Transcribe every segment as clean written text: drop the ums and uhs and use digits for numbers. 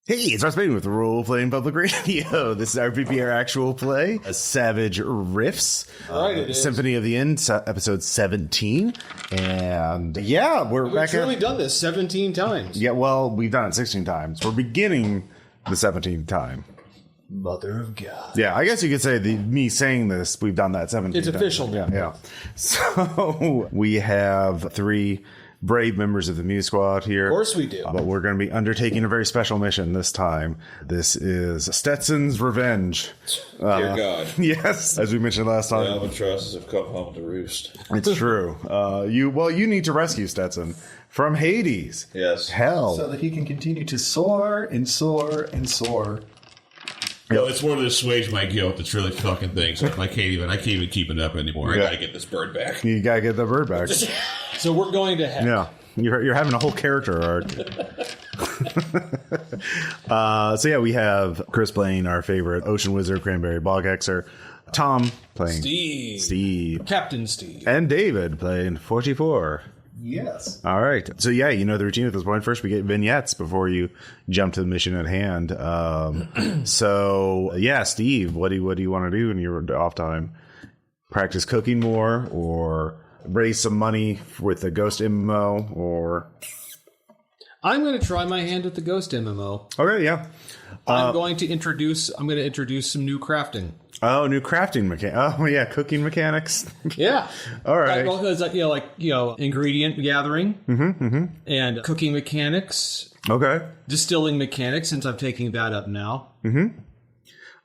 Hey, it's Spain with Role Playing Public Radio. This is RPPR Actual Play, Savage Riffs, Symphony of the End, episode 17. And yeah, we've really done this 17 times. Yeah, well, we've done it 16 times. We're beginning the 17th time. Mother of God. Yeah, I guess you could say me saying this, we've done that 17 times. It's official now. Yeah. So we have 3 brave members of the Muse Squad here. Of course we do. But we're going to be undertaking a very special mission this time. This is Stetson's Revenge. Dear God. Yes, as we mentioned last time. The albatrosses have come home to roost. It's true. You need to rescue Stetson from Hades. Yes. Hell. So that he can continue to soar and soar and soar. Well, it's one of those assuage my guilt that's really fucking things. Like I can't even keep it up anymore. I gotta get this bird back. You gotta get the bird back. So we're going to heck. Yeah. You're having a whole character arc. So yeah, we have Chris playing our favorite ocean wizard, Cranberry Boghexer. Tom playing Steve. Captain Steve. And David playing 44. Yes. All right. So yeah, you know the routine at this point. First, we get vignettes before you jump to the mission at hand. So yeah, Steve, what do you want to do in your off time? Practice cooking more, or raise some money with the Ghost MMO, or I'm going to try my hand at the Ghost MMO. Okay, yeah. I'm going to introduce some new crafting. Oh, new crafting mechanics. Oh, yeah, cooking mechanics. Yeah. All right. Well, because ingredient gathering and cooking mechanics. Okay. Distilling mechanics, since I'm taking that up now.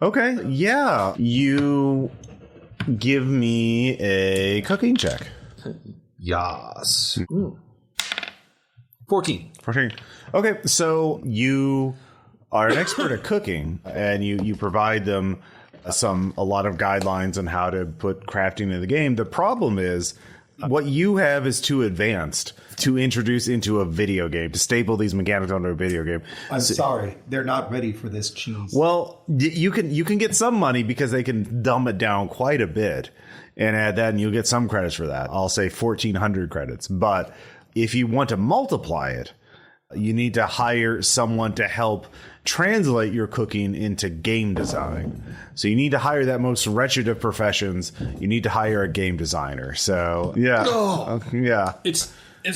Okay. Yeah. You give me a cooking check. Yes. 14. Okay, so you are an expert at cooking, and you provide them a lot of guidelines on how to put crafting in the game. The problem is what you have is too advanced to introduce into a video game, to staple these mechanics onto a video game. I'm sorry, they're not ready for this cheese. Well, you can get some money because they can dumb it down quite a bit and add that, and you'll get some credits for that. I'll say 1,400 credits. But if you want to multiply it, you need to hire someone to help translate your cooking into game design. So you need to hire that most wretched of professions. You need to hire a game designer. So yeah, yeah, it's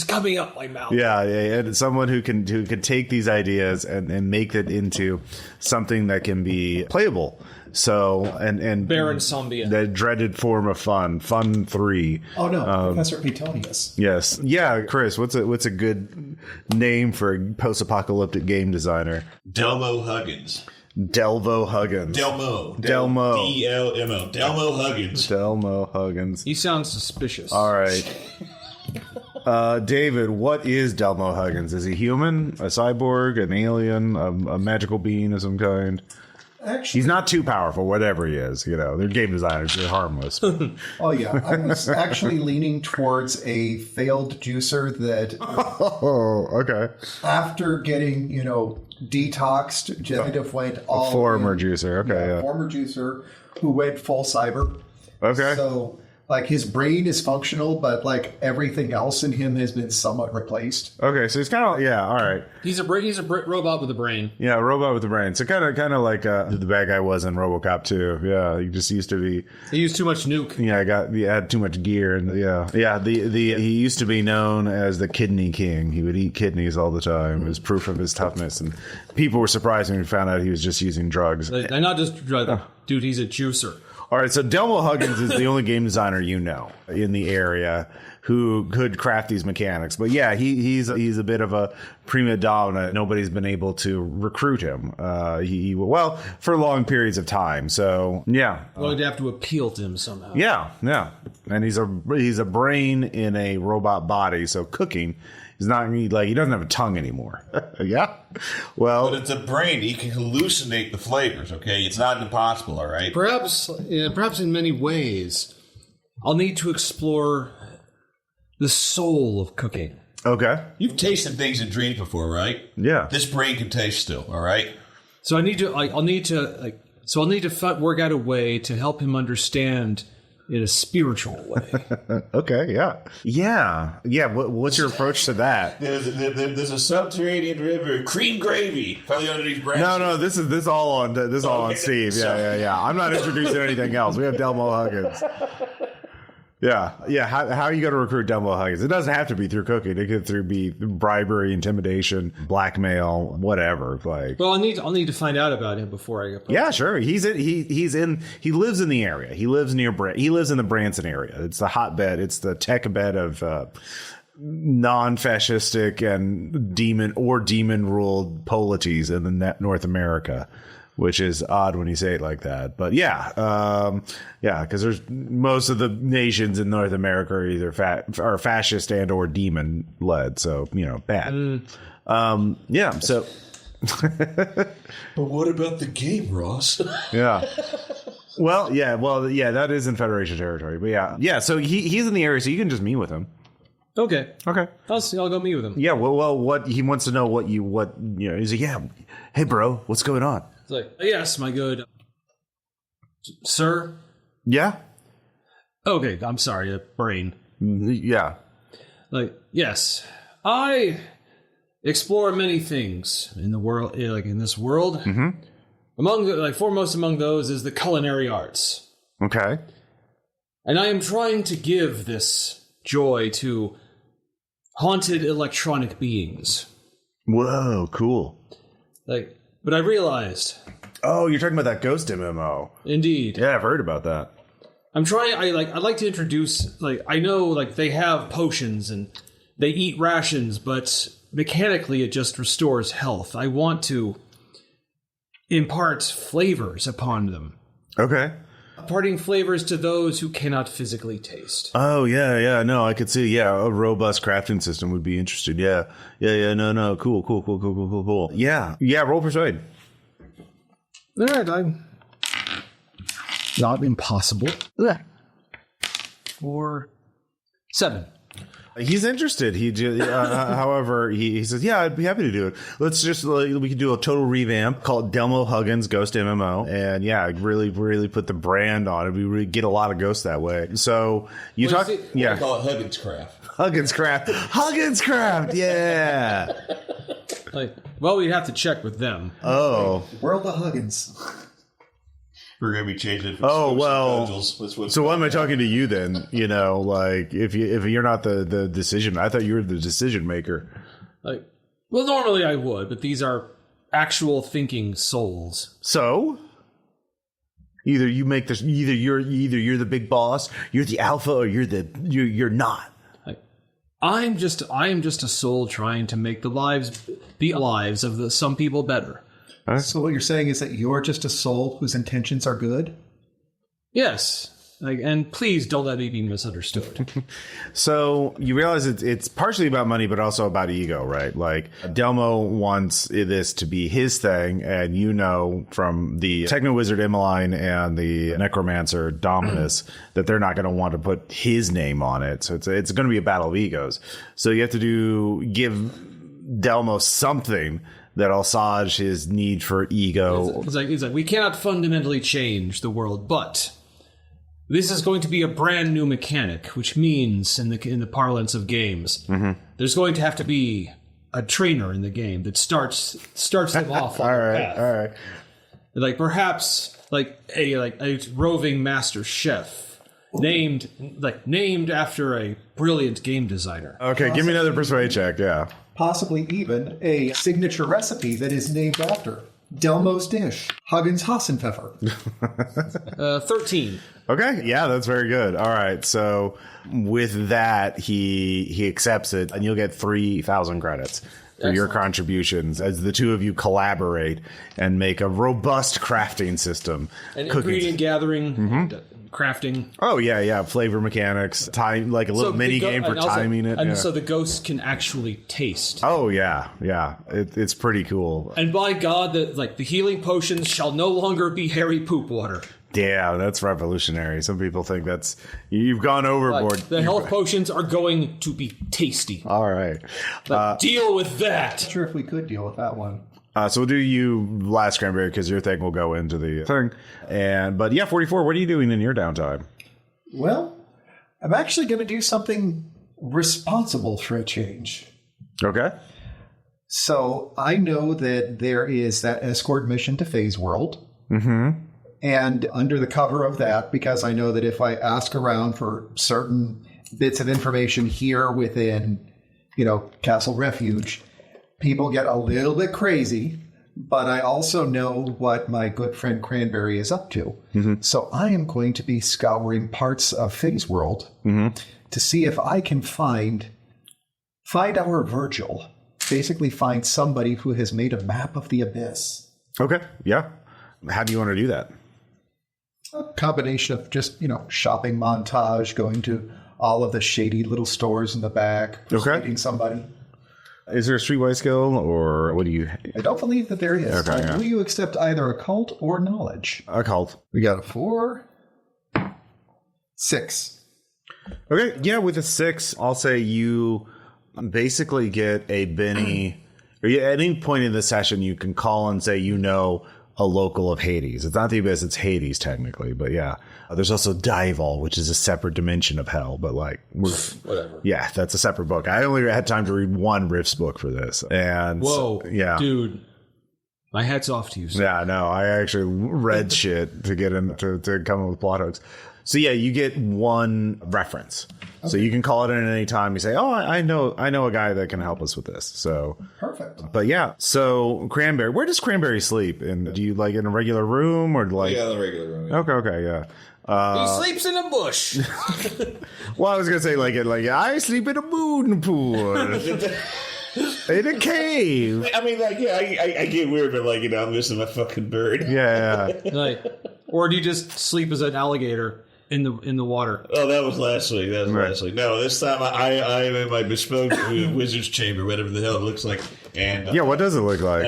coming up my mouth. Yeah, and someone who can take these ideas and make it into something that can be playable. So and Baron Sombia, the dreaded form of fun 3. Oh no, Professor Petonius. Yes, yeah, Chris. What's a good name for a post-apocalyptic game designer? Delmo Huggins. Delmo Huggins. Delmo. DLMO. Delmo Huggins. Delmo Huggins. He sounds suspicious. All right. David, what is Delmo Huggins? Is he human, a cyborg, an alien, a magical being of some kind? Actually, he's not too powerful, whatever he is. They're game designers. They're harmless. Oh, yeah. I was actually leaning towards a failed juicer that... Oh, okay. After getting, detoxed, Genitive went all... A former juicer, okay. Yeah. Former juicer who went full cyber. Okay. So... his brain is functional, but everything else in him has been somewhat replaced. Okay, so he's kind of all right. He's a robot with a brain. Yeah, a robot with a brain. So kind of like who the bad guy was in RoboCop 2. Yeah, he just used to be. He used too much nuke. Yeah, he had too much gear, and he used to be known as the Kidney King. He would eat kidneys all the time as proof of his toughness, and people were surprised when we found out he was just using drugs. They're not just drugs, dude. He's a juicer. All right, so Delmo Huggins is the only game designer in the area who could craft these mechanics. But yeah, he's a bit of a prima donna. Nobody's been able to recruit him. For long periods of time. So yeah, going to have to appeal to him somehow. Yeah, and he's a brain in a robot body. So cooking. He's not he doesn't have a tongue anymore. Yeah. Well, but it's a brain. He can hallucinate the flavors. Okay, it's not impossible. All right. Perhaps in many ways, I'll need to explore the soul of cooking. Okay. You've tasted things in dreams before, right? Yeah. This brain can taste still. All right. So I'll need to work out a way to help him understand in a spiritual way. Okay, yeah. What's your approach to that? There's a subterranean river, cream gravy, probably underneath branches. No. This is all on Steve. Yeah. I'm not introducing anything else. We have Delmo Huggins. Yeah. How are you going to recruit Delmo Huggins? It doesn't have to be through cooking. It could be bribery, intimidation, blackmail, whatever. Like, Well, I'll need to find out about him before I approach. yeah, sure. He lives in the area. He lives in the Branson area. It's the hotbed. It's the tech bed of non-fascistic and demon ruled polities in the North America. Which is odd when you say it like that. But because there's most of the nations in North America are either are fascist and or demon led. So, bad. So. But what about the game, Ross? Yeah. Well, that is in Federation territory. But yeah. So he's in the area, so you can just meet with him. Okay. I'll go meet with him. Yeah. Well, what he wants to know he's like, yeah. Hey, bro, what's going on? It's like, yes, my good sir. Yeah. Okay, I'm sorry, brain. Yeah. Like, yes, I explore many things in the world, like in this world. Mm-hmm. Foremost among those is the culinary arts. Okay. And I am trying to give this joy to haunted electronic beings. Whoa, cool. But I realized. Oh, you're talking about that ghost MMO. Indeed. Yeah, I've heard about that. I'm trying. I'd like to introduce. I know they have potions and they eat rations, but mechanically it just restores health. I want to impart flavors upon them. Okay. Imparting flavors to those who cannot physically taste. Oh, yeah. No, I could see. Yeah, a robust crafting system would be interesting. Yeah. No. Cool. Yeah. Roll persuade. All right, I'm not impossible. Or 7. He's interested. However, he says, "Yeah, I'd be happy to do it. Let's we could do a total revamp, call it Delmo Huggins Ghost MMO, and really put the brand on it. We really get a lot of ghosts that way. So I call it Huggins Craft. Huggins Craft, yeah. We'd have to check with them. Oh, World of Huggins. We're going to be changing. So why am I talking to you then? If you're not the decision, I thought you were the decision maker. Normally I would, but these are actual thinking souls. So either you make this. Either you're the big boss, you're the alpha, or you're not. I am just a soul trying to make the lives of some people better. So what you're saying is that you're just a soul whose intentions are good? Yes. And please don't let me be misunderstood. So you realize it's partially about money, but also about ego, right? Delmo wants this to be his thing, and from the Techno-Wizard Emmeline and the Necromancer Dominus that they're not going to want to put his name on it. So it's going to be a battle of egos. So you have to give Delmo something that'll assuage his need for ego. It's like we cannot fundamentally change the world, but this is going to be a brand new mechanic, which means in the parlance of games, there's going to have to be a trainer in the game that starts them off on the path. All right. Perhaps a roving master chef named after a brilliant game designer. Okay, give me another persuade check. Yeah. Possibly even a signature recipe that is named after Delmo's dish, Huggins Hassenpfeffer. 13. Okay, yeah, that's very good. All right, so with that, he accepts it, and you'll get 3,000 credits for your contributions as the two of you collaborate and make a robust crafting system. And ingredient gathering, crafting. Oh, yeah, flavor mechanics, time, like a little mini game for timing it. So the ghosts can actually taste. Oh, yeah, it's pretty cool. And by God, the healing potions shall no longer be hairy poop water. Yeah, that's revolutionary. Some people think you've gone overboard. The health potions are going to be tasty. All right. Deal with that. Not sure if we could deal with that one. So we'll do you last, Cranberry, because your thing will go into the thing. But 44, what are you doing in your downtime? Well, I'm actually going to do something responsible for a change. Okay. So I know that there is that escort mission to Phase World. Mm-hmm. And under the cover of that, because I know that if I ask around for certain bits of information here within, Castle Refuge, people get a little bit crazy. But I also know what my good friend Cranberry is up to. Mm-hmm. So I am going to be scouring parts of Phase World to see if I can find our Virgil. Basically find somebody who has made a map of the abyss. Okay. Yeah. How do you want to do that? A combination of just, shopping montage, going to all of the shady little stores in the back, meeting somebody. Is there a streetwise skill, or what do you... I don't believe that there is. Okay, Will you accept either occult or knowledge? Occult. We got a 4, 6. Okay, yeah, with a 6, I'll say you basically get a Benny... or at any point in the session, you can call and say a local of Hades. It's not the Abyss, it's Hades, technically, but yeah. There's also Dival, which is a separate dimension of hell, but whatever. Yeah, that's a separate book. I only had time to read one Rift's book for this. And whoa, yeah. Dude. My hat's off to you, sir. Yeah, no, I actually read shit to get in to come up with plot hooks. So yeah, you get one reference. Okay. So you can call it in at any time. You say, "Oh, I know a guy that can help us with this." So perfect. But yeah, so Cranberry, where does Cranberry sleep? And do you in a regular room or in a regular room? Yeah. Okay, yeah. He sleeps in a bush. Well, I was gonna say I sleep in a moon pool. In a cave. I mean, I get weird, but I'm missing my fucking bird. Yeah. Or do you just sleep as an alligator in the water? Oh, that was last week. Last week. No, this time I am in my bespoke wizard's chamber, whatever the hell it looks like. And what does it look like?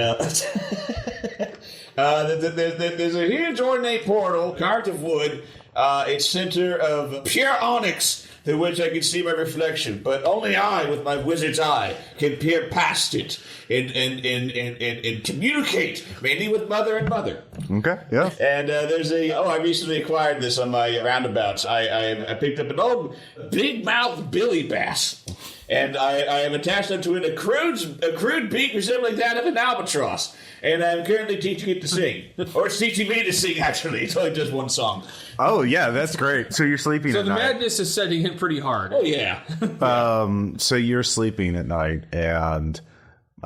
There's a huge ornate portal carved of wood. It's center of pure onyx, through which I can see my reflection, but only I, with my wizard's eye, can peer past it and communicate, mainly with mother and mother. Okay, yeah. And I recently acquired this on my roundabouts. I picked up an old big-mouthed billy bass, and I have attached onto it a crude beak resembling that of an albatross. And I'm currently teaching it to sing. Or it's teaching me to sing, actually. It's only just one song. Oh, yeah, that's great. So you're sleeping at night. So the madness is setting in pretty hard. Oh, yeah. So you're sleeping at night, and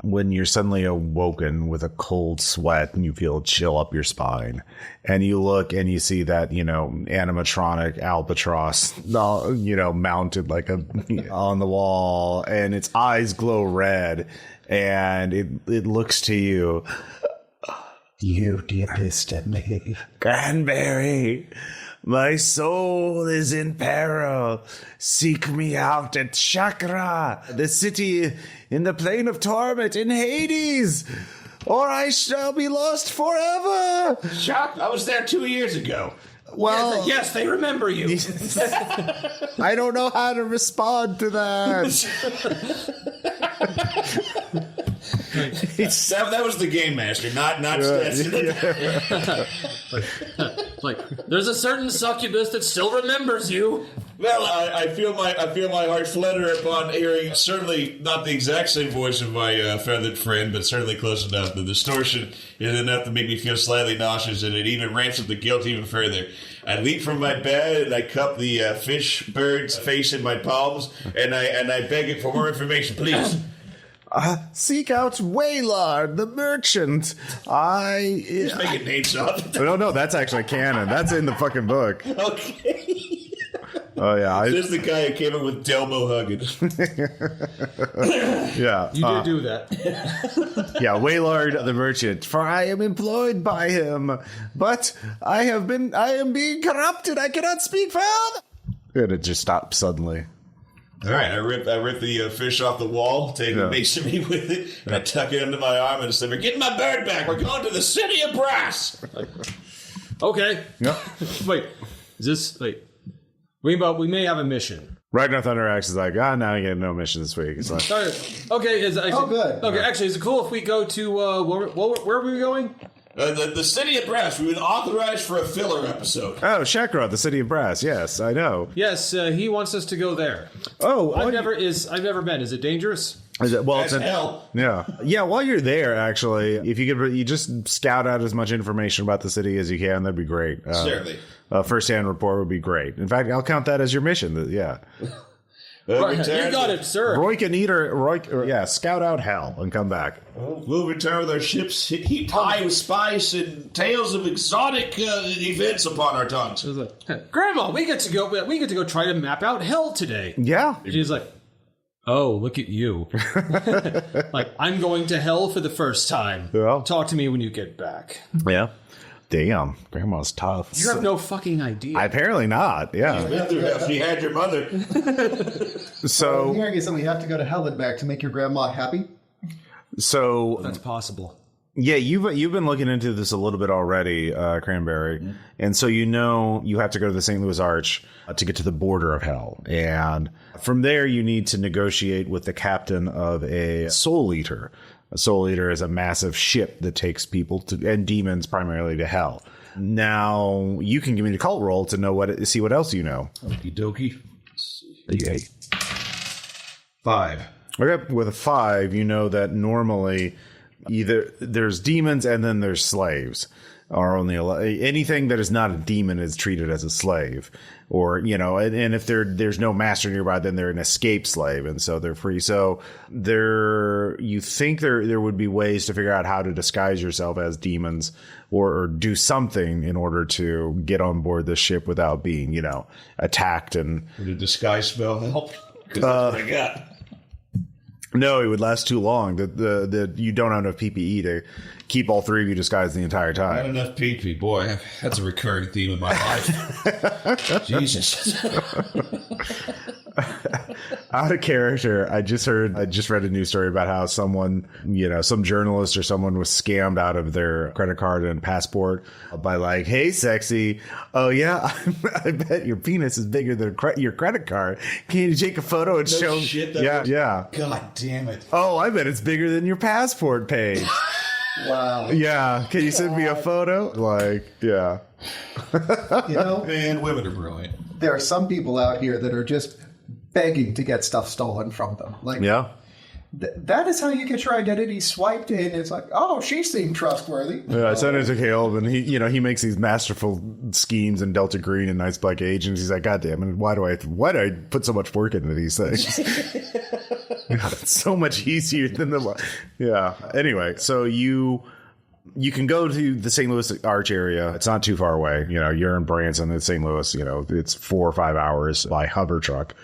when you're suddenly awoken with a cold sweat and you feel a chill up your spine, and you look and you see that, animatronic albatross, mounted on the wall, and its eyes glow red. And it looks to you. You dearest of me. Cranberry, my soul is in peril. Seek me out at Chakra, the city in the plane of torment in Hades, or I shall be lost forever. Shocked? I was there 2 years ago. Well, yes, they remember you. I don't know how to respond to that. That was the game master, not Stetson. There's a certain succubus that still remembers you. Well, I feel my heart flutter upon hearing certainly not the exact same voice of my feathered friend, but certainly close enough. The distortion is enough to make me feel slightly nauseous, and it even ramps up the guilt even further. I leap from my bed and I cup the fish bird's face in my palms, and I beg it for more information, please. Seek out Waylard, the merchant. Just making names up. No, that's actually canon. That's in the fucking book. Okay. Oh, yeah. This is the guy who came up with Delmo Huggins. Yeah. You did do that. Yeah, Waylard the merchant. For I am employed by him, but I am being corrupted. I cannot speak further. And it just stops suddenly. All right, I rip the fish off the wall, take the masonry with it, and I tuck it under my arm and say, "We're getting my bird back. We're going to the city of brass." Okay. Yep. We may have a mission. Ragnar Thunderaxe is like, now you get no mission this week. It's like, okay. Good. Okay, actually, is it cool if we go to where are we going? The City of Brass. We've been authorized for a filler episode. Oh, Shakrod, the City of Brass. Yes, I know. Yes, he wants us to go there. Oh, I've never been. Is it dangerous? Is it, well, As hell. Yeah. While you're there, actually, if you just scout out as much information about the city as you can, that'd be great. Certainly. First-hand report would be great. In fact, I'll count that as your mission. Yeah. You got it, sir. Roy can scout out hell and come back. We'll return with our ships heaped high with spice and tales of exotic events upon our tongues. Grandma, we get to go try to map out hell today. Yeah. She's like, oh, look at you. Like, I'm going to hell for the first time. Well. Talk to me when you get back. Yeah. Damn, Grandma's tough. You have no fucking idea. Apparently not. Yeah. She had your mother. So I'm hearing is that we have to go to hell and back to make your grandma happy. So That's possible. yeah, you've been looking into this a little bit already, Cranberry, and so you have to go to the St. Louis Arch to get to the border of hell, and from there you need to negotiate with the captain of a Soul Eater. A Soul Eater is a massive ship that takes people and demons primarily to hell. Now you can give me the cult roll to see what else you know. Okie dokie. Okay. 5. Okay, with a 5, you know that normally either there's demons and then there's slaves. Are only anything that is not a demon is treated as a slave, or and if there's no master nearby, then they're an escaped slave, and so they're free. So you think there would be ways to figure out how to disguise yourself as demons, or do something in order to get on board the ship without being attacked. And Would a disguise spell help? Because that's what I got. No, it would last too long. That you don't have enough PPE to keep all three of you disguised the entire Not time. enough PP. Boy, that's a recurring theme in my life. Jesus. Out of character, I just read a news story about how someone, some journalist or someone was scammed out of their credit card and passport by like, hey, sexy. Oh, yeah, I bet your penis is bigger than your credit card. Can you take a photo and show? Shit, Yeah. God damn it. Oh, I bet it's bigger than your passport page. Wow. Yeah. Can you send me a photo? Like, yeah. Man, women are brilliant. There are some people out here that are just begging to get stuff stolen from them. Like, Yeah. That is how you get your identity swiped in. It's like, oh, she seemed trustworthy. Yeah, I sent it to Caleb, and he makes these masterful schemes in Delta Green and Nice Black Agents. He's like, God damn it, why do I put so much work into these things? God, it's so much easier than yeah. Anyway, so you can go to the St. Louis Arch area. It's not too far away. You're in Branson, it's St. Louis. It's 4 or 5 hours by hover truck.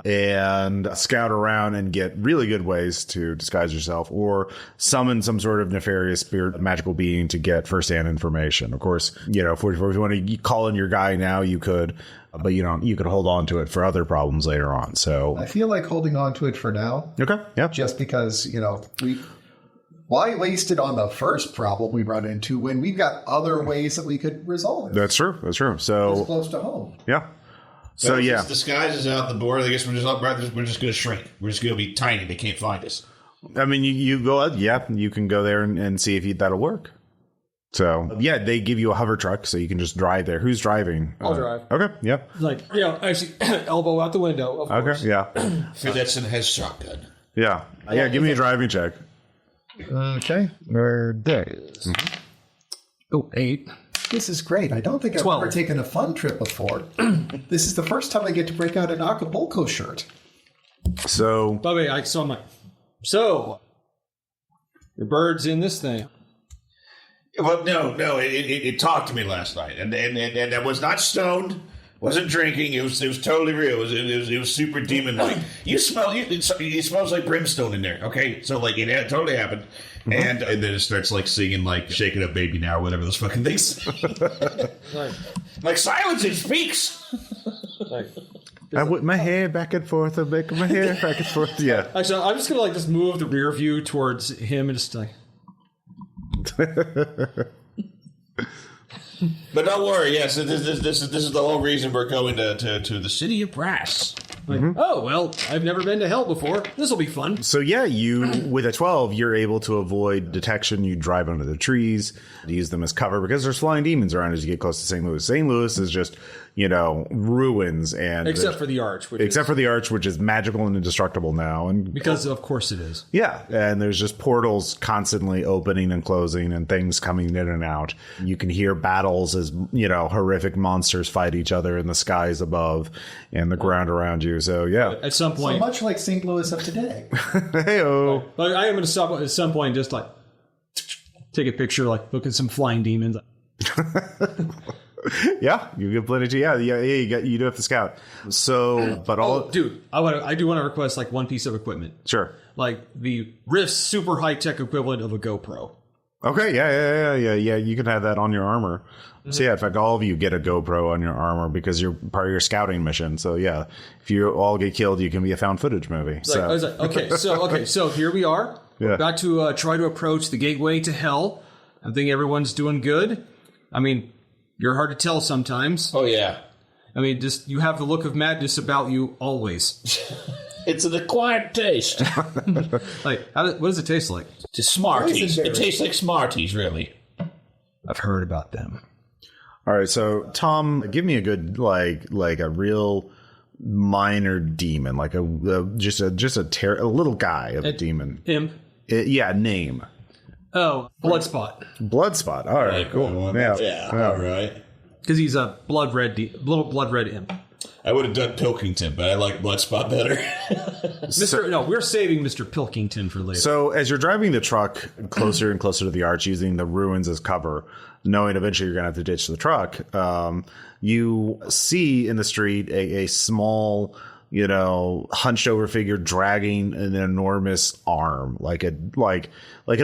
And scout around and get really good ways to disguise yourself or summon some sort of nefarious spirit, magical being to get firsthand information. Of course, if you want to call in your guy now, you could, but you could hold on to it for other problems later on. So I feel like holding on to it for now. Okay. Yeah. Just because, why waste it on the first problem we run into when we've got other ways that we could resolve it? That's true. So It's close to home. yeah. So Well, yeah. since disguises out the board, I guess we're just going to shrink. We're just going to be tiny. They can't find us. I mean, you go out. Yeah, you can go there and see if that'll work. So yeah, they give you a hover truck, so you can just drive there. Who's driving? I'll drive. Okay. Yeah. Like, actually, elbow out the window. Of course. Okay. Yeah. Stetson has shotgun. Yeah. Yeah. Give me a driving check. Okay. Where days? Oh, 8. This is great. I don't think I've 12. ever taken a fun trip before. This is the first time I get to break out an Acapulco shirt. So By the way, so your bird's in this thing. Well, no. It talked to me last night, and I was not stoned. Wasn't drinking. It was totally real. It was super demon like. You smell. It smells like brimstone in there. Okay, so like it totally happened, and then it starts like singing like "Shake It Up, Baby" now, or whatever those fucking things. Like silence, it speaks. I whip my hair back and forth. I make my hair back and forth. Yeah. Actually, I'm just gonna just move the rear view towards him and just like. But don't worry. Yes, this is the whole reason we're going to the City of Brass. Like, oh, well, I've never been to hell before. This will be fun. So yeah, with a 12, you're able to avoid detection. You drive under the trees, use them as cover because there's flying demons around as you get close to St. Louis. St. Louis is just, ruins and Except for the arch. For the arch, which is magical and indestructible now. And because of course it is. yeah, and there's just portals constantly opening and closing and things coming in and out. You can hear battles as, horrific monsters fight each other in the skies above and the ground around you. So yeah. At some point. So much like St. Louis of today. Hey-o. Like, I am going to stop at some point and just like take a picture, like look at some flying demons. Yeah, you get plenty. Yeah, you do have to scout. So, but Dude, I do want to request like one piece of equipment. Sure. Like the Rift's super high tech equivalent of a GoPro. Okay, yeah. You can have that on your armor. So yeah, in fact, all of you get a GoPro on your armor because you're part of your scouting mission. So yeah, if you all get killed, you can be a found footage movie. I was like, so here we are. Yeah. We're about to try to approach the gateway to hell. I think everyone's doing good. I mean, you're hard to tell sometimes. Oh, yeah. I mean, just you have the look of madness about you always. It's an acquired taste. Like, what does it taste like? It's Smarties. It tastes like Smarties, really. I've heard about them. All right, so Tom, give me a good like a real minor demon, like a little guy of a demon. Imp. Name. Oh, Bloodspot. Bloodspot. All right, cool. Yeah, all right. Because he's a blood red imp. I would have done Pilkington, but I like Bloodspot better. We're saving Mr. Pilkington for later. So as you're driving the truck closer and closer to the arch, using the ruins as cover, knowing eventually you're going to have to ditch the truck, you see in the street a small, hunched over figure dragging an enormous arm, like an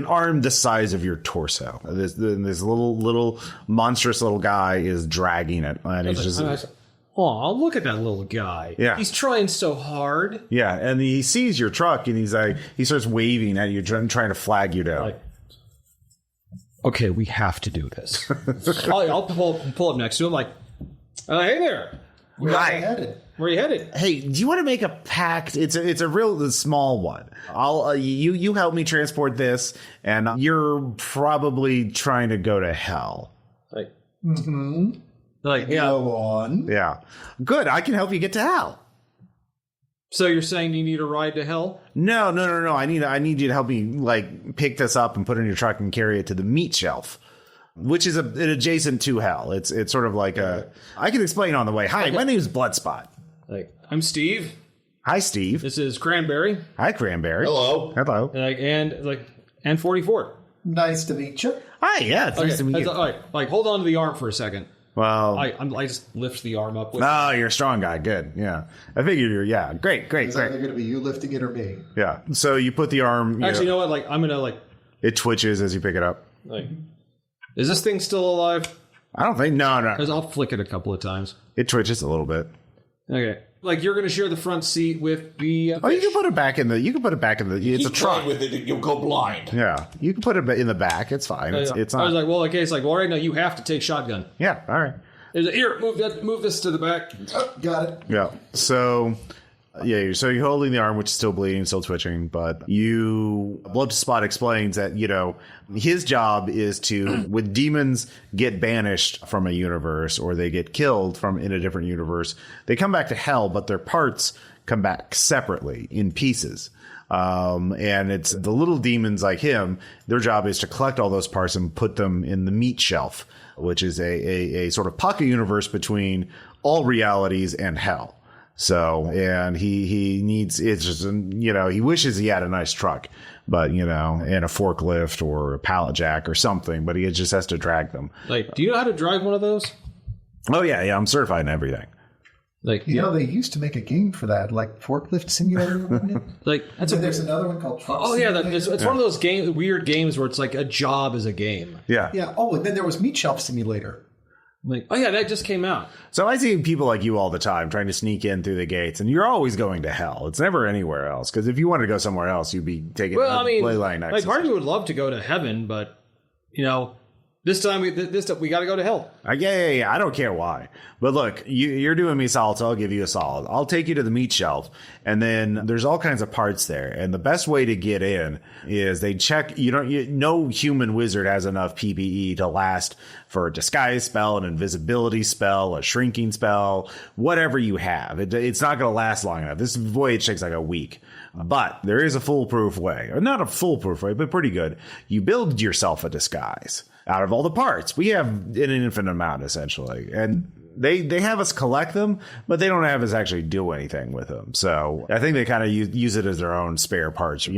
arm the size of your torso. This little monstrous little guy is dragging it, and he's just. Oh, look at that little guy. Yeah. He's trying so hard. Yeah, and he sees your truck, and he starts waving at you, trying to flag you down. Okay, we have to do this. I'll pull up next to him, like, hey there. Where are you headed? Where are you headed? Hey, do you want to make a pact? It's a real small one. I'll you help me transport this, and you're probably trying to go to hell. Like, Like, go on. Yeah, good. I can help you get to hell. So you're saying you need a ride to hell? No. I need you to help me pick this up and put it in your truck and carry it to the meat shelf, which is an adjacent to hell. It's sort of like I can explain on the way. Hi, my name is Bloodspot. I'm Steve. Hi, Steve. This is Cranberry. Hi, Cranberry. Hello. And 44. Nice to meet you. Hi, yeah, it's nice to meet you. All right, hold on to the arm for a second. Well, I just lift the arm up. Oh, you're a strong guy. Good. Yeah. I figured great. Is that going to be you lifting it or me? Yeah. So you put the arm. Actually, you know what? I'm going to It twitches as you pick it up. Is this thing still alive? I don't think. No. Because I'll flick it a couple of times. It twitches a little bit. Okay. You're going to share the front seat with the. You can put it back in the. It's a truck. With it, you'll go blind. Yeah. You can put it in the back. It's fine. It's not. I was like, well, okay. It's like, well, right now you have to take shotgun. Yeah. All right. Here, move this to the back. Oh, got it. Yeah. So. Yeah, so you're holding the arm, which is still bleeding, still twitching, but Bloodspot explains that, his job is to, when demons get banished from a universe or they get killed in a different universe, they come back to hell, but their parts come back separately in pieces. And it's the little demons like him, their job is to collect all those parts and put them in the meat shelf, which is a sort of pocket universe between all realities and hell. So, and he needs, it's just, he wishes he had a nice truck, but, and a forklift or a pallet jack or something, but he just has to drag them. Do you know how to drive one of those? Oh, yeah, I'm certified in everything. They used to make a game for that, Forklift Simulator. There's another one called Truck Simulator. It's one of those weird games where it's like a job is a game. Yeah. Yeah. Oh, and then there was Meat Shelf Simulator. That just came out. So I see people like you all the time trying to sneak in through the gates, and you're always going to hell. It's never anywhere else, because if you wanted to go somewhere else, you'd be taking play line access. Part of me would love to go to heaven, but, This time we got to go to hell. Yeah. I don't care why. But look, you're doing me solid, so I'll give you a solid. I'll take you to the meat shelf, and then there's all kinds of parts there. And the best way to get in is they check. No human wizard has enough PPE to last for a disguise spell, an invisibility spell, a shrinking spell, whatever you have. It's not going to last long enough. This voyage takes like a week. But there is a foolproof way. Or not a foolproof way, but pretty good. You build yourself a disguise out of all the parts. We have an infinite amount, essentially. And they have us collect them, but they don't have us actually do anything with them. So I think they kind of use it as their own spare parts, So,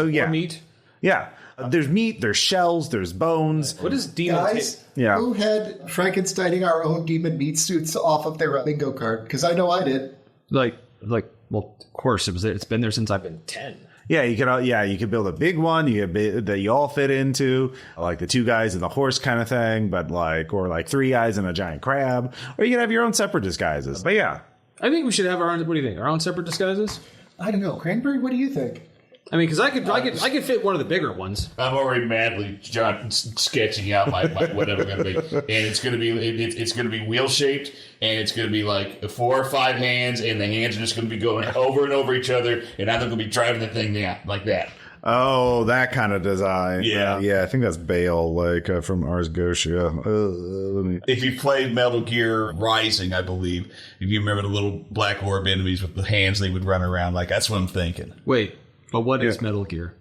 yeah. Or meat. Yeah. There's meat, there's shells, there's bones. What is demon? Guys, Yeah. who had Frankensteining our own demon meat suits off of their bingo card? Because I know I did. Well, of course it's been there since I've been 10. Yeah, you could build a big one that you all fit into, like the 2 guys and the horse kind of thing, but or 3 guys and a giant crab, or you can have your own separate disguises. But yeah, I think we should have our own. What do you think? Our own separate disguises? I don't know. Cranberry, what do you think? I mean, because I could fit one of the bigger ones. I'm already madly sketching out my whatever going to be, and it's going to be wheel shaped, and it's going to be like 4 or 5 hands, and the hands are just going to be going over and over each other, and I'm going to be driving the thing down like that. Oh, that kind of design. Yeah. Yeah, I think that's Bale, from Ars Goetia. If you played Metal Gear Rising, I believe, if you remember the little black orb enemies with the hands they would run around, that's what I'm thinking. Wait, but what is Metal Gear?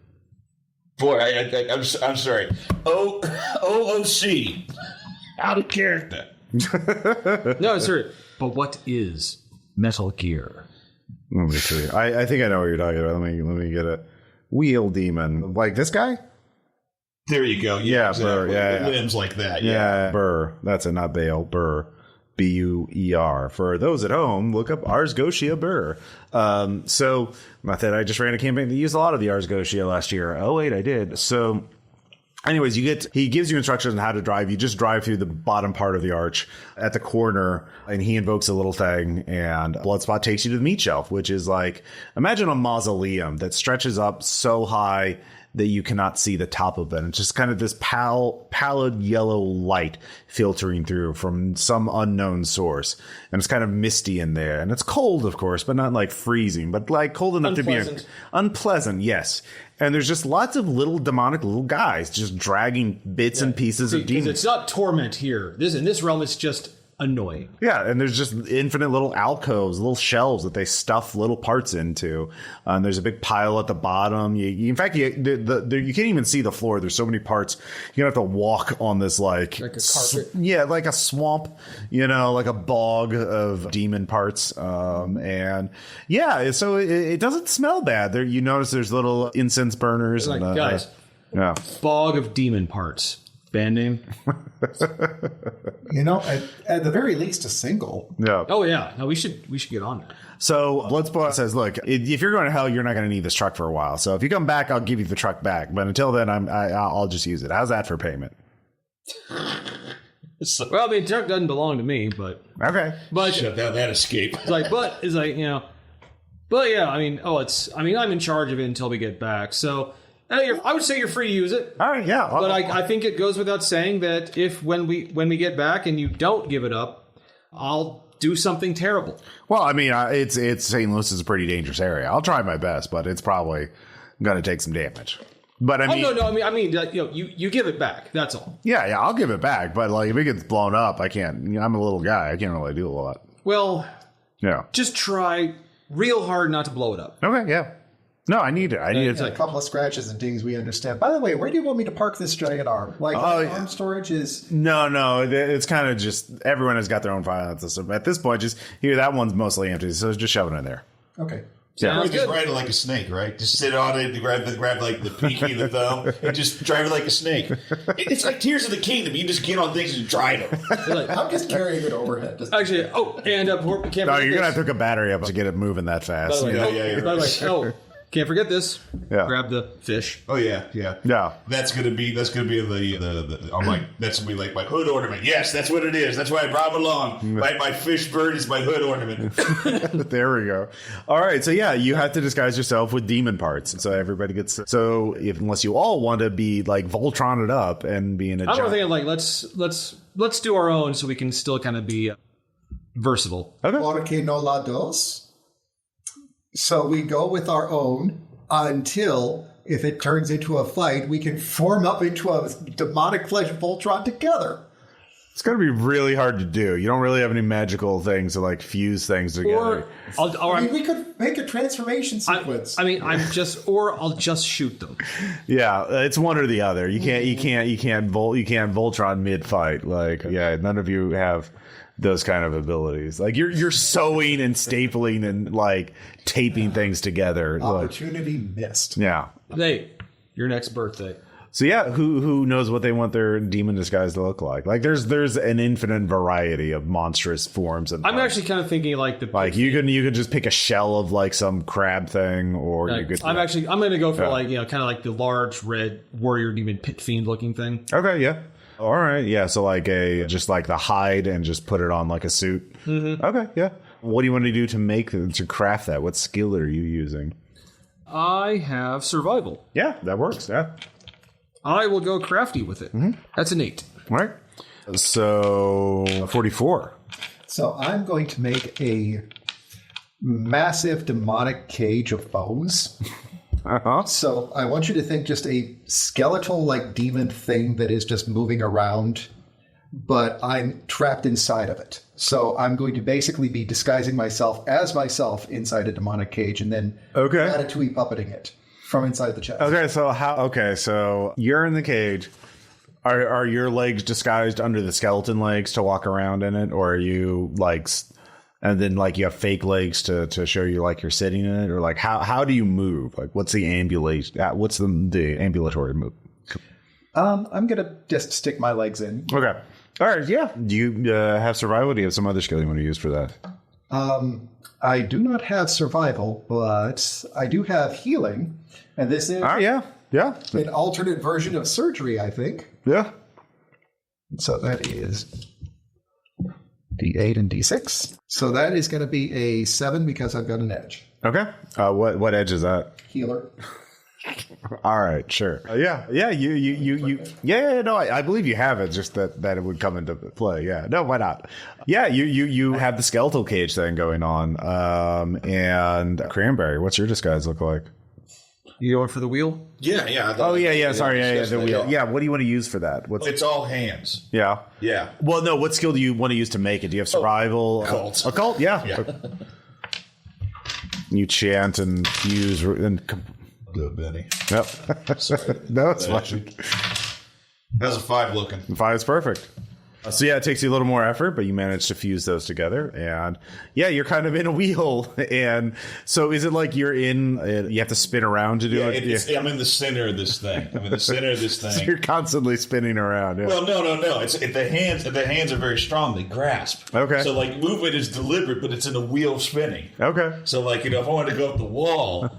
Boy, I'm sorry. OOC. Out of character. No, sir. But what is Metal Gear? Let me see. I think I know what you're talking about. Let me get it. Wheel demon. Like this guy? There you go. Yeah, exactly. Burr. Yeah. Limbs like that. Yeah, Burr. That's it, not Bale. Burr. Buer. For those at home, look up Ars Goetia Burr. So, not that I just ran a campaign that used a lot of the Ars Goetia last year. Oh, wait, I did. So, anyways, he gives you instructions on how to drive. You just drive through the bottom part of the arch at the corner, and he invokes a little thing, and Bloodspot takes you to the meat shelf, which is imagine a mausoleum that stretches up so high that you cannot see the top of it. It's just kind of this pallid yellow light filtering through from some unknown source. And it's kind of misty in there. And it's cold, of course, but not freezing, but cold enough to be unpleasant. Yes. And there's just lots of little demonic little guys just dragging bits and pieces of demons. It's not torment here. In this realm, it's just annoying. Yeah, and there's just infinite little alcoves, little shelves that they stuff little parts into. And there's a big pile at the bottom. In fact, you can't even see the floor. There's so many parts. You're going to have to walk on this like a carpet. Like a swamp, like a bog of demon parts. And yeah, so it doesn't smell bad. There, you notice there's little incense burners. Guys, yeah, bog of demon parts. Band name? At the very least, a single. Yeah. Oh yeah. No, we should get on that. So Bloodspot says, "Look, if you're going to hell, you're not going to need this truck for a while. So if you come back, I'll give you the truck back. But until then, I'll just use it. How's that for payment?" Well, the truck doesn't belong to me, but okay. But shut down that escape. But yeah. I'm in charge of it until we get back. So. I would say you're free to use it. All right, yeah. But I think it goes without saying that when we get back and you don't give it up, I'll do something terrible. Well, I mean, it's St. Louis is a pretty dangerous area. I'll try my best, but it's probably going to take some damage. But I mean, you give it back. That's all. Yeah, I'll give it back. But if it gets blown up, I can't. I'm a little guy. I can't really do a lot. Well, yeah. Just try real hard not to blow it up. Okay, yeah. No, I need it. A couple of scratches and dings we understand. By the way, where do you want me to park this giant arm? Arm storage is... No. It's kind of just... Everyone has got their own violence system. At this point, just... Here, that one's mostly empty, so just shove it in there. Okay. Yeah. Just ride it like a snake, right? Just sit on it, grab the pinky and the thumb, and just drive it like a snake. It's like Tears of the Kingdom. You just get on things and drive them. I'm just carrying it overhead. Actually, you're going to have to hook a battery up to get it moving that fast. By the way, Can't forget this. Yeah. Grab the fish. Oh yeah. Yeah. That's gonna be the I'm like that's gonna be like my hood ornament. Yes, that's what it is. That's why I brought it along. My fish bird is my hood ornament. There we go. All right, so yeah, you have to disguise yourself with demon parts. So everybody gets unless you all want to be like Voltron it up and be in a I'm thinking like let's do our own so we can still kind of be versatile. Porque no la dos. So we go with our own until, if it turns into a fight, we can form up into a demonic flesh Voltron together. It's going to be really hard to do. You don't really have any magical things to like fuse things together. I mean, we could make a transformation sequence. I'll just shoot them. Yeah, it's one or the other. You can't Voltron mid fight. Like, yeah, none of you have those kind of abilities. Like you're sewing and stapling and like taping things together. Opportunity missed. Yeah. Hey, your next birthday. So yeah, who knows what they want their demon disguise to look like? Like there's an infinite variety of monstrous forms and I'm actually kind of thinking like you could just pick a shell of like some crab thing, or you could. I'm going to go for kind of like the large red warrior demon pit fiend looking thing. Okay, yeah. All right, yeah. So like just like the hide and just put it on like a suit. Mm-hmm. Okay, yeah. What do you want to do to craft that? What skill are you using? I have survival. Yeah, that works. Yeah. I will go crafty with it. Mm-hmm. That's an 8. All right. So 44. So I'm going to make a massive demonic cage of bones. Uh-huh. So I want you to think just a skeletal like demon thing that is just moving around, but I'm trapped inside of it. So I'm going to basically be disguising myself as myself inside a demonic cage and then ratatouille puppeting it from inside the chest. So you're in the cage. Are your legs disguised under the skeleton legs to walk around in it, or are you like and then like you have fake legs to show you like you're sitting in it, or like how do you move? Like what's the ambulation? What's the ambulatory move? I'm gonna just stick my legs in. Okay. All right. Yeah. Do you have survival? Do you have some other skill you want to use for that? I do not have survival, but I do have healing, and this is an alternate version of surgery, I think. Yeah. So that is D8 and D6. So that is going to be a 7 because I've got an edge. Okay. What edge is that? Healer. All right, sure. I believe you have it, just that it would come into play. Yeah. No, why not? Yeah, you have the skeletal cage thing going on. And Cranberry, what's your disguise look like? You going for the wheel? Yeah. Sorry, the wheel. Yeah, what do you want to use for that? It's all hands. Yeah. Yeah. Well, no, what skill do you want to use to make it? Do you have survival? Occult. Occult? Yeah. You chant and fuse and... Good, Benny. Yep. Sorry. No, it's fine. How's a 5 looking? 5 is perfect. So yeah, it takes you a little more effort, but you manage to fuse those together, and yeah, you're kind of in a wheel. And so, is it like you're in? You have to spin around to do it. I'm in the center of this thing. So you're constantly spinning around. Yeah. Well, no. It's the hands. The hands are very strong. They grasp. Okay. So like movement is deliberate, but it's in a wheel spinning. Okay. So like if I wanted to go up the wall,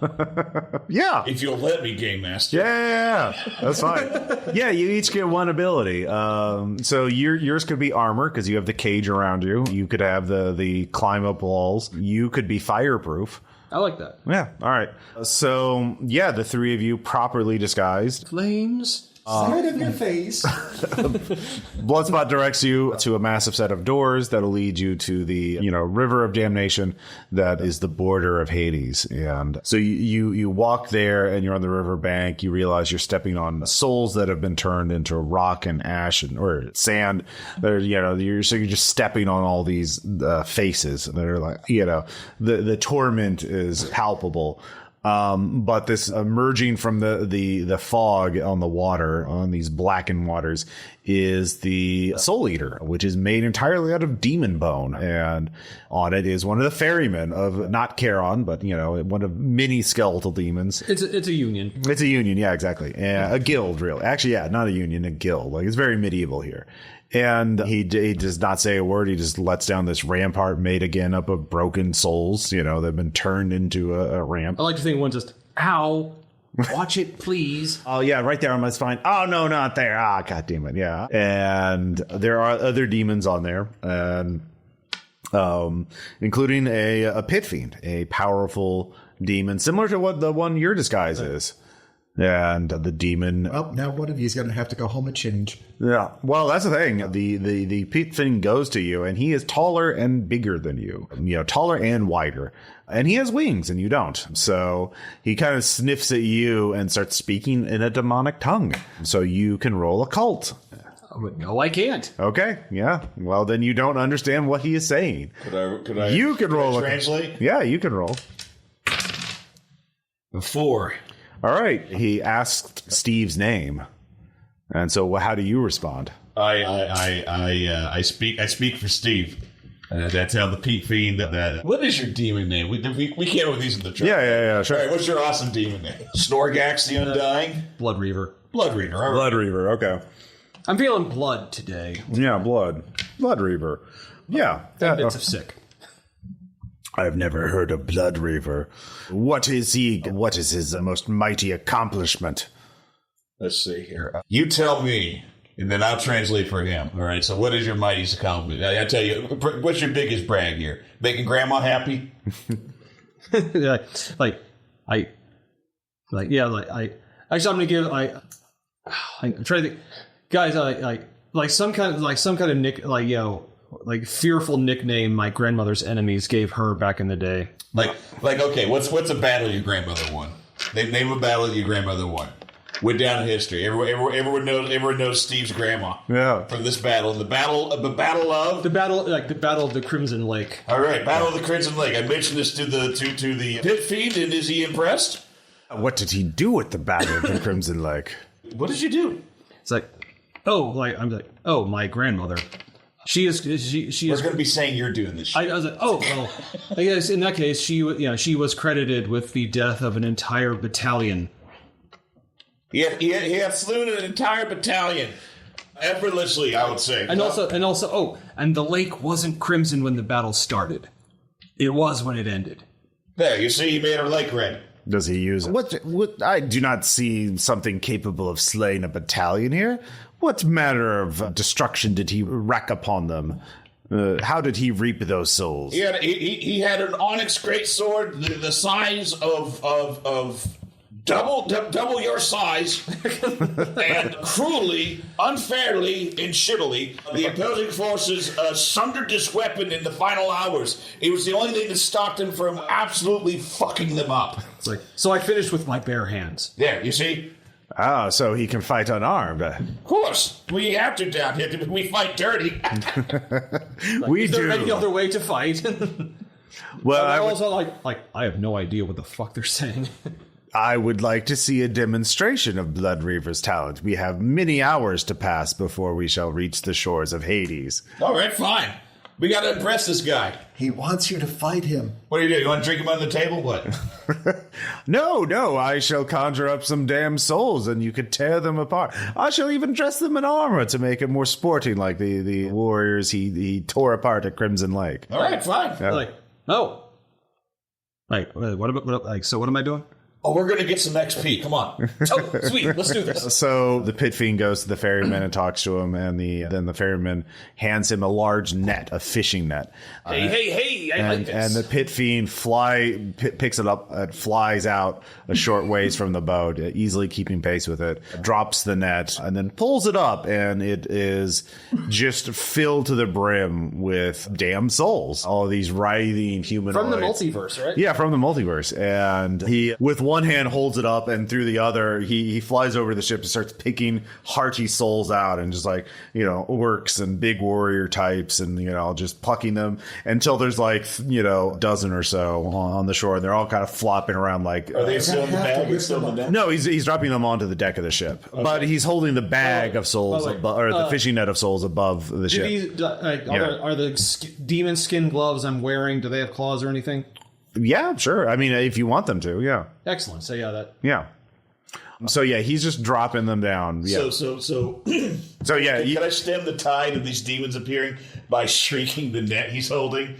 yeah. If you'll let me, Game Master. Yeah, that's fine. Yeah, you each get one ability. So yours could be armor because you have the cage around you. You could have the climb up walls. You could be fireproof. I like that. Yeah. All right. So yeah, the three of you properly disguised. Flames. Side of your face. Bloodspot directs you to a massive set of doors that'll lead you to the river of damnation that is the border of Hades. And so you walk there and you're on the river bank. You realize you're stepping on souls that have been turned into rock and ash or sand. You're just stepping on all these faces that are like the torment is palpable. But this emerging from the fog on the water, on these blackened waters, is the Soul Eater, which is made entirely out of demon bone. And on it is one of the ferrymen of not Charon, but, one of many skeletal demons. It's a union. It's a union. Yeah, exactly. A guild, really. Actually, yeah, not a union, a guild. Like, it's very medieval here. And he does not say a word. He just lets down this rampart made again up of broken souls, that have been turned into a ramp. I like to think one just Ow. Watch it, please. Oh, yeah, right there on my spine. Oh, no, not there. Ah, God damn it. Yeah. And there are other demons on there, and including a pit fiend, a powerful demon, similar to what the one your disguise is. And the demon. Well, now one of you is going to have to go home and change. Yeah. Well, that's the thing. The pit fiend goes to you, and he is taller and bigger than you. You know, taller and wider. And he has wings, and you don't. So he kind of sniffs at you and starts speaking in a demonic tongue. So you can roll occult. No, I can't. Okay. Yeah. Well, then you don't understand what he is saying. Could I? You can roll. Translate. Yeah, you can roll. A 4. All right. He asked Steve's name, and so how do you respond? I speak for Steve. That's how the Pete Fiend. What is your demon name? We can't with these in the chat. Yeah, sure. All right, what's your awesome demon name? Snorgax the Undying? Blood Reaver. Blood Reaver. All right. Blood Reaver. Okay. I'm feeling blood today. Yeah, Blood Reaver. Yeah. 10 bits of sick. I've never heard of Blood Reaver. What is he? What is his most mighty accomplishment? Let's see here. You tell me, and then I'll translate for him. All right. So, what is your mightiest accomplishment? I tell you, what's your biggest brag here? Making Grandma happy? Actually, I'm gonna give I'm trying to think, guys. Like some kind of nick, like fearful nickname my grandmother's enemies gave her back in the day. Like okay, what's a battle your grandmother won? Name a battle your grandmother won. Went down in history. Everyone knows Steve's grandma. Yeah. From this battle, the battle of the Battle of the Crimson Lake. All right, Battle of the Crimson Lake. I mentioned this to the pit fiend, and is he impressed? What did he do at the Battle of the Crimson Lake? What did you do? It's my grandmother. She is. We're going to be saying you're doing this shit. I was like, I guess in that case, she was credited with the death of an entire battalion. He had slew an entire battalion effortlessly, I would say. And the lake wasn't crimson when the battle started. It was when it ended. There, you see, he made her lake red. Does he use what? I do not see something capable of slaying a battalion here. What manner of destruction did he wreak upon them? How did he reap those souls? He had an onyx greatsword the size of double your size, and cruelly, unfairly, and shittily, the opposing forces sundered this weapon in the final hours. It was the only thing that stopped him from absolutely fucking them up. It's like, so I finished with my bare hands. There, you see? Ah, so he can fight unarmed. Of course. We have to down here. We fight dirty. We is there do. any other way to fight? Well, I also I have no idea what the fuck they're saying. I would like to see a demonstration of Blood Reaver's talent. We have many hours to pass before we shall reach the shores of Hades. All right, fine. We got to impress this guy. He wants you to fight him. What do? You want to drink him on the table? What? No, I shall conjure up some damn souls and you could tear them apart. I shall even dress them in armor to make it more sporting like the warriors he tore apart at Crimson Lake. All right, fine. Yeah. What am I doing? Oh, we're going to get some XP. Come on. Oh, sweet. Let's do this. So the pit fiend goes to the ferryman and talks to him, and then the ferryman hands him a large net, a fishing net. Hey, I like this. And the pit fiend picks it up, it flies out a short ways from the boat, easily keeping pace with it, drops the net, and then pulls it up, and it is just filled to the brim with damn souls. All of these writhing humanoids. From the multiverse, right? Yeah, from the multiverse. And he, with one hand, holds it up, and through the other, he flies over the ship and starts picking hearty souls out, and just orcs and big warrior types, and just plucking them until there's a dozen or so on the shore. And they're all kind of flopping around like. Are they still in the bag? No, he's dropping them onto the deck of the ship, but he's holding the bag of souls or the fishing net of souls above the ship. Are the demon skin gloves I'm wearing? Do they have claws or anything? Yeah, sure. I mean, if you want them to, yeah. Excellent. So Yeah. So yeah, he's just dropping them down. Yeah. So yeah. Can I stem the tide of these demons appearing by shrieking the net he's holding?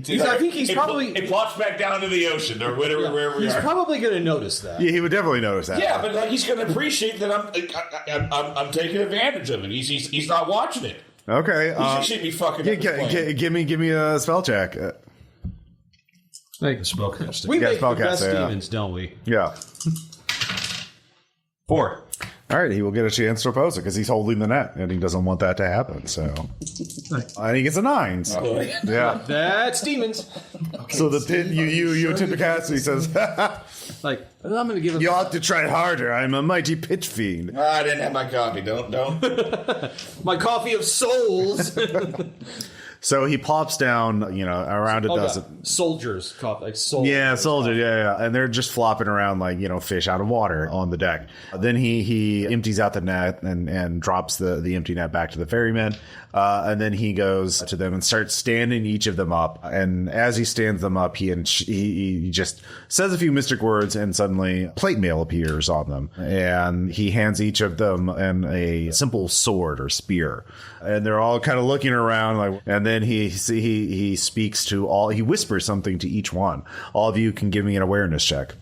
I think he's probably... It plops back down to the ocean or whatever, wherever we are. He's probably going to notice that. Yeah, he would definitely notice that. Yeah, but like he's going to appreciate that I'm taking advantage of it. He's not watching it. Okay. He should be fucking. Give me a spell check. Like, spellcasting. we make the spellcasting, best yeah. demons, don't we? Yeah. 4. All right, he will get a chance to oppose it because he's holding the net, and he doesn't want that to happen. So, and he gets a 9. So. Yeah. That's demons. Okay, so the pit, you attempt to cast, and he says, Like, I'm going to give him... "You ought to try harder. I'm a mighty pitch fiend." I didn't have my coffee. Don't. My coffee of souls. So he plops down, around a dozen. Soldiers, like soldiers. Yeah, soldiers, yeah. And they're just flopping around like, fish out of water on the deck. Then he empties out the net and drops the empty net back to the ferryman. And then he goes to them and starts standing each of them up. And as he stands them up, he just says a few mystic words, and suddenly plate mail appears on them. And he hands each of them a simple sword or spear. And they're all kind of looking around, and then he speaks to all. He whispers something to each one. All of you can give me an awareness check,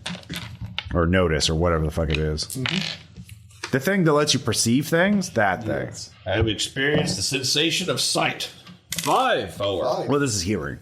or notice, or whatever the fuck it is. Mm-hmm. The thing that lets you perceive things, that thing. I have experienced the sensation of sight. 5. 4. Well, this is hearing.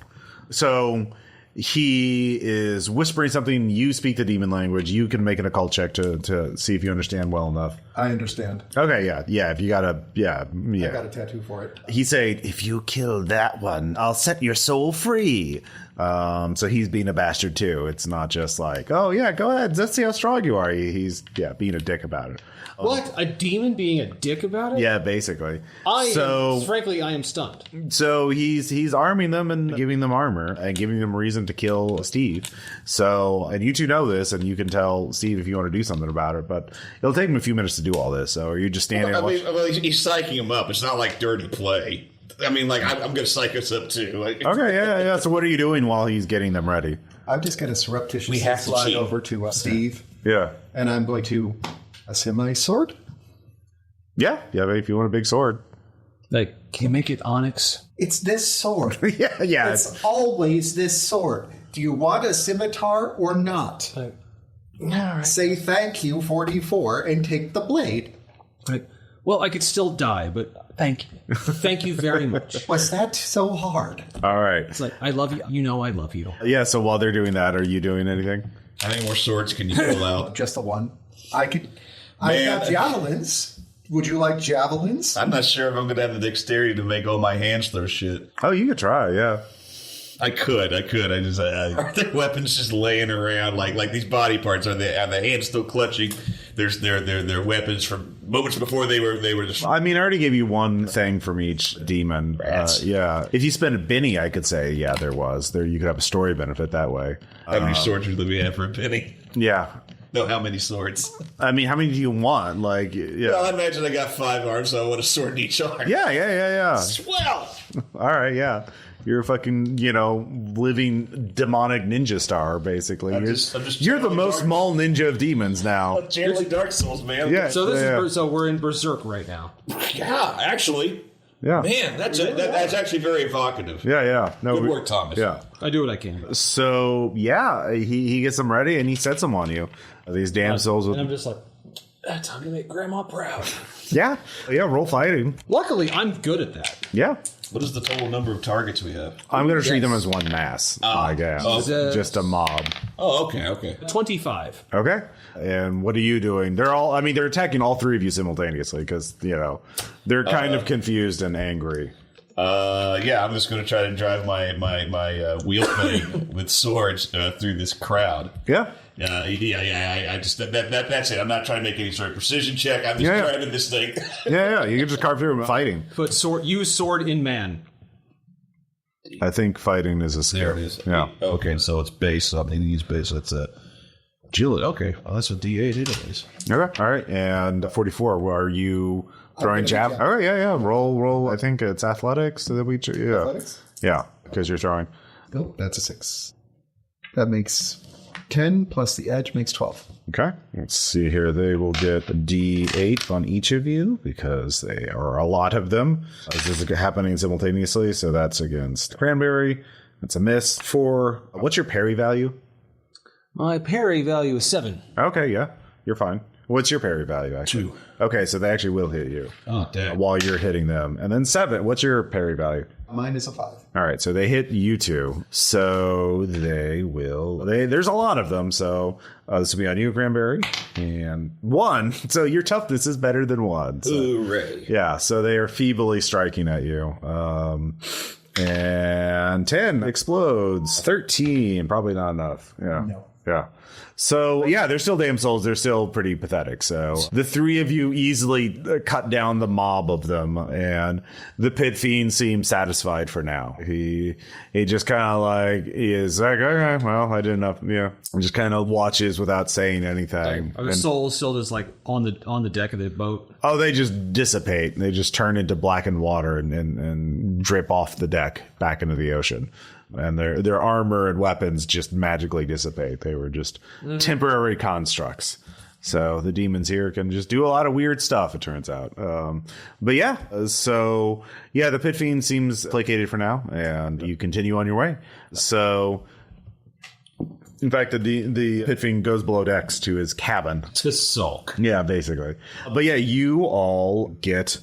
So he is whispering something. You speak the demon language. You can make an occult check to see if you understand well enough. I understand. Okay, yeah. If you got a, yeah. I got a tattoo for it. He said, "If you kill that one, I'll set your soul free." So he's being a bastard too. It's not just like, "Oh yeah, go ahead. Let's see how strong you are." He's being a dick about it. What? A demon being a dick about it? Yeah, basically. Frankly, I am stunned. So he's arming them and giving them armor and giving them reason to kill Steve. So, and you two know this, and you can tell Steve if you want to do something about it, but it'll take him a few minutes to do all this. So are you just standing there? He's psyching him up. It's not like dirty play. I mean, like, I'm going to psych us up too. Okay, yeah. So what are you doing while he's getting them ready? I'm just going to surreptitiously have to slide cheat. over to Steve. Yeah. And I'm going to assume my sword. Yeah, if you want a big sword. Like, can you make it onyx? It's this sword. yeah. It's always this sword. Do you want a scimitar or not? All right. Say thank you, 44, and take the blade. Like, well, I could still die, but thank you. Thank you very much. Was that so hard? All right. It's like, I love you. You know I love you. Yeah, so while they're doing that, are you doing anything? How many more swords can you pull out? Just the one. I have javelins. Would you like javelins? I'm not sure if I'm going to have the dexterity to make all my hands throw shit. Oh, you could try, yeah. I could. Are there weapons just laying around like these body parts? Are the hands still clutching? Their weapons from moments before they were just. I mean, I already gave you one thing from each demon. Rats. Yeah. If you spend a penny, I could say, yeah, there was. You could have a story benefit that way. How many swords would we have for a penny? Yeah. No, how many swords? I mean, how many do you want? Like, yeah. Well, I imagine I got 5 arms, so I want a sword in each arm. Yeah. Swell! All right, yeah. You're a fucking, living demonic ninja star, basically. I'm just You're the most mall ninja of demons now. Channeling Dark Souls, man. Yeah. So we're in Berserk right now. Yeah, actually. Yeah. Man, that's actually very evocative. Yeah. No, Good work, Thomas. Yeah. I do what I can. So, yeah, he gets them ready and he sets them on you. These damn souls. And I'm just like, time to make Grandma proud. Yeah, roll fighting. Luckily, I'm good at that. Yeah. What is the total number of targets we have? I'm going to treat them as one mass, I guess. Just a mob. Oh, okay. 25. Okay. And what are you doing? They're attacking all 3 of you simultaneously because, they're kind of confused and angry. I'm just going to try to drive my wheel thing with swords through this crowd. Yeah. I just that's it. I'm not trying to make any sort of precision check. I'm just driving this thing. Yeah. You can just carve through them fighting. But use sword in man. I think fighting is a skill. There it is. Yeah. Okay, so it's base. So I'm going to use base. That's it. Agility. Okay. Well, that's a D8 anyways. Okay. All right. And 44. Are you throwing javelin? All right. Yeah. Roll. I think it's athletics. That we. Yeah. Athletics? Yeah. Because you're throwing. Oh, that's a 6. That makes 10 plus the edge makes 12. Okay. Let's see here. They will get a D8 on each of you because they are a lot of them. This is happening simultaneously. So that's against Cranberry, That's a miss. What's your parry value? My parry value is 7. Okay, yeah. You're fine. What's your parry value, actually? 2. Okay, so they actually will hit you Oh, damn. while you're hitting them. And then 7, what's your parry value? Mine is a 5. All right, so they hit you two. So they will... There's a lot of them, so this will be on you, Cranberry. And 1, so your toughness is better than 1. So, Hooray. yeah, so they are feebly striking at you. And 10 explodes. 13, probably not enough. Yeah. No. Yeah. So, yeah, they're still damn souls. They're still pretty pathetic. So the 3 of you easily cut down the mob of them, and the Pit Fiend seems satisfied for now. He just kind of like is like, okay, well, I did enough. Yeah. And just kind of watches without saying anything. Are the souls still just like on the deck of the boat? Oh, they just dissipate. They just turn into blackened water and drip off the deck back into the ocean. And their armor and weapons just magically dissipate. They were just temporary constructs. So the demons here can just do a lot of weird stuff, it turns out. But yeah, so yeah, the Pit Fiend seems placated for now, and you continue on your way. So, in fact, the Pit Fiend goes below decks to his cabin. To sulk. Yeah, basically. But yeah, you all get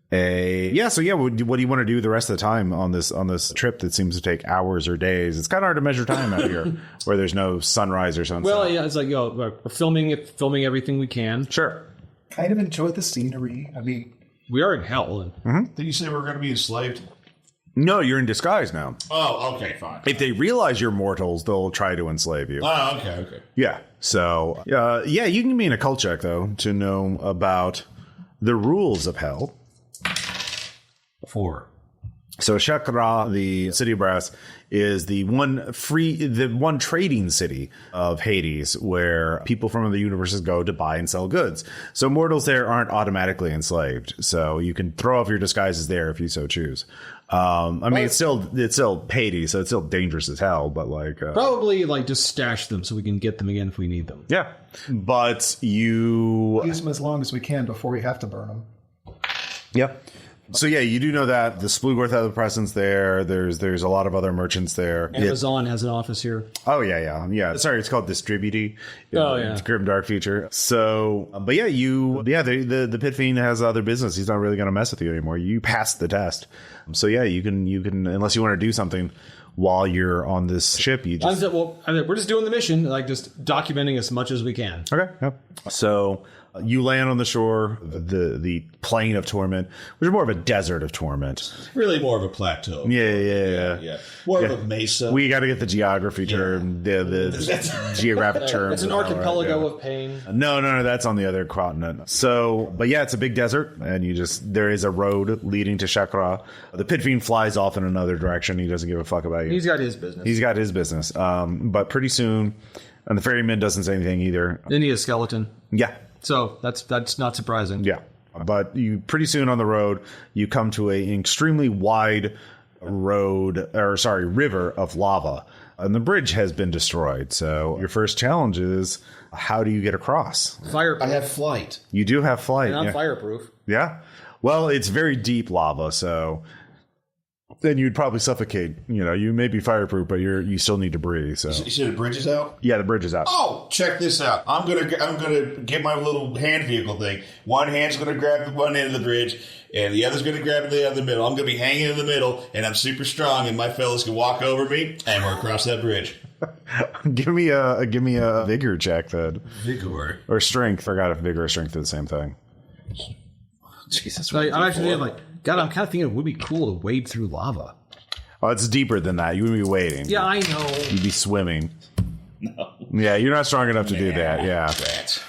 so what do you want to do the rest of the time on this trip that seems to take hours or days? It's kind of hard to measure time out here where there's no sunrise or sunset. Well, yeah, it's like, we're filming everything we can. Sure. Kind of enjoy the scenery. I mean, We are in hell. And Did you say we're going to be enslaved? No, you're in disguise now. Oh, okay, fine. If they realize you're mortals, they'll try to enslave you. Oh, okay. Yeah. So, you can give me an occult check, though, to know about the rules of hell. 4. So Shakra, the city of brass, is the one trading city of Hades where people from other universes go to buy and sell goods. So mortals there aren't automatically enslaved. So you can throw off your disguises there if you so choose. It's still Hades, so it's still dangerous as hell, but probably just stash them so we can get them again if we need them. yeah. But you use them as long as we can before we have to burn them. Yep. So yeah, you do know that the Splugorth has a presence there. There's a lot of other merchants there. Amazon has an office here. Oh yeah. Sorry, it's called Distributy. Oh yeah, it's a grim dark feature. So, but yeah, the Pit Fiend has other business. He's not really going to mess with you anymore. You passed the test. So yeah, you can unless you want to do something while you're on this ship. You just we're just doing the mission, just documenting as much as we can. Okay. Yep. So. You land on the shore, the plain of torment, which is more of a desert of torment. Really more of a plateau. Yeah. More of a mesa. We got to get the geography term, the geographic term. It's an archipelago of pain. No, that's on the other continent. So, but yeah, it's a big desert, and there is a road leading to Shakra. The Pit Fiend flies off in another direction. He doesn't give a fuck about you. He's got his business. But pretty soon, and the ferryman doesn't say anything either. Then he is skeleton. Yeah. So that's not surprising. Yeah. But you pretty soon on the road, you come to an extremely wide river of lava. And the bridge has been destroyed. So your first challenge is, how do you get across? Fireproof. I have flight. You do have flight. And I'm fireproof. Yeah. Well, it's very deep lava, so then you'd probably suffocate. You may be fireproof, but you still need to breathe. So You said the bridge is out? yeah, the bridge is out. Oh, check this out. I'm gonna get my little hand vehicle thing. One hand's gonna grab the one end of the bridge, and the other's gonna grab the other middle. I'm gonna be hanging in the middle, and I'm super strong, and my fellas can walk over me, and we're across that bridge. Give me a vigor check then, Vigor or strength. Forgot if vigor or strength are the same thing. Jesus, I'm actually God, I'm kind of thinking it would be cool to wade through lava. Oh, it's deeper than that. You wouldn't be wading. Yeah, I know. You'd be swimming. No. Yeah, you're not strong enough to do that. Yeah.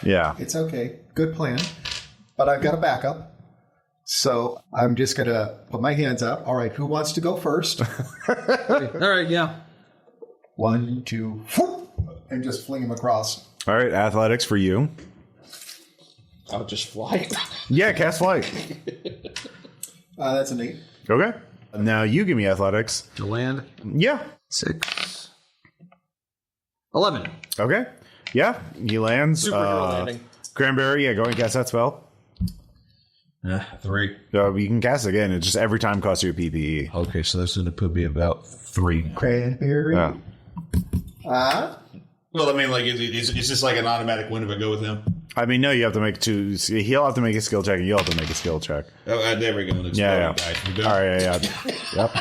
Yeah. It's okay. Good plan. But I've got a backup. So I'm just going to put my hands up. All right, who wants to go first? All right, yeah. 1, 2, whoop, and just fling him across. All right, athletics for you. I'll just fly. Yeah, cast flight. That's an 8. Okay. Now you give me athletics. To land. Yeah. 6. 11. Okay. Yeah, he lands. Superhero landing. Cranberry, go and cast that spell. 3. You can cast again. It just every time costs you a PPE. Okay, so that's going to put me about 3. Cranberry. Yeah. Well, I mean, like, is this like an automatic win if I go with him? I mean, no, you have to make 2. He'll have to make a skill check, and you'll have to make a skill check. Oh, there we go. Yeah. Guys. All right, yeah. Yep.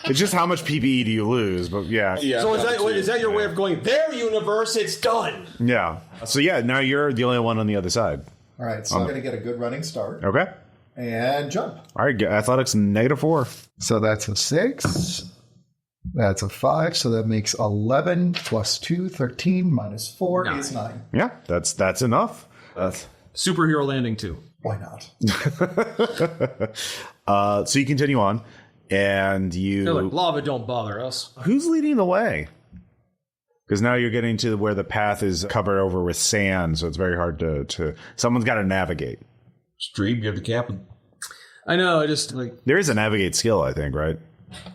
It's just how much PPE do you lose, but yeah. So is that your way of going, their universe, it's done? Yeah. So yeah, now you're the only one on the other side. All right, so I'm going to get a good running start. Okay. And jump. All right, athletics -4. So that's a 6. That's a 5. So that makes 11 plus 2, 13 minus 4 is 9. Yeah, that's enough. Superhero landing too. Why not? So you continue on, and you. They're like, lava don't bother us. Who's leading the way? Because now you're getting to where the path is covered over with sand, so it's very hard to someone's got to navigate. Stream, you're the captain. I know, I just like... There is a navigate skill, I think, right?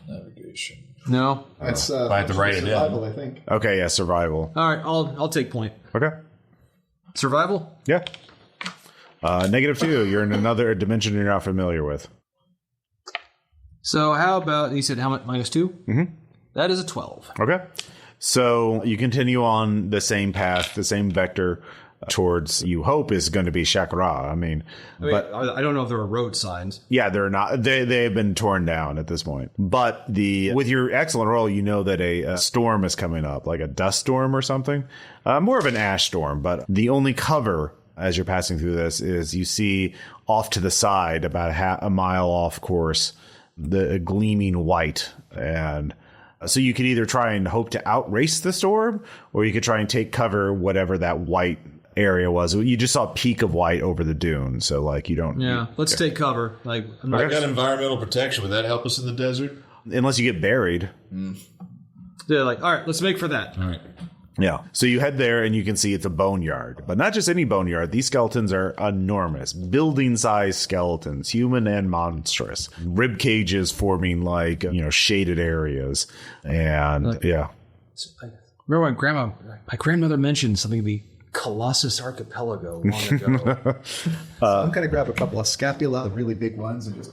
Navigation. No. That's I have to write it survival, down. I think. Okay, yeah, survival. All right, I'll take point. Okay. Survival? Yeah. -2. You're in another dimension you're not familiar with. So how about, you said how much, -2? Mm-hmm. That is a 12. Okay. So you continue on the same path, the same vector towards, you hope, is going to be Shakra. But I don't know if there are road signs. yeah, they're not. They've been torn down at this point. But with your excellent roll, you know that a storm is coming up, like a dust storm or something. More of an ash storm. But the only cover as you're passing through this is you see off to the side, about a mile off course, the gleaming white. And so you could either try and hope to outrace the storm, or you could try and take cover whatever that white area was. You just saw a peak of white over the dune, so like you don't. Yeah, let's take cover. Like, I'm not, I got environmental protection. Would that help us in the desert? Unless you get buried. they're like, all right, let's make for that. All right. Yeah. So you head there and you can see it's a boneyard, but not just any boneyard. These skeletons are enormous, building-sized skeletons, human and monstrous. Rib cages forming like, shaded areas. And yeah. Remember when my grandmother mentioned something of the Colossus Archipelago long ago. I'm going to grab a couple of scapula, the really big ones, and just...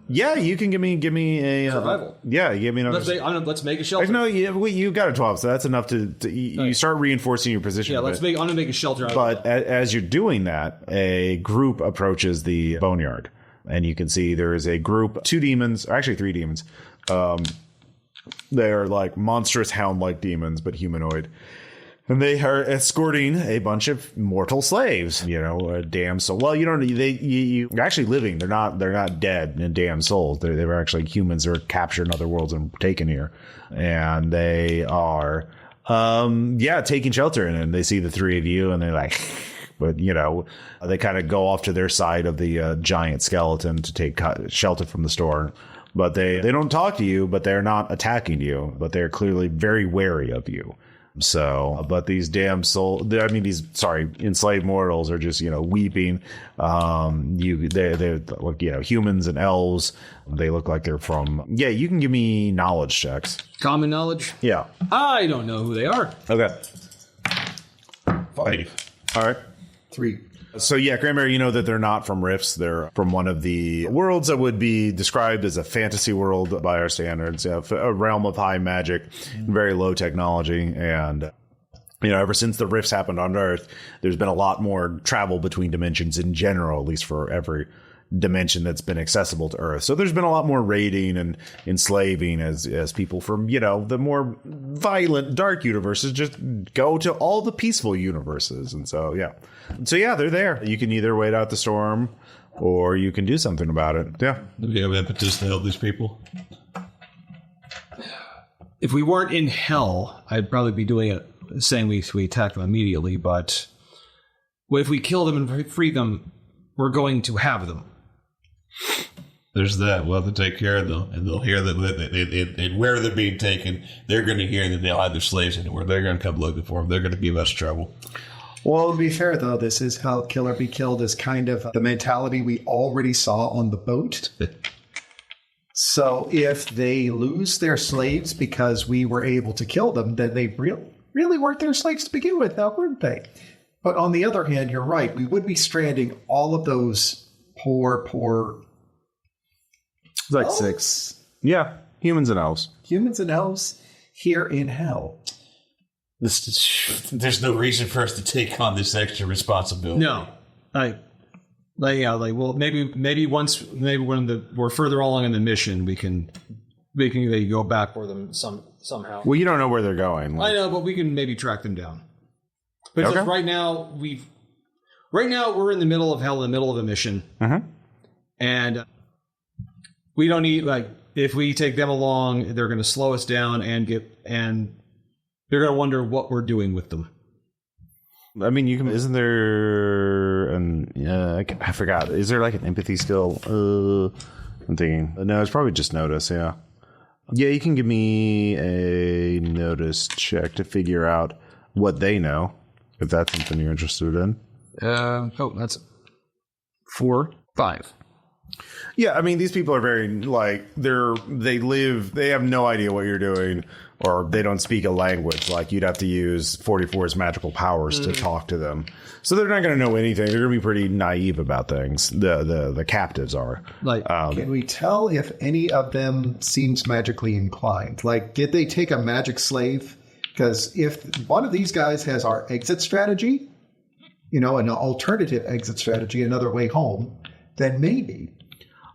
Yeah, you can give me a survival. Yeah, give me another. Let's make a shelter. No, you got a 12, so that's enough to you start reinforcing your position. Yeah, I'm gonna make a shelter. But as you're doing that, a group approaches the boneyard, and you can see there is a group, 2 demons, or actually 3 demons. They're like monstrous hound-like demons, but humanoid. And they are escorting a bunch of mortal slaves, damned soul. Well, you're actually living. They're not dead and damned souls. They were actually humans that were captured in other worlds and taken here. And they are, taking shelter in it. And they see the 3 of you and they're like, but, they kind of go off to their side of the giant skeleton to take shelter from the storm. But they don't talk to you, but they're not attacking you. But they're clearly very wary of you. So, but these enslaved mortals are just, weeping. They look, humans and elves. They look like they're from, you can give me knowledge checks. Common knowledge? Yeah. I don't know who they are. Okay. 5. All right. 3. So Cranberry, you know that they're not from Rifts. They're from one of the worlds that would be described as a fantasy world by our standards, a realm of high magic, very low technology. And, ever since the Rifts happened on Earth, there's been a lot more travel between dimensions in general, at least for every dimension that's been accessible to Earth. So there's been a lot more raiding and enslaving as people from, the more violent, dark universes just go to all the peaceful universes. And so, they're there. You can either wait out the storm or you can do something about it. Yeah. Do we have impetus to help these people? If we weren't in hell, I'd probably be doing it, saying we attack them immediately. But if we kill them and free them, we're going to have them. There's that. We'll have to take care of them, and they'll hear that and where they're being taken. They're going to hear that they'll have their slaves anywhere. They're going to come looking for them. They're going to give us trouble. Well, to be fair, though, this is how kill or be killed is kind of the mentality we already saw on the boat. So if they lose their slaves because we were able to kill them, then they really weren't their slaves to begin with, now weren't they? But on the other hand, you're right. We would be stranding all of those poor It's like 6. Yeah, humans and elves. humans and elves here in hell. There's no reason for us to take on this extra responsibility. No, well, maybe when we're further along in the mission, we can go back for them somehow. Well, you don't know where they're going. I know, but we can maybe track them down. But Okay. right now we're in the middle of hell, in the middle of a mission, and we don't need if we take them along, they're going to slow us down and they're going to wonder what we're doing with them. I mean, you can. Isn't there I forgot. Is there like an empathy skill? I'm thinking. No, it's probably just notice. Yeah. Yeah, you can give me a notice check to figure out what they know, if that's something you're interested in. That's 4, 5. Yeah, I mean, these people are very, they have no idea what you're doing, or they don't speak a language. Like, you'd have to use 44's magical powers to talk to them. So they're not going to know anything. They're going to be pretty naive about things. The captives are. Can we tell if any of them seems magically inclined? Like, did they take a magic slave? Because if one of these guys has our exit strategy, an alternative exit strategy, another way home, then maybe.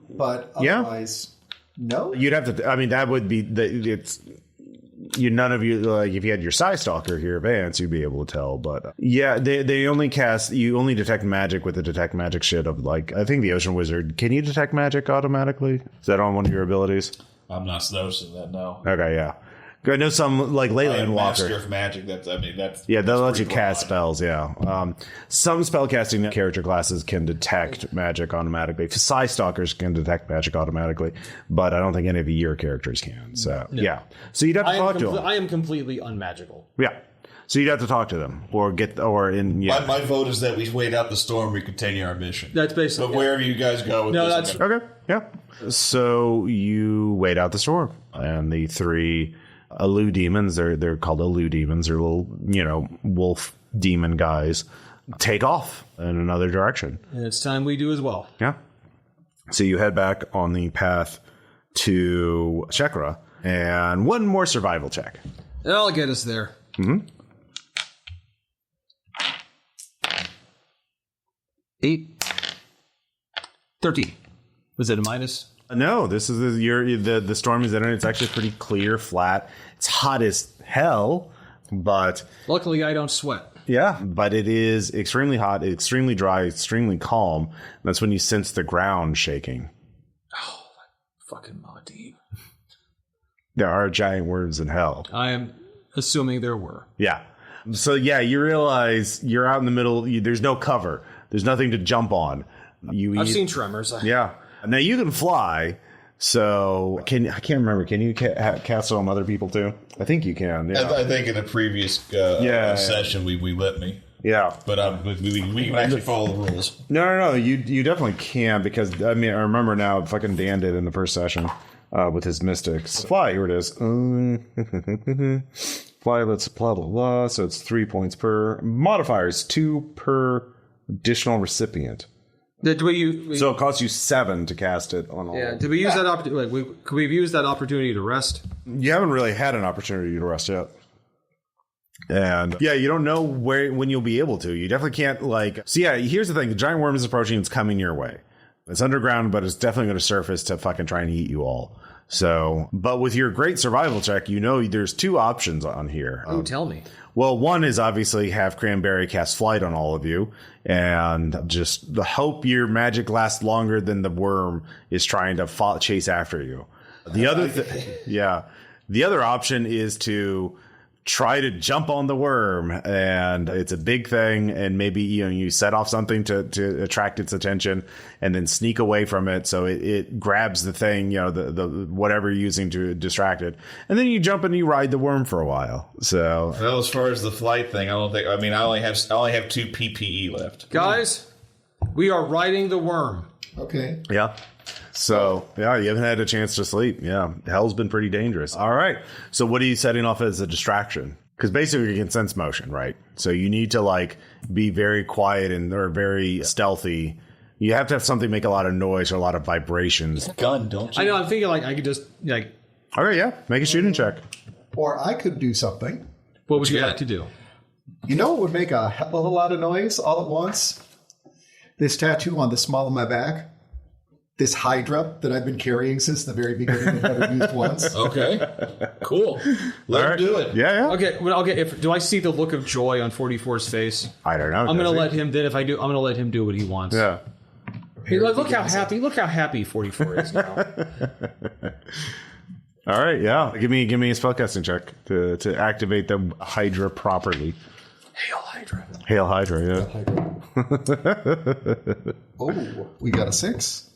But otherwise, no. You'd have to. I mean, that would be none of you, if you had your Psy Stalker here, Vance, you'd be able to tell. But yeah, they only you only detect magic with the detect magic shit of I think the Ocean Wizard. Can you detect magic automatically? Is that on one of your abilities? I'm not noticing that. No. Okay, yeah. I know some Leyland Walker. Master of Magic. That's they'll let you cast spells. Yeah, some spellcasting character classes can detect magic automatically. Psy Stalkers can detect magic automatically, but I don't think any of your characters can. So yeah, so you'd have to talk to them. I am completely unmagical. Yeah, so you'd have to talk to them My vote is that we wait out the storm. We continue our mission. That's basically. But wherever you guys go, with this, okay. Yeah, so you wait out the storm, and the 3 Alu demons, they're called Alu demons, they're little, wolf demon guys, take off in another direction. And it's time we do as well. Yeah. So you head back on the path to Shekra, and one more survival check. That'll get us there. 8. 13. Was it a minus? No, this is the storm is in it. It's actually pretty clear, flat. It's hot as hell, but luckily I don't sweat. Yeah, but it is extremely hot, extremely dry, extremely calm. That's when you sense the ground shaking. Oh, fucking Maudine. There are giant worms in hell. I am assuming there were. Yeah. So yeah, you realize you're out in the middle. There's no cover. There's nothing to jump on. I've seen Tremors. Yeah. Now you can fly, so I can't remember. Can you cast on other people too? I think you can. Yeah. I think in a previous session we let me. Yeah, but we can actually follow the rules. No. You definitely can, because I remember now. Fucking Dan did in the first session with his mystics. Fly. Here it is. Fly. Let's blah blah blah. So it's 3 points per modifiers, 2 per additional recipient. So it costs you 7 to cast it on all. Yeah. Did we use that opportunity? Could we have used that opportunity to rest? You haven't really had an opportunity to rest yet, and yeah, you don't know when you'll be able to. You definitely can't So yeah, here's the thing: the giant worm is approaching. It's coming your way. It's underground, but it's definitely going to surface to fucking try and eat you all. So, but with your great survival check, there's 2 options on here. Oh, tell me. Well, one is obviously have Cranberry cast flight on all of you, and just hope your magic lasts longer than the worm is trying to chase after you. The other option is to try to jump on the worm, and it's a big thing, and maybe you set off something to attract its attention, and then sneak away from it so it grabs the thing, the whatever you're using to distract it, and then you jump and you ride the worm for a while. So well, as far as the flight thing, I only have 2 PPE left, guys. We are riding the worm. Okay. Yeah. So, yeah, you haven't had a chance to sleep. Yeah, hell's been pretty dangerous. All right. So what are you setting off as a distraction? Because basically you can sense motion, right? So you need to, be very quiet or very stealthy You have to have something make a lot of noise or a lot of vibrations. Gun, don't you? I know. I'm thinking like I could just like. All right, yeah. Make a shooting check. Or I could do something. What would you like to do? You know what would make a hell of a lot of noise all at once? This tattoo on the small of my back. This Hydra that I've been carrying since the very beginning and never used once. Okay. Cool. Let him do it. Yeah. Okay. Well, okay. Do I see the look of joy on 44's face? I don't know. I'm gonna let him. Then if I do, I'm gonna let him do what he wants. Yeah. Hey, look how happy. Look how happy 44 is now. All right, yeah. Give me a spellcasting check to activate the Hydra properly. Hail Hydra. Hail Hydra, yeah. Oh, we got a 6.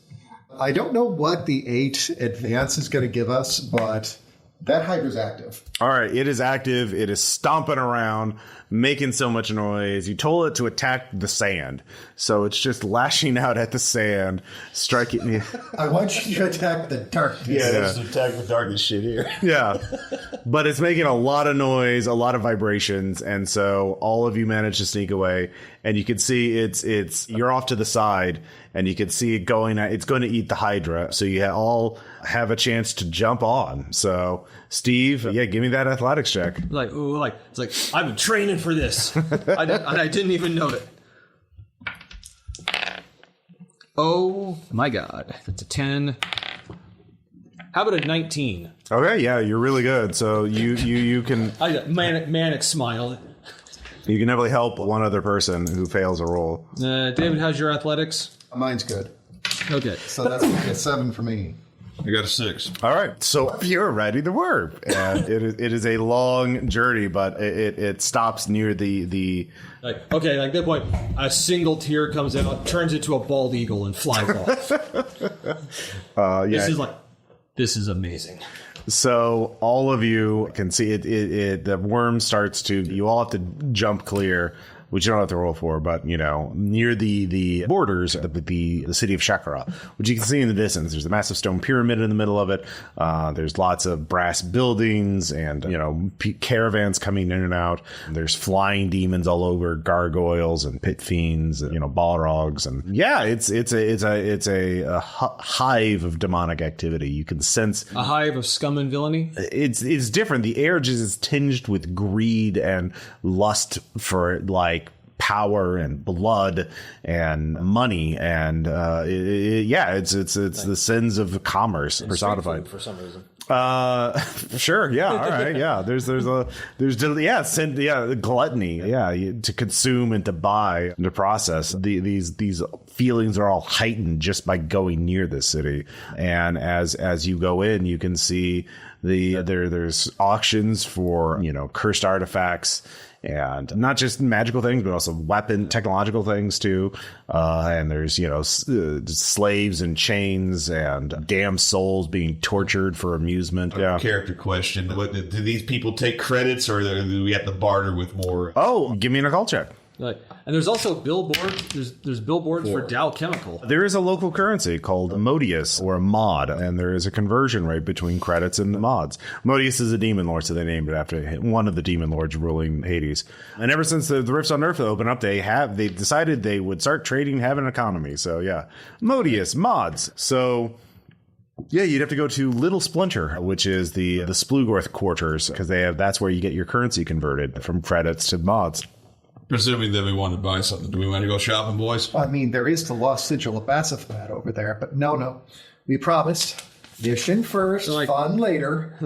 I don't know what the 8 advance is going to give us, but that Hydra's active. All right, it is active. It is stomping around, making so much noise. You told it to attack the sand, so it's just lashing out at the sand, striking me. I want you to attack the darkness. Yeah, that's the attack the darkness shit here. Yeah, but it's making a lot of noise, a lot of vibrations, and so all of you manage to sneak away, and you can see it's you're off to the side, and you can see it going. It's going to eat the Hydra, so you all have a chance to jump on. So, Steve, yeah, give me that athletics check. Like, ooh, like it's like I've been training for this. I didn't even know it. Oh my God, that's a 10. How about a 19? Okay, yeah, you're really good. So you can I got manic smile. you can definitely help one other person who fails a roll. David, how's your athletics? Mine's good. Okay. So that's a 7 for me. I got a 6. All right, so you're ready to work, and it is a long journey, but it stops near the. Like, okay, like at that point, a single tear comes out, turns into a bald eagle, and flies off. Yeah. This is amazing. So all of you can see it. The worm starts to. You all have to jump clear, which you don't have to roll for, but near the borders of the city of Shakara, which you can see in the distance. There's a massive stone pyramid in the middle of it. There's lots of brass buildings and caravans coming in and out. There's flying demons all over, gargoyles and pit fiends, and balrogs, and yeah, it's a hive of demonic activity. You can sense A hive of scum and villainy. it's different. The air just is tinged with greed and lust for power and blood and money and it's the sins of commerce personified For some reason. Sure, yeah, all right, yeah. There's gluttony, to consume and to buy and to process. These feelings are all heightened just by going near this city, and as you go in, you can see there's auctions for cursed artifacts. And not just magical things, but also technological things too. And there's, slaves in chains and damned souls being tortured for amusement. Yeah. Character question. Do these people take credits or do we have to barter with more? Oh, give me an occult check. And there's also billboards. There's billboards for Dow Chemical. There is a local currency called Modius, or a mod, and there is a conversion rate between credits and mods. Modius is a demon lord, so they named it after one of the demon lords ruling Hades. And ever since the Rifts on Earth opened up, they decided they would start trading and have an economy. So yeah, Modius, mods. So yeah, you'd have to go to Little Splinter, which is the Splugorth quarters, because that's where you get your currency converted from credits to mods. Presuming that we want to buy something. Do we want to go shopping, boys? I mean, there is the lost sigil of Basiphat over there, but no. We promised. Mission first, fun later.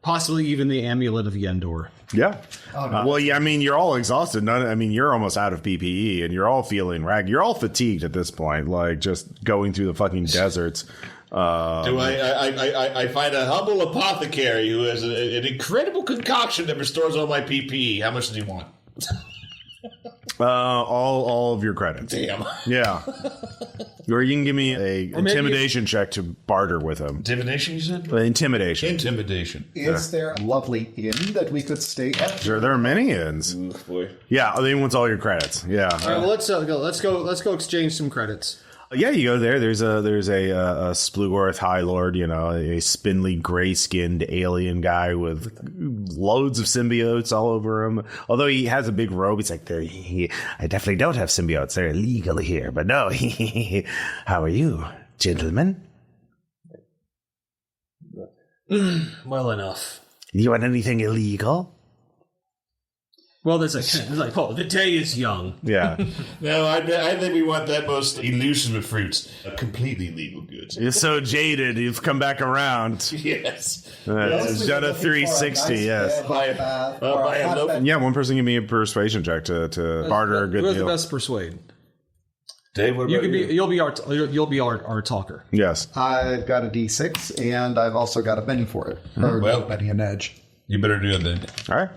Possibly even the amulet of Yendor. Yeah. Oh, no. Well, yeah, I mean, you're all exhausted. You're almost out of PPE, and you're all feeling you're all fatigued at this point, just going through the fucking deserts. I find a humble apothecary who has an incredible concoction that restores all my PPE. How much does he want? All of your credits. Damn. Yeah. Or you can give me a intimidation check to barter with him. Intimidation, you said? Intimidation. Is there a lovely inn that we could stay at? Sure, there are many inns. Oof, boy. Yeah, they want all your credits. Yeah. All right, well, let's go. Let's go exchange some credits. Yeah, you go there. There's a Splugorth High Lord, a spindly, gray-skinned alien guy with loads of symbiotes all over him. Although he has a big robe, he's like, I definitely don't have symbiotes. They're illegal here. But no, how are you, gentlemen? Well enough. You want anything illegal? Well, there's like, oh, the day is young. Yeah. No, I think we want that most elusive of fruits. Completely legal goods. You're so jaded, you've come back around. Yes. Done a 360, yes. Yeah, one person give me a persuasion check to barter a good Who's deal. the best persuade? Dave, what You about can be. You'll be our talker. Yes. I've got a D6, and I've also got a penny for it. Or Well- penny and edge. You better do it then. All right.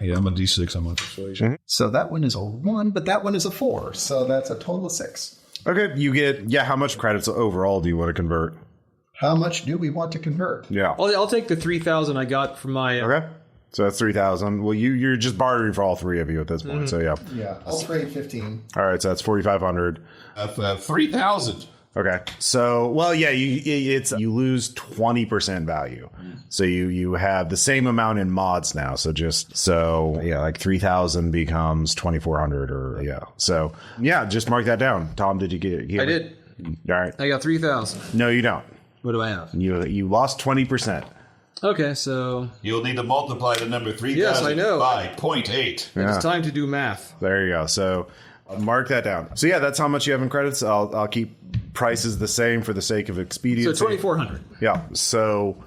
Yeah, I'm a D6. I'm on persuasion. So that one is a 1, but that one is a 4. So that's a total of 6. Okay, you get, how much credits overall do you want to convert? How much do we want to convert? Yeah. I'll take the 3,000 I got from my. Okay. So that's 3,000. Well, you're just bartering for all three of you at this point. So, yeah. Yeah, I'll trade 15. All right, so that's 4,500. 3,000. Okay. So, well, yeah, you lose 20% value. So you have the same amount in mods now. So like 3,000 becomes 2,400 or So, yeah, just mark that down. Tom, did you get it? I did. All right. I got 3,000. No, you don't. What do I have? You lost 20%. Okay, so You'll need to multiply the number 3,000 Yes, I know. by 0.8. Yeah. it's time to do math. There you go. So mark that down. So yeah, that's how much you have in credits. I'll keep prices the same for the sake of expediency. So 2,400. Yeah. So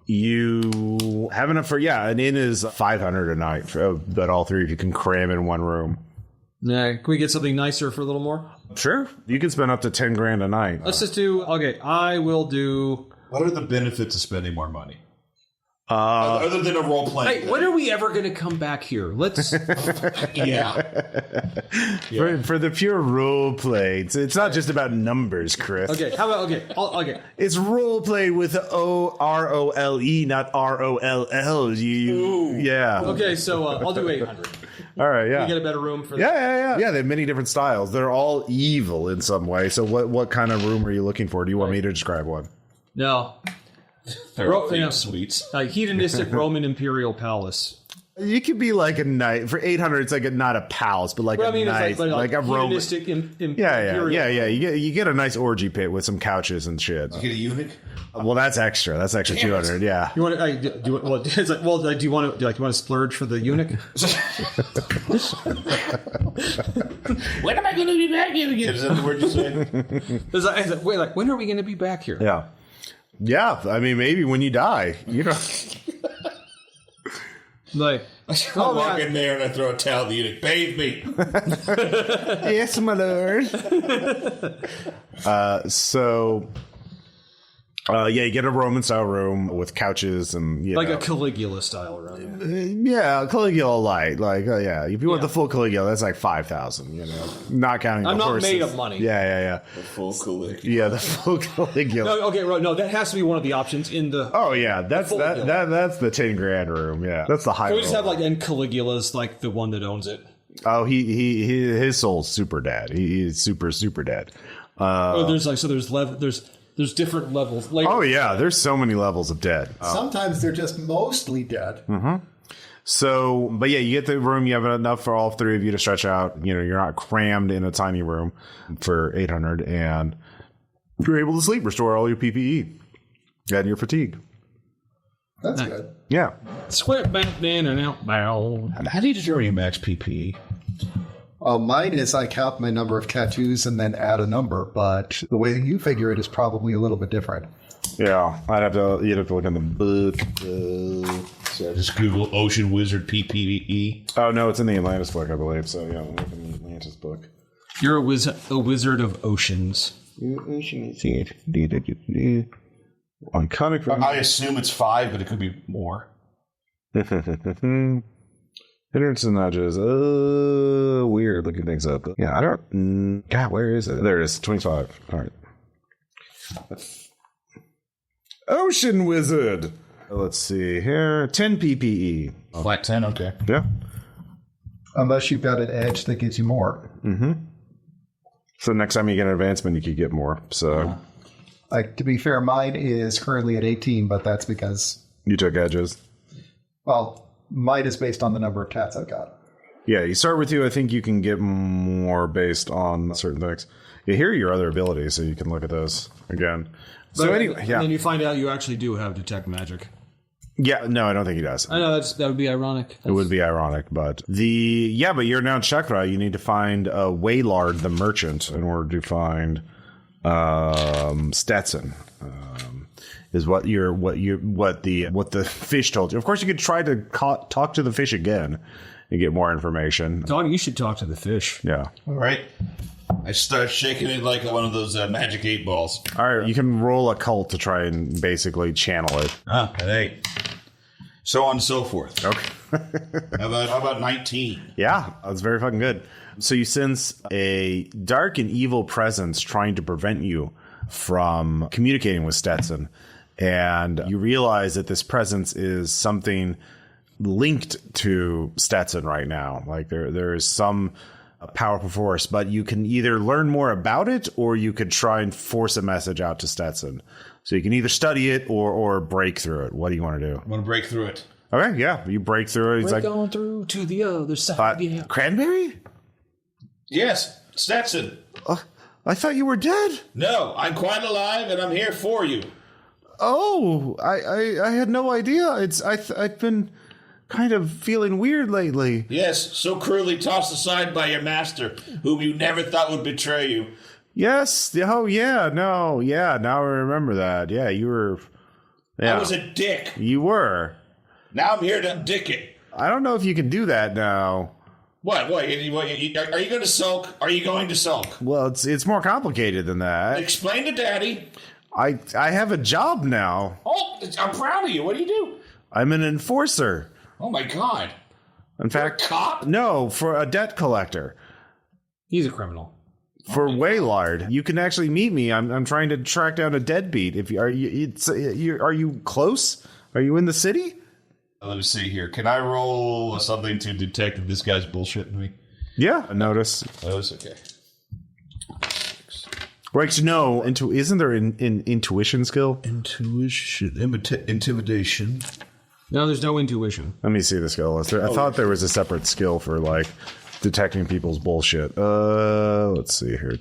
you have enough for an inn is 500 a night, but all three of you can cram in one room. Yeah, can we get something nicer for a little more? Sure, you can spend up to 10 grand a night. Let's just do. Okay, I will do. What are the benefits of spending more money? Other than a role playing. Hey, when are we ever going to come back here? Let's. Yeah. For the pure role play, it's not just about numbers, Chris. Okay, how about okay? It's role play with ROLE, not ROLL. Yeah. Okay, so I'll do 800. All right. Yeah. You get a better room for. Yeah. They have many different styles. They're all evil in some way. So what kind of room are you looking for? Do you want me to describe one? No. Sweets. Hedonistic Roman Imperial Palace. You could be like a knight for 800. It's like not a palace, but like Well, a I mean, knight, it's like a Roman. hedonistic Yeah. You get a nice orgy pit with some couches and shit. Get a eunuch? Well, that's extra. That's extra 200. Yeah. You want to? Do you want to splurge for the eunuch? When am I going to be back here again? Is that the word you said? Wait, when are we going to be back here? Yeah. Yeah. I mean, maybe when you die, Like, I walk in there and I throw a towel at the eunuch. Bathe me. Yes, my lord. You get a Roman style room with couches and like a Caligula style room. Caligula light. If you want the full Caligula, that's like 5,000. Not counting. I'm the not horses. made of money. Yeah. The full Caligula. Yeah, the full Caligula. No, okay, right. No, that has to be one of the options in the. Oh yeah, that's that's the 10 grand room. Yeah, that's the high. Can we just have and Caligula's like the one that owns it? Oh, his soul's super dead. He's super dead. There's different levels. Oh yeah, there's so many levels of dead. Sometimes they're just mostly dead. Mm-hmm. So, but yeah, you get the room. You have enough for all three of you to stretch out. You're not crammed in a tiny room for 800, and you're able to sleep, restore all your PPE and your fatigue. That's good. Yeah. Sweat back in and out bound. How do you determine your max PPE? Mine is I count my number of tattoos and then add a number, but the way you figure it is probably a little bit different. Yeah, you'd have to look in the book. So just Google Ocean Wizard PPE. Oh no, it's in the Atlantis book, I believe. So yeah, look in the Atlantis book. You're a wizard of oceans. Iconic. I assume it's 5, but it could be more. Hindrance and nudges. Weird looking things up. Yeah, I don't. God, where is it? There it is. 25. All right. Ocean Wizard. Let's see here. 10 PPE. Flat 10, okay. Yeah. Unless you've got an edge that gives you more. Mm-hmm. So next time you get an advancement, you could get more. So Like, to be fair, mine is currently at 18, but that's because, you took edges. well, mine is based on the number of tats I've got. Yeah, you start with 2. I think you can get more based on certain things. Yeah, here are your other abilities, so you can look at those again. So anyway, And yeah. then you find out you actually do have detect magic. Yeah, no, I don't think he does. I know that would be ironic. It would be ironic, but but you're now in Chakra. You need to find Waylard the merchant in order to find Stetson. Is what the fish told you. Of course, you could try to talk to the fish again and get more information. Don, you should talk to the fish. Yeah. All right. I start shaking it like one of those magic 8 balls. All right. You can roll a cult to try and basically channel it. An 8. So on and so forth. Okay. How about 19? Yeah, that's very fucking good. So you sense a dark and evil presence trying to prevent you from communicating with Stetson. And you realize that this presence is something linked to Stetson right now. Like there is some powerful force, but you can either learn more about it or you could try and force a message out to Stetson. So you can either study it or break through it. What do you want to do? I want to break through it. Okay, yeah, you break through it. He's like, Going through to the other side. Yeah. Cranberry? Yes, Stetson. I thought you were dead. No, I'm quite alive and I'm here for you. Oh, I had no idea. I've been kind of feeling weird lately. Yes, so cruelly tossed aside by your master, whom you never thought would betray you. Yes. Oh, yeah. No. Yeah. Now I remember that. Yeah, you were. Yeah, I was a dick. you were. Now I'm here to dick it. I don't know if you can do that now. What? Are you going to sulk? Are you going to sulk? Well, it's more complicated than that. Explain to Daddy. I have a job now. Oh, I'm proud of you. What do you do? I'm an enforcer. Oh, my God. In fact, Cop? no, for a debt collector. He's a criminal. For Waylard, you can actually meet me. I'm trying to track down a deadbeat. Are you close? Are you in the city? Let me see here. Can I roll something to detect if this guy's bullshitting me? Yeah, notice. Oh, it's okay. Right, no. Isn't there an intuition skill? Intimidation. No, there's no intuition. Let me see the skill list. I thought there was a separate skill for like detecting people's bullshit. Let's see here.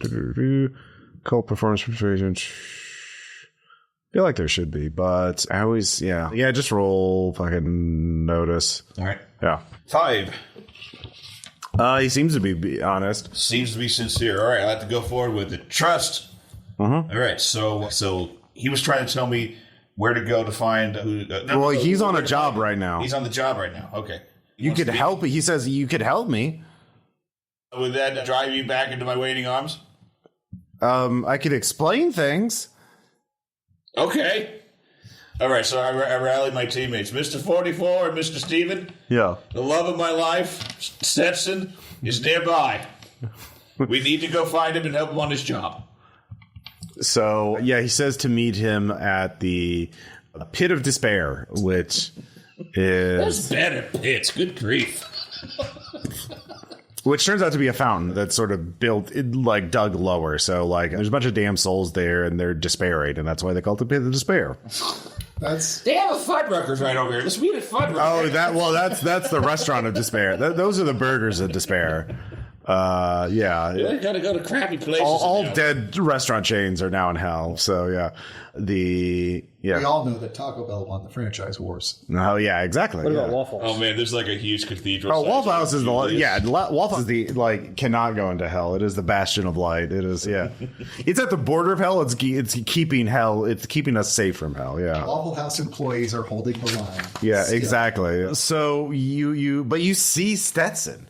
Cult performance persuasion. I feel like there should be, but I always, just roll fucking notice. All right. Yeah. 5. He seems to be honest. Seems to be sincere. All right, I'll have to go forward with it. Trust. All right, so he was trying to tell me where to go to find who. Well, he's on a job right now. He's on the job right now. Okay. You could help. He says you could help me. Would that drive you back into my waiting arms? I could explain things. Okay. All right, so I rallied my teammates. Mr. 44 and Mr. Steven, Yeah. the love of my life, Stetson, is nearby. We need to go find him and help him on his job. So, he says to meet him at the Pit of Despair, which is... That's better pits. Good grief. Which turns out to be a fountain that's sort of dug lower. So, there's a bunch of damn souls there, and they're despairing, and that's why they call it the Pit of Despair. They have a Fuddruckers right over here. Let's meet at Fuddruckers. Oh, that's the restaurant of despair. Those are the burgers of despair. You gotta go to crappy places. All dead restaurant chains are now in hell. So We all know that Taco Bell won the franchise wars. Oh yeah, exactly. What about Waffle House? Oh man, there's like a huge cathedral. Oh, Waffle House is Waffle House is the cannot go into hell. It is the bastion of light. It is it's at the border of hell. It's keeping hell. It's keeping us safe from hell. Yeah. Waffle House employees are holding the line. Yeah, exactly. So you see Stetson.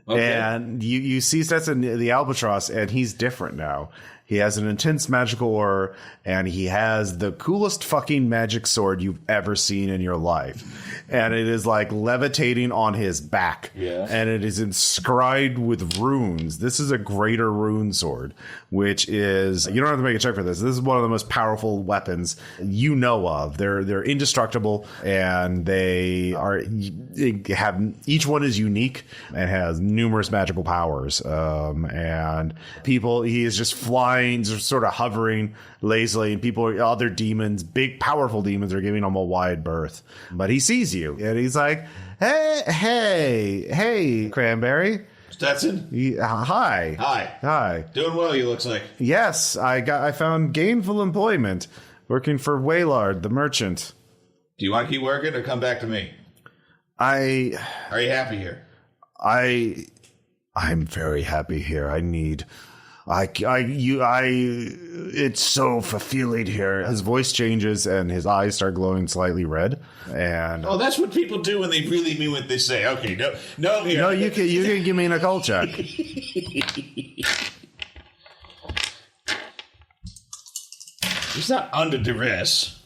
Okay. And you see Stetson, the albatross, and he's different now. He has an intense magical aura, and he has the coolest fucking magic sword you've ever seen in your life. And it is like levitating on his back. Yeah. And it is inscribed with runes. This is a greater rune sword, which is, you don't have to make a check for this. This is one of the most powerful weapons you know of. They're indestructible, and they have, each one is unique and has numerous magical powers. And he is just flying, just sort of hovering lazily, and other demons, big, powerful demons, are giving him a wide berth. But he sees you, and he's like, hey, Cranberry. Stetson? Hi. Hi. Doing well, you looks like. Yes, I found gainful employment working for Waylard, the merchant. Do you want to keep working or come back to me? Are you happy here? I'm very happy here. It's so fulfilling here. His voice changes and his eyes start glowing slightly red. And that's what people do when they really mean what they say. Okay, no, here. No, you can give me an occult check. He's not under duress.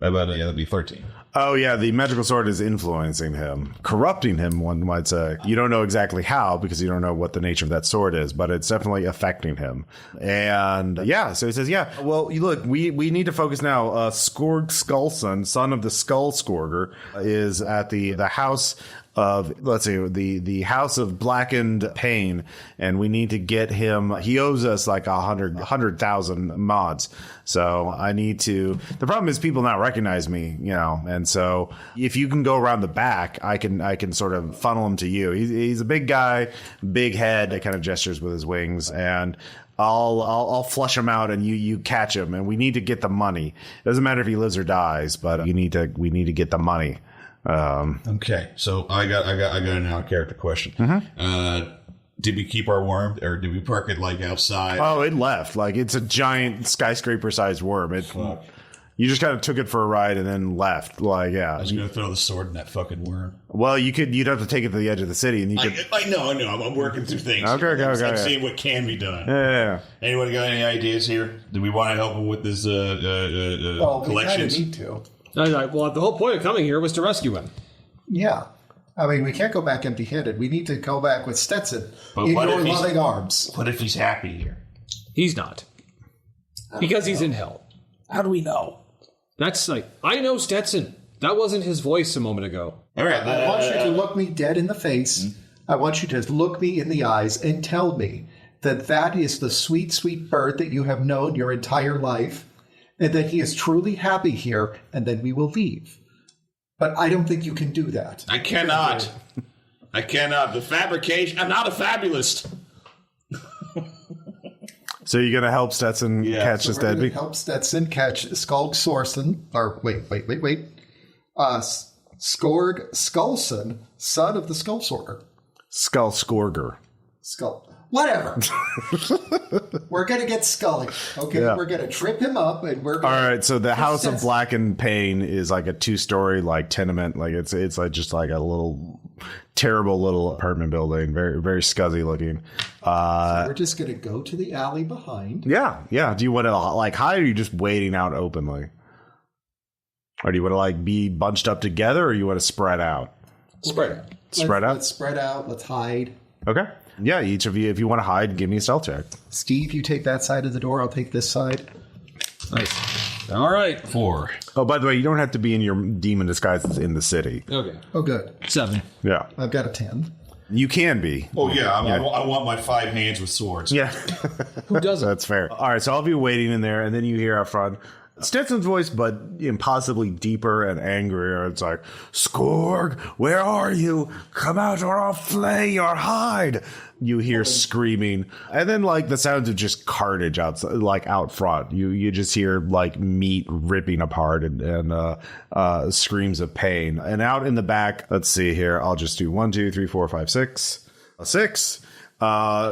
How about that'd be 13. Oh, yeah, the magical sword is influencing him, corrupting him, one might say. You don't know exactly how, because you don't know what the nature of that sword is, but it's definitely affecting him. And, so he says, well, look, we need to focus now. Skorg Skullson, son of the Skull Skorger, is at the house of, let's see, the House of Blackened Pain, and we need to get him. He owes us like 100,000 mods. So I need to. The problem is people not recognize me, and so if you can go around the back, I can sort of funnel him to you. He's a big guy, big head that kind of gestures with his wings, and I'll flush him out, and you catch him, and we need to get the money. It doesn't matter if he lives or dies, but we need to get the money. Okay, so I got a now character question. Mm-hmm. Did we keep our worm, or did we park it like outside? Oh, it left. Like, it's a giant skyscraper-sized worm. You just kind of took it for a ride and then left. Like, yeah. I was going to throw the sword in that fucking worm. Well, you'd have to take it to the edge of the city, and you could. I know. I'm working through things. Okay. I'm seeing what can be done. Yeah. Anyone got any ideas here? Do we want to help him with this collections? We kind of need to. Well, the whole point of coming here was to rescue him. Yeah. I mean, we can't go back empty-handed. We need to go back with Stetson in your loving arms. What if he's happy here? He's not. Because he's in hell. How do we know? That's like, I know Stetson. That wasn't his voice a moment ago. All right. I want you to look me dead in the face. I want you to look me in the eyes and tell me that is the sweet, sweet bird that you have known your entire life, and that he is truly happy here, and then we will leave. But I don't think you can do that. I cannot. The fabrication. I'm not a fabulist. So you're going to help Stetson catch this deadbeat? Help Stetson catch Skorg Sorson. Or wait. Skorg Skullson, son of the Skull Sorter. Skull Skorger. Whatever. We're going to get Scully. Okay, We're going to trip him up, and we're going All right, so the House of Blackened Pain is like a 2-story like tenement. Like it's like just like a little terrible little apartment building, very very scuzzy looking. So we're just going to go to the alley behind. Yeah. Do you want to like hide, or are you just waiting out openly? Or do you want to like be bunched up together, or you want to spread out? Spread out. Let's spread out. Let's hide. Okay. Yeah, each of you, if you want to hide, give me a stealth check. Steve, you take that side of the door. I'll take this side. Nice. All right. 4. Oh, by the way, you don't have to be in your demon disguises in the city. Okay. Oh, good. 7. Yeah. I've got a 10. You can be. Oh, yeah. I want my 5 hands with swords. Yeah. Who doesn't? That's fair. All right, so I'll be waiting in there, and then you hear out front Stetson's voice, but impossibly deeper and angrier. It's like, Skorg, where are you? Come out or I'll flay your hide. You hear screaming, and then like the sounds of just carnage outside, like out front. You just hear like meat ripping apart and screams of pain. And out in the back, let's see here. I'll just do 1, 2, 3, 4, 5, 6. 6.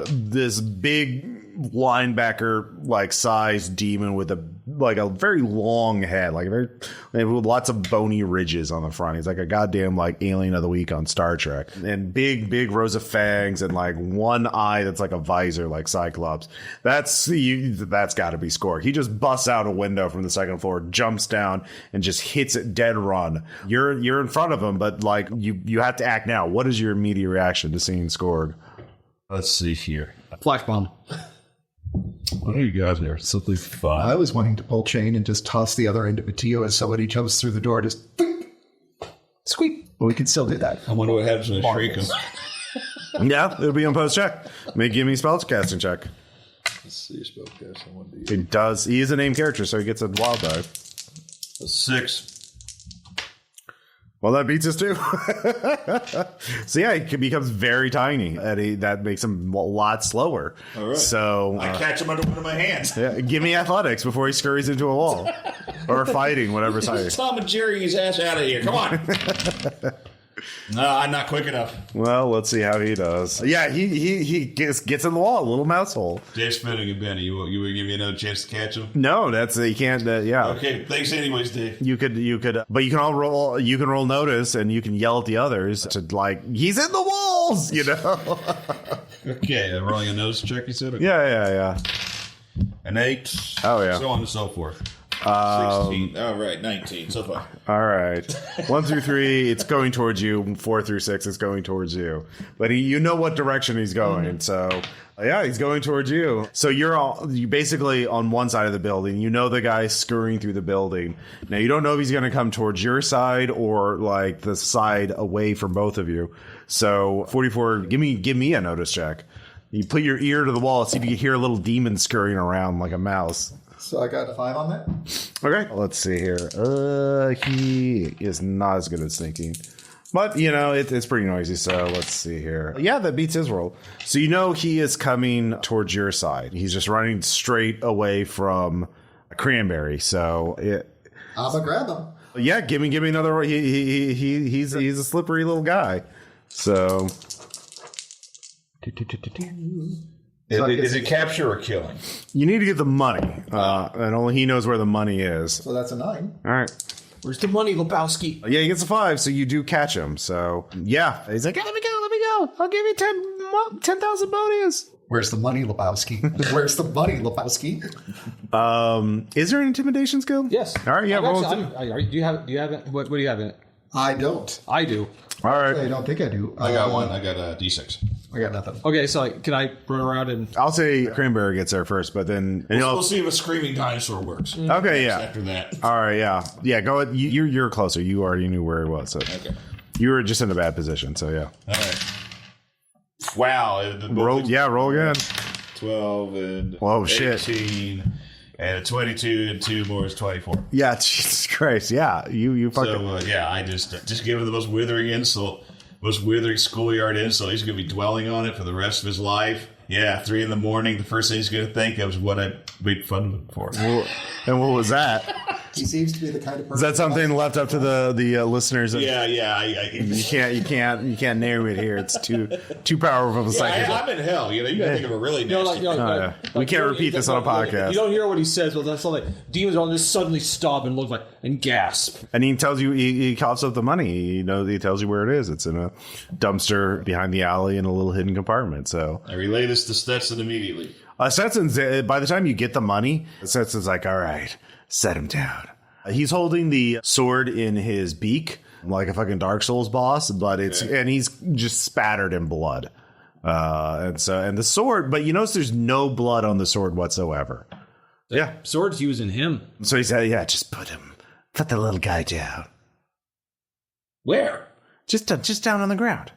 This big linebacker like sized demon with a like a very long head, like with lots of bony ridges on the front. He's like a goddamn like alien of the week on Star Trek, and big rows of fangs and like one eye that's like a visor, like Cyclops. That's got to be Skorg. He just busts out a window from the second floor, jumps down, and just hits it dead run. You're in front of him, but like you have to act now. What is your immediate reaction to seeing Skorg? Let's see here. Flash bomb. What are you guys there? Simply fun. I was wanting to pull chain and just toss the other end of it to you as somebody jumps through the door, just squeak. But we can still do that. I wonder what happens when I shriek him. Yeah, it'll be on post check. Give me a spellcasting check. Let's see, spellcasting. It does. He is a named character, so he gets a wild die. 6. Well, that beats us too. So yeah, he becomes very tiny, and that makes him a lot slower. All right. So I catch him under one of my hands. yeah, give me athletics before he scurries into a wall, or fighting, whatever side. Tom and Jerry his ass out of here. Come on. No, I'm not quick enough. Well, let's see how he does. Yeah, he gets in the wall, a little mouse hole. Dave Spinning and Benny, you would give me another chance to catch him? No, that's you can't. Yeah. Okay, thanks anyways, Dave. You could, but you can all roll. You can roll notice, and you can yell at the others to like, he's in the walls, you know. Okay, I'm rolling a notice check. You said. Okay. Yeah. An 8. Oh yeah. So on and so forth. 16. All right, 19 so far. All right. 1 through 3, it's going towards you. 4 through 6, it's going towards you. But you know what direction he's going. So, yeah, he's going towards you. So you basically on one side of the building. You know the guy scurrying through the building. Now, you don't know if he's going to come towards your side or like the side away from both of you. So, 44, give me a notice check. You put your ear to the wall, see if you can hear a little demon scurrying around like a mouse. So I got a 5 on that. Okay, let's see here. He is not as good at sneaking, but you know it's pretty noisy. So let's see here. Yeah, that beats his roll. So you know he is coming towards your side. He's just running straight away from Cranberry. So I'm gonna grab him. yeah, give me another. He's a slippery little guy. So. Is it capture or killing? You need to get the money, and only he knows where the money is. So that's a 9. All right. Where's the money, Lebowski? Yeah, he gets a 5, so you do catch him. So, yeah. He's like, let me go. I'll give you 10,000 bonius. Where's the money, Lebowski? Where's the money, Lebowski? Is there an intimidation skill? Yes. All right, yeah. Do you have it? What do you have in it? I don't. I do. All right. I don't think I do. I got one. I got a D6. I got nothing. Okay, so can I run around and... I'll say Cranberry gets there first, but then... We'll see if a screaming dinosaur works. Okay, yeah. After that. All right, yeah. Yeah, go ahead. You're closer. You already knew where he was. So. Okay. You were just in a bad position, so yeah. All right. Wow. Roll again. 12 and Whoa, 18 shit. and a 22 and 2 more is 24. Yeah, Jesus Christ. Yeah, you fucking... So, I just give him the most withering insult. Most withering schoolyard insult. He's going to be dwelling on it for the rest of his life. Yeah, 3 a.m. The first thing he's going to think of is what I made fun of him for. And what was that? He seems to be the kind of person. Is that something left up to the listeners? Yeah. You can't name it here. It's too powerful of a psychic. I'm in hell. You got to think of a really nasty. We can't repeat this on a podcast. You don't hear what he says. Well, that's all like demons all just suddenly stop and look like and gasp. And he tells you he coughs up the money. He tells you where it is. It's in a dumpster behind the alley in a little hidden compartment. So I relay this to Stetson immediately. Stetson's by the time you get the money, Stetson's like, all right, set him down. He's holding the sword in his beak like a fucking Dark Souls boss, but and he's just spattered in blood. And the sword, but you notice there's no blood on the sword whatsoever. Yeah. Sword's using him. So he said, yeah, just put the little guy down. Where? Just down on the ground.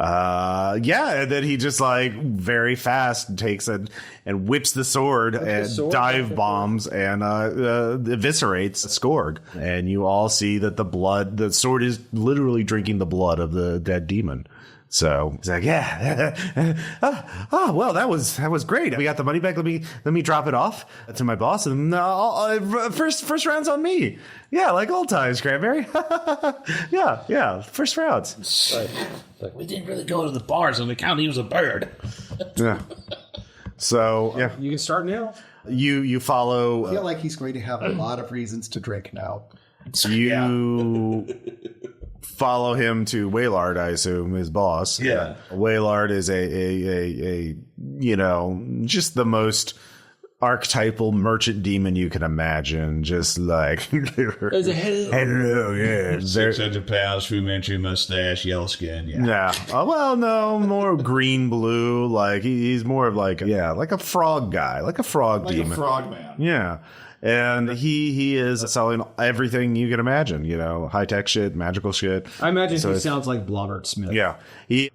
And then he just like very fast takes it and whips the sword and dive bombs and eviscerates Skorg. And you all see that the sword is literally drinking the blood of the dead demon. So he's like, yeah, well, that was great. We got the money back. Let me drop it off to my boss, and first round's on me. Yeah, like old times, Cranberry. yeah, first rounds. Like, we didn't really go to the bars on account he was a bird. Yeah. So yeah, You can start now. you follow. I feel like he's going to have a lot of reasons to drink now. You follow him to Waylard, I assume, his boss. Yeah. Waylard is a just the most archetypal merchant demon you can imagine. Just like hello, yeah. 600 pounds, Fu Manchu mustache, yellow skin. Yeah. Yeah. Well, no, more green blue. Like he's more of like a frog guy, like a frog demon. A frog man. Yeah. And he is selling everything you can imagine, high tech shit, magical shit. I imagine he sounds like Blobbert Smith. Yeah. He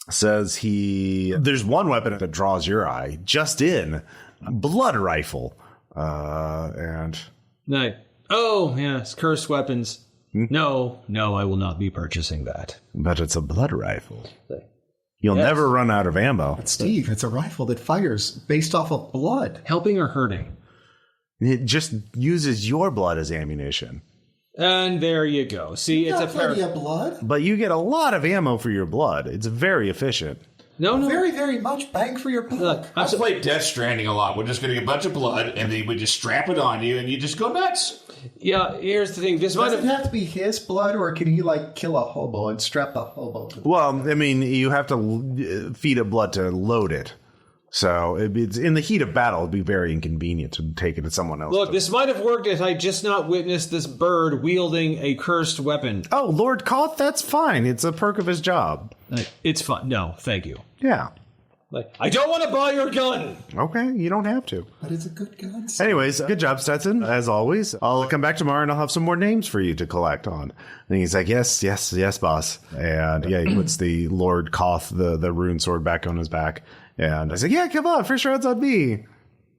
says there's one weapon that draws your eye, just in blood rifle. And No. Oh, yes, cursed weapons. No, I will not be purchasing that. but it's a blood rifle. You'll never run out of ammo. Steve, it's a rifle that fires based off of blood. Helping or hurting? It just uses your blood as ammunition. And there you go. See, it's a plenty of blood. But you get a lot of ammo for your blood. It's very efficient. No. Very, very much bang for your buck. Look, I played Death Stranding a lot. We're just going to get a bunch of blood, and then we just strap it on you, and you just go nuts. yeah, here's the thing. This might Does it have... have to be his blood, or can he kill a hobo and strap the hobo to the Well, I mean, you have to feed it blood to load it. So it's in the heat of battle, it'd be very inconvenient to take it to someone else. Look, this might have worked if I just not witnessed this bird wielding a cursed weapon. Oh, Lord Koth, that's fine. It's a perk of his job. It's fun. No, thank you. Yeah. I don't want to buy your gun. Okay, you don't have to. But it's a good gun. Anyways, good job, Stetson, as always. I'll come back tomorrow and I'll have some more names for you to collect on. And he's like, yes, boss. And yeah, he puts the Lord Koth, the rune sword back on his back. And I said, yeah, come on, first round's on me.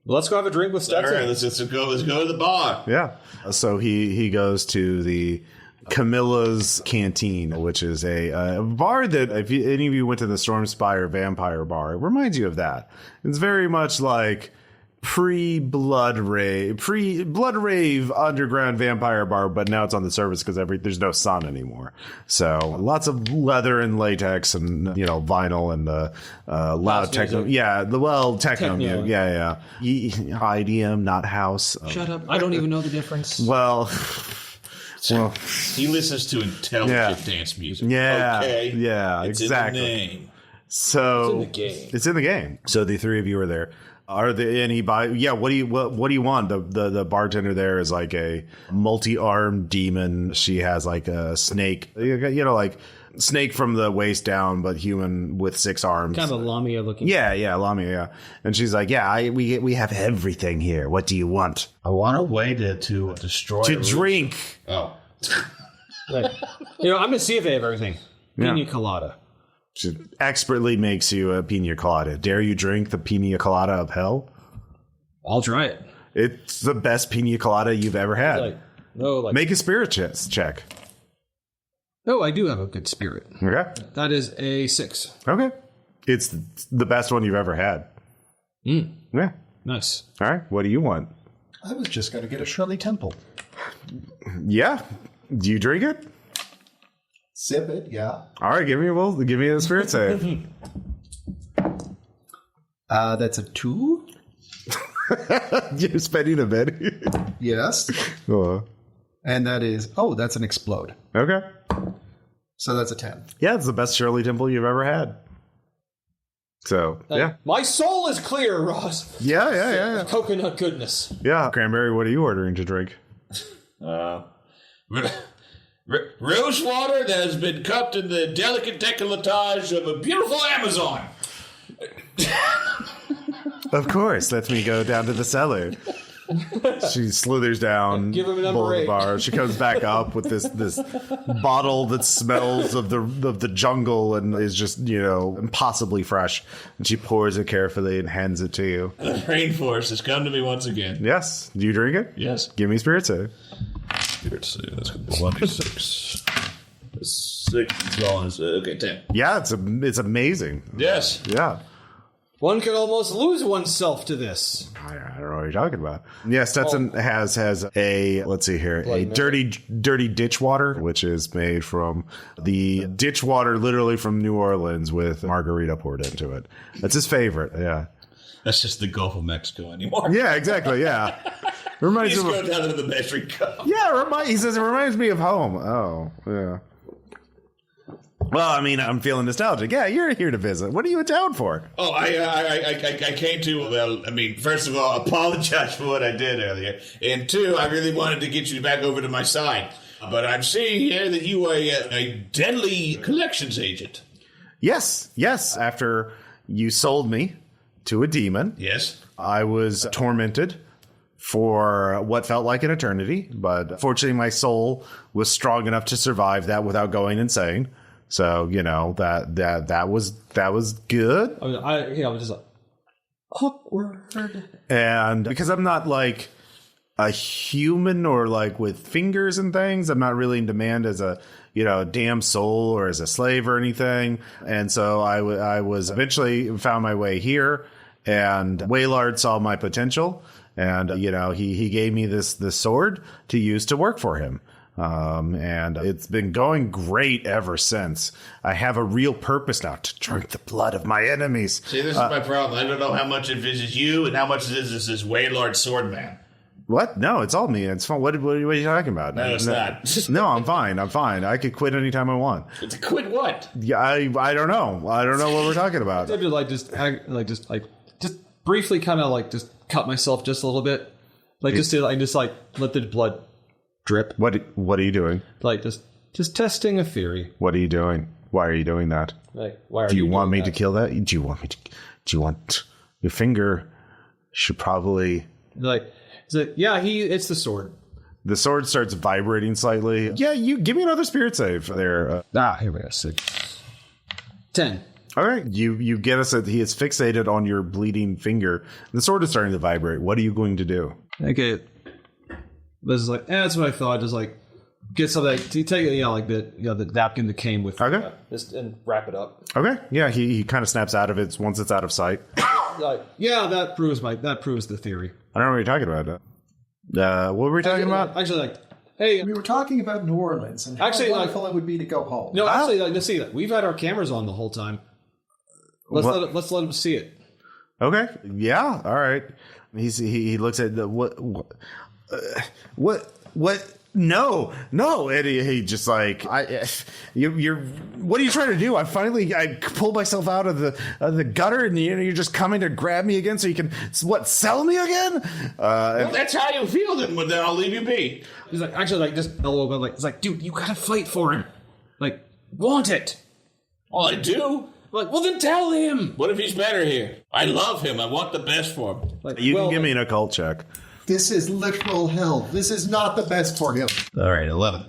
Let's go have a drink with All Stetson. right, let's go to the bar. Yeah. So he goes to the Camilla's Canteen, which is a bar that, if any of you went to the Stormspire Vampire Bar, it reminds you of that. It's very much like pre-Blood Rave underground vampire bar, but now it's on the surface because there's no sun anymore. So lots of leather and latex and vinyl and loud techno. Yeah, techno. Techno. Yeah. IDM, not house. Shut up. I don't even know the difference. Well, He listens to intelligent dance music. yeah, Okay. yeah, It's exactly. in the name. So It's in the game. So the three of you are there. Are there any what do you want? The bartender there is like a multi-armed demon. She has like a snake, like snake from the waist down, but human with 6 arms. Kind of a Lamia looking. Yeah, Lamia, yeah. And she's like, we have everything here. What do you want? I want a way to destroy To drink. Oh. I'm going to see if they have everything. Pina colada. She expertly makes you a pina colada. Dare you drink the pina colada of hell? I'll try it. It's the best pina colada you've ever had. Make a spirit check. Oh, I do have a good spirit. Okay. That is a 6. Okay. It's the best one you've ever had. Yeah. Nice. All right. What do you want? I was just going to get a Shirley Temple. Yeah. Do you drink it? Sip it, yeah. All right. Give me a spirit save. That's a 2. You're spending a bit. Yes. And that is, that's an explode. Okay. So that's a 10. Yeah, it's the best Shirley Temple you've ever had. So, yeah. My soul is clear, Ross. Yeah. Coconut goodness. Yeah. Cranberry, what are you ordering to drink? Rose water that has been cupped in the delicate décolletage of a beautiful Amazon. Of course. Let me go down to the cellar. She slithers down. Give him a number below the 8. bar. She comes back up with this bottle that smells of the jungle and is just impossibly fresh. And she pours it carefully and hands it to you. The rainforest has come to me once again. Yes. Do you drink it? Yes. Give me spirit save. Let's see. That's 1d6. 6 dollars. Okay, 10. Yeah, it's amazing. Yes. Yeah. One could almost lose oneself to this. I don't know what you're talking about. Yeah, Stetson has a, let's see here, a dirty ditch water, which is made from the ditch water literally from New Orleans with margarita poured into it. That's his favorite, yeah. That's just the Gulf of Mexico anymore. Yeah, exactly. Yeah. Reminds He's him going down into the Measuring Cup. Yeah, he says it reminds me of home. Oh, yeah. Well, I mean, I'm feeling nostalgic. Yeah, you're here to visit. What are you in town for? Oh, I came to, well, I mean, first of all, apologize for what I did earlier. And two, I really wanted to get you back over to my side. But I'm seeing here that you are a deadly collections agent. Yes. After you sold me to a demon. Yes. I was tormented for what felt like an eternity. But fortunately, my soul was strong enough to survive that without going insane. So, that was good. I was just like, awkward. And because I'm not like a human or like with fingers and things, I'm not really in demand as a damn soul or as a slave or anything. And so I was eventually found my way here, and Waylard saw my potential, and he gave me this sword to use to work for him. And it's been going great ever since. I have a real purpose now, to drink the blood of my enemies. See, this is my problem. I don't know how much it is you and how much it is this Waylard Swordman. What? No, it's all me. It's fun. What are you talking about? No, it's not. No, I'm fine. I could quit anytime I want. To quit what? Yeah, I don't know. I don't know what we're talking about. I just briefly kind of just cut myself just a little bit, just let the blood drip. What are you doing? Just testing a theory. What are you doing? Why are you doing that? Why are Do you you want me doing to that? kill that? Do you want your finger should probably it's the sword. The sword starts vibrating slightly. Yeah, you give me another spirit save there. Here we go. 6. 10. All right, you get us that he is fixated on your bleeding finger. The sword is starting to vibrate. What are you going to do? Okay. This is that's what I thought. Just get something. You take the napkin that came with. Okay. And wrap it up. Okay. Yeah, he kind of snaps out of it once it's out of sight. That proves the theory. I don't know what you're talking about. What were we talking about? Actually, hey, We were talking about New Orleans and how wonderful it would be to go home. no, actually, let's see that. We've had our cameras on the whole time. Let's let them see it. Okay. Yeah. All right. He looks at the what. No, and he just you're. What are you trying to do? I pulled myself out of the gutter, and you're just coming to grab me again, so you can sell me again? Well, that's how you feel. Then I'll leave you be. He's just a little bit it's dude, you gotta fight for him. Want it? Well, I do. Well, then tell him. What if he's better here? I love him. I want the best for him. You can give me an occult check. This is literal hell. This is not the best for him. All right, 11.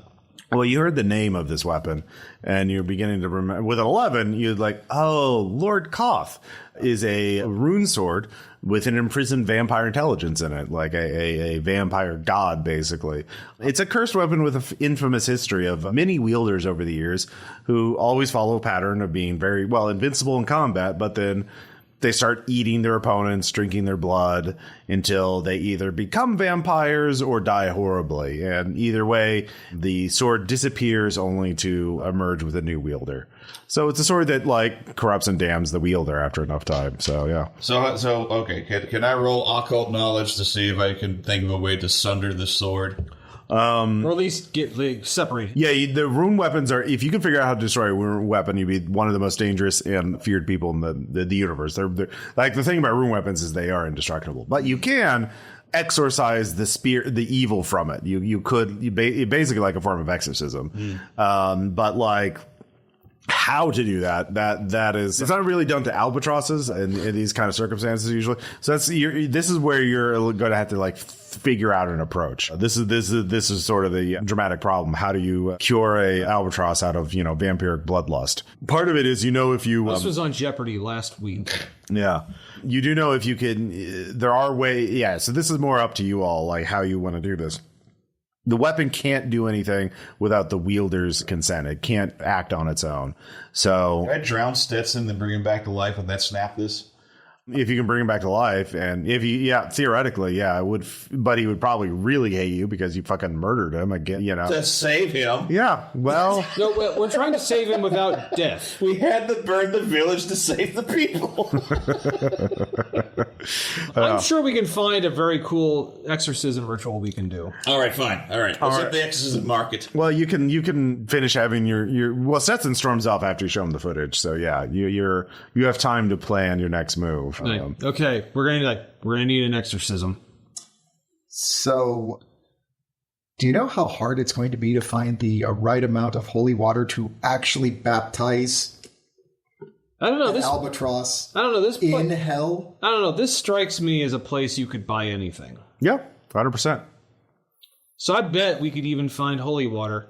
Well, you heard the name of this weapon, and you're beginning to remember. With an 11, you're Lord Koth is a rune sword with an imprisoned vampire intelligence in it, like a vampire god, basically. It's a cursed weapon with an infamous history of many wielders over the years who always follow a pattern of being very, invincible in combat, but then they start eating their opponents, drinking their blood until they either become vampires or die horribly. And either way, the sword disappears only to emerge with a new wielder. So it's a sword that corrupts and damns the wielder after enough time. So yeah. So okay. Can I roll occult knowledge to see if I can think of a way to sunder the sword? Or at least get separated. Yeah, the rune weapons are, if you can figure out how to destroy a rune weapon, you'd be one of the most dangerous and feared people in the universe. They're the thing about rune weapons is they are indestructible, but you can exorcise the evil from it. You basically like a form of exorcism. But how to do that is, it's not really done to albatrosses in these kind of circumstances usually. So this is where you're going to have to figure out an approach. This is sort of the dramatic problem. How do you cure a albatross out of vampiric bloodlust? Part of it is if you this was on Jeopardy last week. Yeah, you do know if you can. There are ways. Yeah, so this is more up to you all, how you want to do this. The weapon can't do anything without the wielder's consent. It can't act on its own. So Can I drown Stetson and bring him back to life and then snap this? If you can bring him back to life, and if you, theoretically, I would, but he would probably really hate you because you fucking murdered him again, To save him. Yeah, well. No, we're trying to save him without death. We had to burn the village to save the people. I'm sure we can find a very cool exorcism ritual we can do. All right, fine. All right. Let's hit the exorcism market. Well, you can finish having your Stetson storms off after you show him the footage. So yeah, you have time to plan your next move. Okay, we're gonna need an exorcism. So, do you know how hard it's going to be to find the right amount of holy water to actually baptize I don't know this albatross I don't know this in hell? I don't know. This strikes me as a place you could buy anything. Yeah, 100%. So I bet we could even find holy water.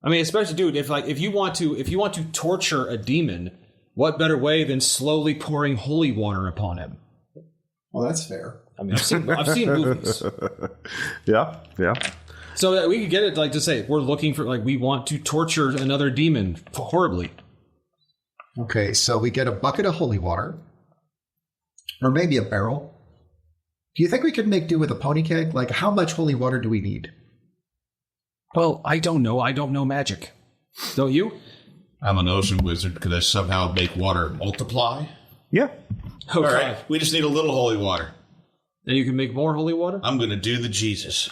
I mean, especially, dude, if you want to torture a demon, what better way than slowly pouring holy water upon him? Well, that's fair. I mean, I've seen movies. Yeah. So that we could get it, to say, we're looking for, we want to torture another demon horribly. Okay, so we get a bucket of holy water, or maybe a barrel. Do you think we could make do with a pony keg? How much holy water do we need? Well, I don't know. I don't know magic. Don't you? I'm an ocean wizard. Could I somehow make water multiply? Yeah. Oh, All God. right. We just need a little holy water. And you can make more holy water? I'm going to do the Jesus.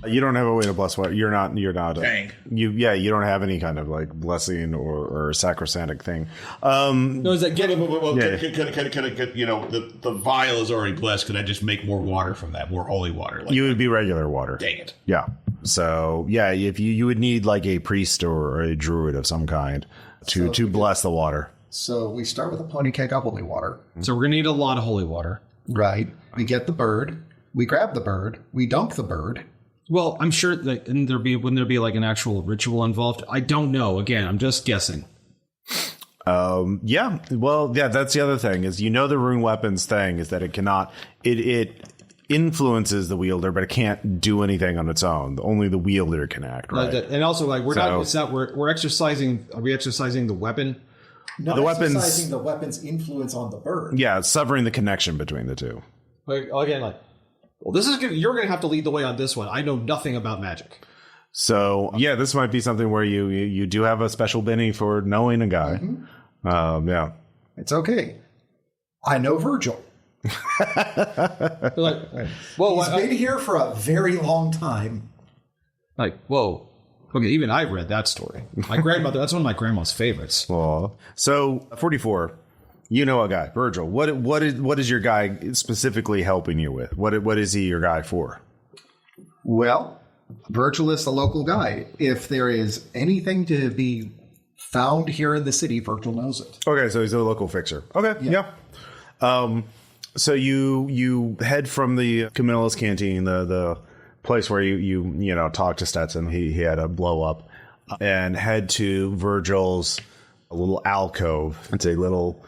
You don't have a way to bless water. You're not. Dang. You don't have any kind of blessing or sacrosanct thing. No, is that getting... Well, the vial is already blessed. Could I just make more water from that? More holy water? You would be regular water. Dang it. Yeah. So if you would need a priest or a druid of some kind to bless the water. So we start with a pony keg of holy water. So we're going to need a lot of holy water. Right. We get the bird. We grab the bird. We dunk the bird. Well, I'm sure that wouldn't there be an actual ritual involved? I don't know. Again, I'm just guessing. Yeah. Well, yeah, that's the other thing is, the rune weapons thing is that it cannot, it influences the wielder, but it can't do anything on its own. Only the wielder can act, right? And also, we're exercising, are we exercising the weapon? No, the weapons, exercising the weapon's influence on the bird. Yeah, severing the connection between the two. Again, this is you're going to have to lead the way on this one. I know nothing about magic. So, yeah, this might be something where you do have a special Benny for knowing a guy. Mm-hmm. Yeah. It's okay. I know Virgil. Whoa, He's been here for a very long time. Whoa. Okay, even I read that story. My grandmother, that's one of my grandma's favorites. Aww. So, 44. You know a guy, Virgil. What is your guy specifically helping you with? What is he your guy for? Well, Virgil is the local guy. If there is anything to be found here in the city, Virgil knows it. Okay, so he's a local fixer. Okay, yeah. So you head from the Camilla's Canteen, the place where you talk to Stetson. He had a blow up, and head to Virgil's little alcove. It's a little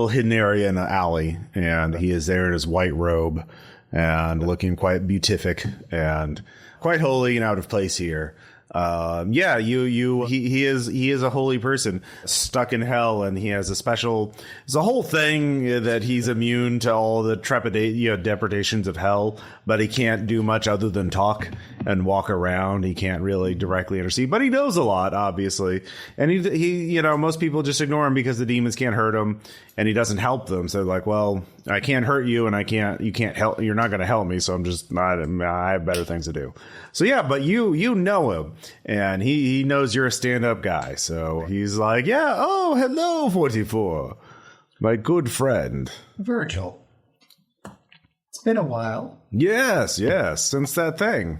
hidden area in the alley, and he is there in his white robe and looking quite beatific and quite holy and out of place here. He is a holy person stuck in hell, and he has there's a whole thing that he's immune to all the depredations of hell, but he can't do much other than talk and walk around. He can't really directly intercede, but he knows a lot, obviously. And he most people just ignore him because the demons can't hurt him and he doesn't help them. So well, I can't hurt you and you can't help, you're not going to help me. So I'm just not, I have better things to do. So yeah, but you know him, and he knows you're a stand-up guy. So he's like, yeah, oh, hello, 44, my good friend. Virgil. It's been a while. Yes, since that thing.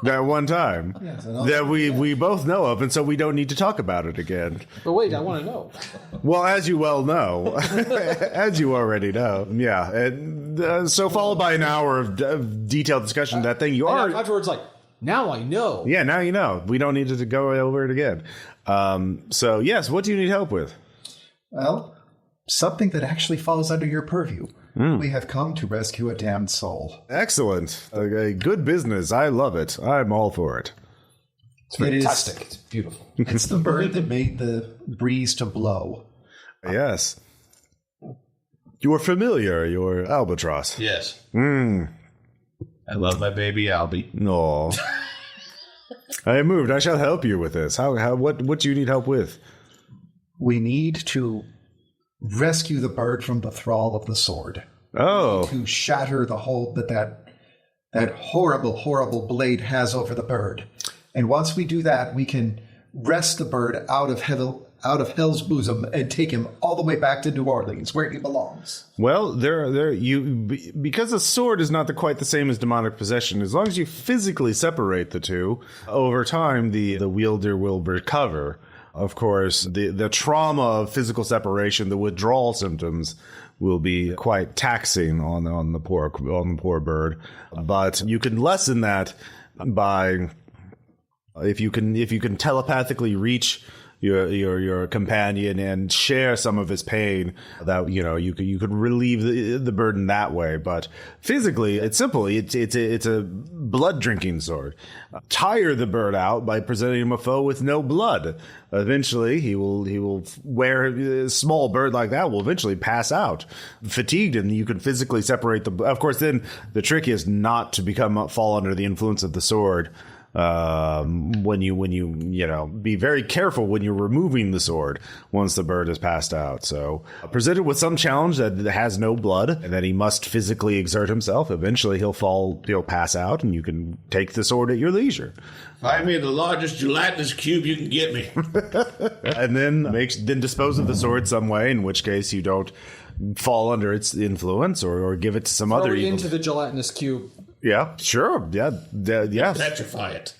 That one time that we both know of, and so we don't need to talk about it again. But wait, I want to know. Well, as you well know, as you already know, yeah. And, so followed by an hour of detailed discussion of that thing. Afterwards, now I know. Yeah, now you know. We don't need to go over it again. So yes, what do you need help with? Well, something that actually falls under your purview. We have come to rescue a damned soul. Excellent. A good business. I love it. I'm all for it. It's fantastic. It's beautiful. It's the bird that made the breeze to blow. Yes. Your familiar, your albatross. Yes. I love my baby Albie. No. I moved. I shall help you with this. What do you need help with? We need to rescue the bird from the thrall of the sword. Oh. To shatter the hold that horrible, horrible blade has over the bird. And once we do that, we can wrest the bird out of hell's bosom and take him all the way back to New Orleans, where he belongs. Well, because a sword is not quite the same as demonic possession. As long as you physically separate the two, over time the wielder will recover. Of course, the trauma of physical separation, the withdrawal symptoms, will be quite taxing on the poor bird. But you can lessen that by if you can telepathically reach your companion and share some of his pain, that you could relieve the burden that way. But physically, it's simple. It's a blood drinking sword. Tire the bird out by presenting him a foe with no blood. Eventually, he will wear a small bird like that will eventually pass out, fatigued, and you can physically separate the. Of course, then the trick is not to fall under the influence of the sword. When you be very careful when you're removing the sword once the bird has passed out. So presented with some challenge that has no blood and that he must physically exert himself, eventually he'll pass out and you can take the sword at your leisure. Find me the largest gelatinous cube you can get me. And then dispose of the sword some way, in which case you don't fall under its influence or give it to some other evil. Into the gelatinous cube. Yeah, sure. Yeah. Petrify it.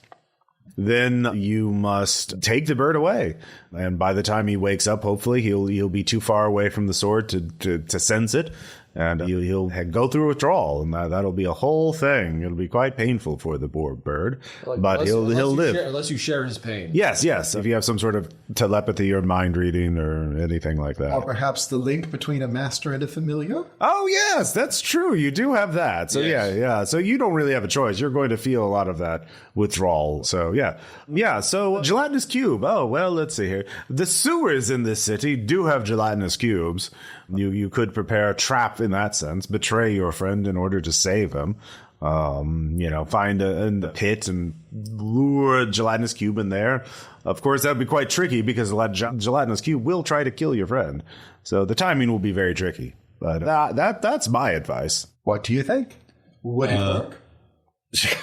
Then you must take the bird away. And by the time he wakes up, hopefully he'll be too far away from the sword to sense it. And he'll go through withdrawal, and that'll be a whole thing. It'll be quite painful for the poor bird, but he'll live. Unless you share his pain. Yes. If you have some sort of telepathy or mind reading or anything like that. Or perhaps the link between a master and a familiar? Oh, yes, that's true. You do have that. So, yes. Yeah. So you don't really have a choice. You're going to feel a lot of that withdrawal. So, yeah. Yeah, so gelatinous cube. Oh, well, let's see here. The sewers in this city do have gelatinous cubes. You could prepare a trap in that sense, betray your friend in order to save him. Find a pit and lure a gelatinous cube in there. Of course, that would be quite tricky because a gelatinous cube will try to kill your friend. So the timing will be very tricky. But that's my advice. What do you think? Would it work?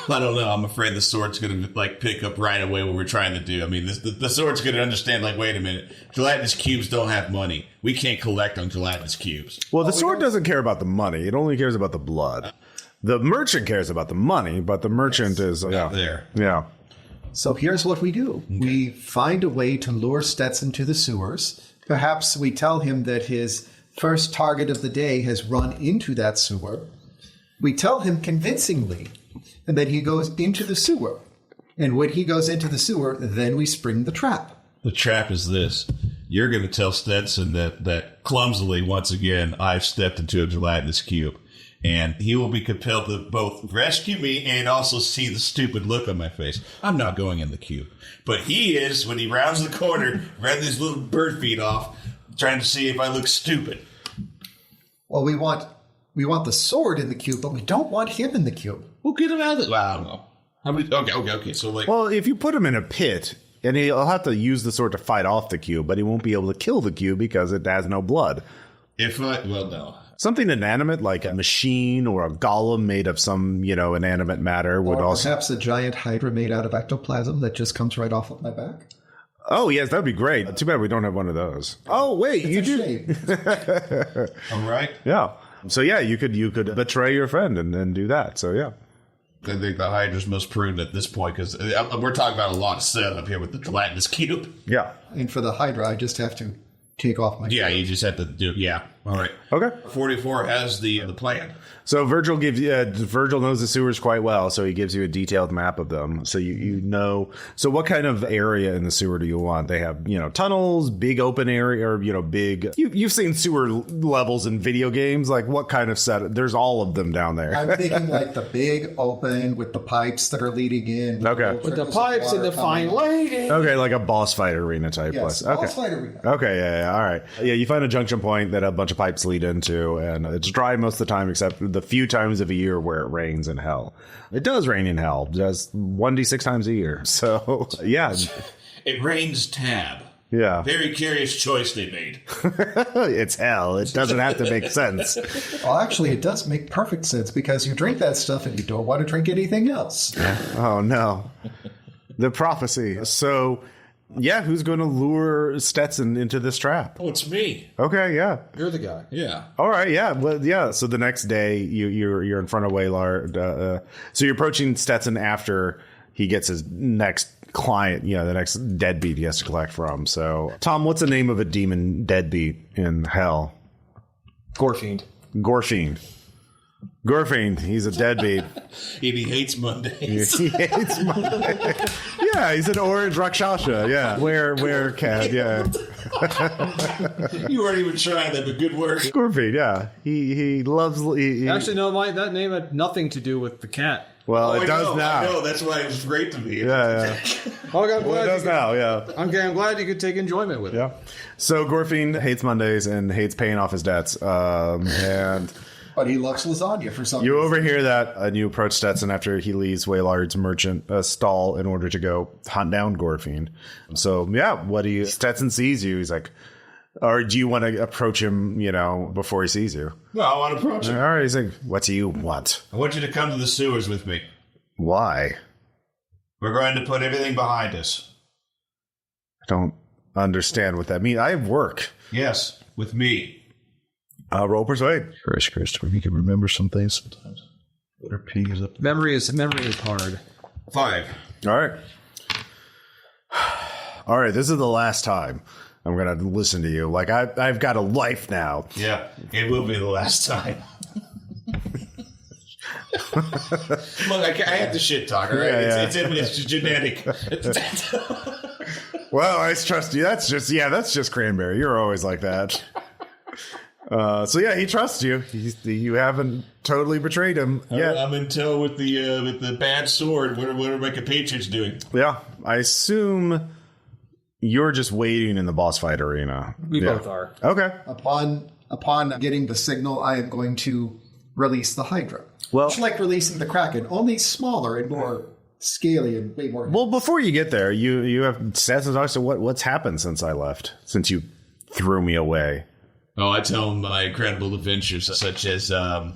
I don't know. I'm afraid the sword's going to pick up right away what we're trying to do. I mean, the sword's going to understand, wait a minute. Gelatinous cubes don't have money. We can't collect on gelatinous cubes. Well, the sword doesn't care about the money. It only cares about the blood. The merchant cares about the money, but the merchant is out there. Yeah. So here's what we do. Okay. We find a way to lure Stetson to the sewers. Perhaps we tell him that his first target of the day has run into that sewer. We tell him convincingly, and then he goes into the sewer. And when he goes into the sewer, then we spring the trap. The trap is this. You're going to tell Stetson that clumsily, once again, I've stepped into a gelatinous cube. And he will be compelled to both rescue me and also see the stupid look on my face. I'm not going in the cube. But he is, when he rounds the corner, running his little bird feet off, trying to see if I look stupid. Well, we want the sword in the cube, but we don't want him in the cube. We'll get him out of the... Well, I don't know. Okay. So, well, if you put him in a pit, and he'll have to use the sword to fight off the cube, but he won't be able to kill the cube because it has no blood. No. Something inanimate, like a machine or a golem made of some, inanimate matter would also... Perhaps a giant hydra made out of ectoplasm that just comes right off of my back. Oh, yes, that'd be great. Too bad we don't have one of those. Oh, wait, you do. All right. Yeah. So, yeah, you could betray your friend and do that. So, yeah. I think the Hydra's most prudent at this point because we're talking about a lot of setup here with the gelatinous cube. Yeah. And for the Hydra, I just have to take off my... Yeah, you just have to do... Yeah. All right. Okay. 44 has the plan. So Virgil knows the sewers quite well, so he gives you a detailed map of them. So you know. So what kind of area in the sewer do you want? They have tunnels, big open area, or big. You've seen sewer levels in video games. Like what kind of set? There's all of them down there. I'm thinking like the big open with the pipes that are leading in. Okay. With the pipes and the fine lighting. Okay, like a boss fight arena type place. Okay. Boss fight arena. Okay, yeah, all right. Yeah, you find a junction point that a bunch of pipes lead into, and it's dry most of the time except the few times of a year where it rains in hell. It does rain in hell, just 1d6 times a year. So, yeah. It rains tab. Yeah. Very curious choice they made. It's hell. It doesn't have to make sense. Well, actually, it does make perfect sense because you drink that stuff and you don't want to drink anything else. Oh, no. The prophecy. So, yeah, who's going to lure Stetson into this trap? Oh, it's me. Okay, yeah. You're the guy. Yeah. All right, yeah. Well, yeah. So the next day, you're in front of Waylard. So you're approaching Stetson after he gets his next client, the next deadbeat he has to collect from. So, Tom, what's the name of a demon deadbeat in hell? Gorefiend. Gorfiend, he's a deadbeat. And he hates Mondays. He hates Monday. Yeah, he's an orange Rakshasa. Yeah, where cat. Yeah, You weren't even trying that, but good work. Gorfiend. Yeah, he loves. Actually, no, that name had nothing to do with the cat. Well, it does now. I know, that's why it was great to me. Yeah. Oh, I'm glad Well, it does now. Yeah. I'm glad you could take enjoyment with it. Yeah. So Gorfiend hates Mondays and hates paying off his debts. And But he loves lasagna for some you reason. overhear that, and you approach Stetson after he leaves Waylard's merchant stall in order to go hunt down Gorfiend. So, yeah, Stetson sees you. He's like, or do you want to approach him, before he sees you? No, I want to approach him. All right. He's like, what do you want? I want you to come to the sewers with me. Why? We're going to put everything behind us. I don't understand what that means. I have work. Yes, with me. Roll persuade. Christopher, you can remember some things sometimes. What P is up? Memory is hard. 5. All right. All right. This is the last time I'm going to listen to you. Like, I've got a life now. Yeah, it will be the last time. Look, I have the shit talk, all right? Yeah, It's genetic. Well, I trust you. That's just Cranberry. You're always like that. So yeah, he trusts you. You haven't totally betrayed him yet. I'm in tow with the bad sword. What are my compatriots doing? Yeah, I assume you're just waiting in the boss fight arena. We both are. Okay. Upon getting the signal, I am going to release the Hydra. Well- Much like releasing the Kraken, only smaller and more scaly and way more. Well, before you get there, you have Stetson's also what's happened since I left, since you threw me away. Oh, I tell them my incredible adventures, such as I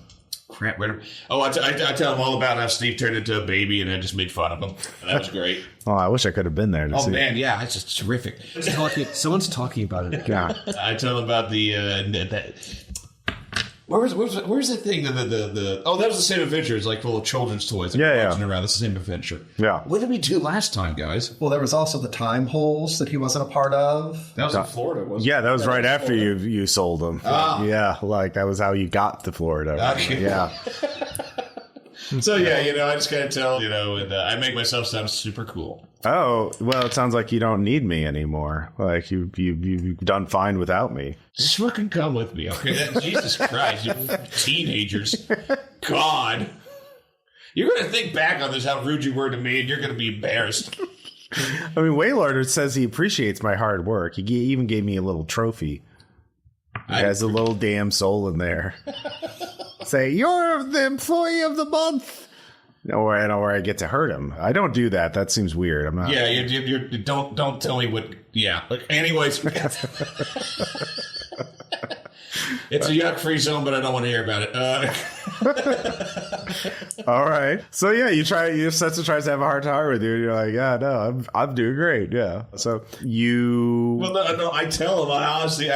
tell them all about how Steve turned into a baby, and I just made fun of him. That was great. Oh, I wish I could have been there to see. Oh man, yeah, it's just terrific. Someone's talking about it. Yeah. I tell them about Where's the thing? That was the same adventure. It's like full of children's toys. Yeah. Around. That's the same adventure. Yeah. What did we do last time, guys? Well, there was also the time holes that he wasn't a part of. That was in Florida, wasn't it? Yeah, that was right after you sold them. Yeah, like that was how you got to Florida. Okay. Yeah. So yeah, I just gotta tell, and I make myself sound super cool. Oh, well, it sounds like you don't need me anymore. Like you've done fine without me. Just fucking come with me, okay? Jesus Christ, you teenagers. God. You're gonna think back on this, how rude you were to me, and you're gonna be embarrassed. I mean, Waylard says he appreciates my hard work. He even gave me a little trophy. It has a little damn soul in there. Say, you're the employee of the month. Or I get to hurt him. I don't do that. That seems weird. I'm not. Yeah, you don't tell me what. Yeah. Look, anyways, it's a yuck-free zone, but I don't want to hear about it. All right. So yeah, Stetson tries to have a hard time with you. And you're like, yeah, no, I'm doing great. Yeah. So you. Well, no. I tell him I honestly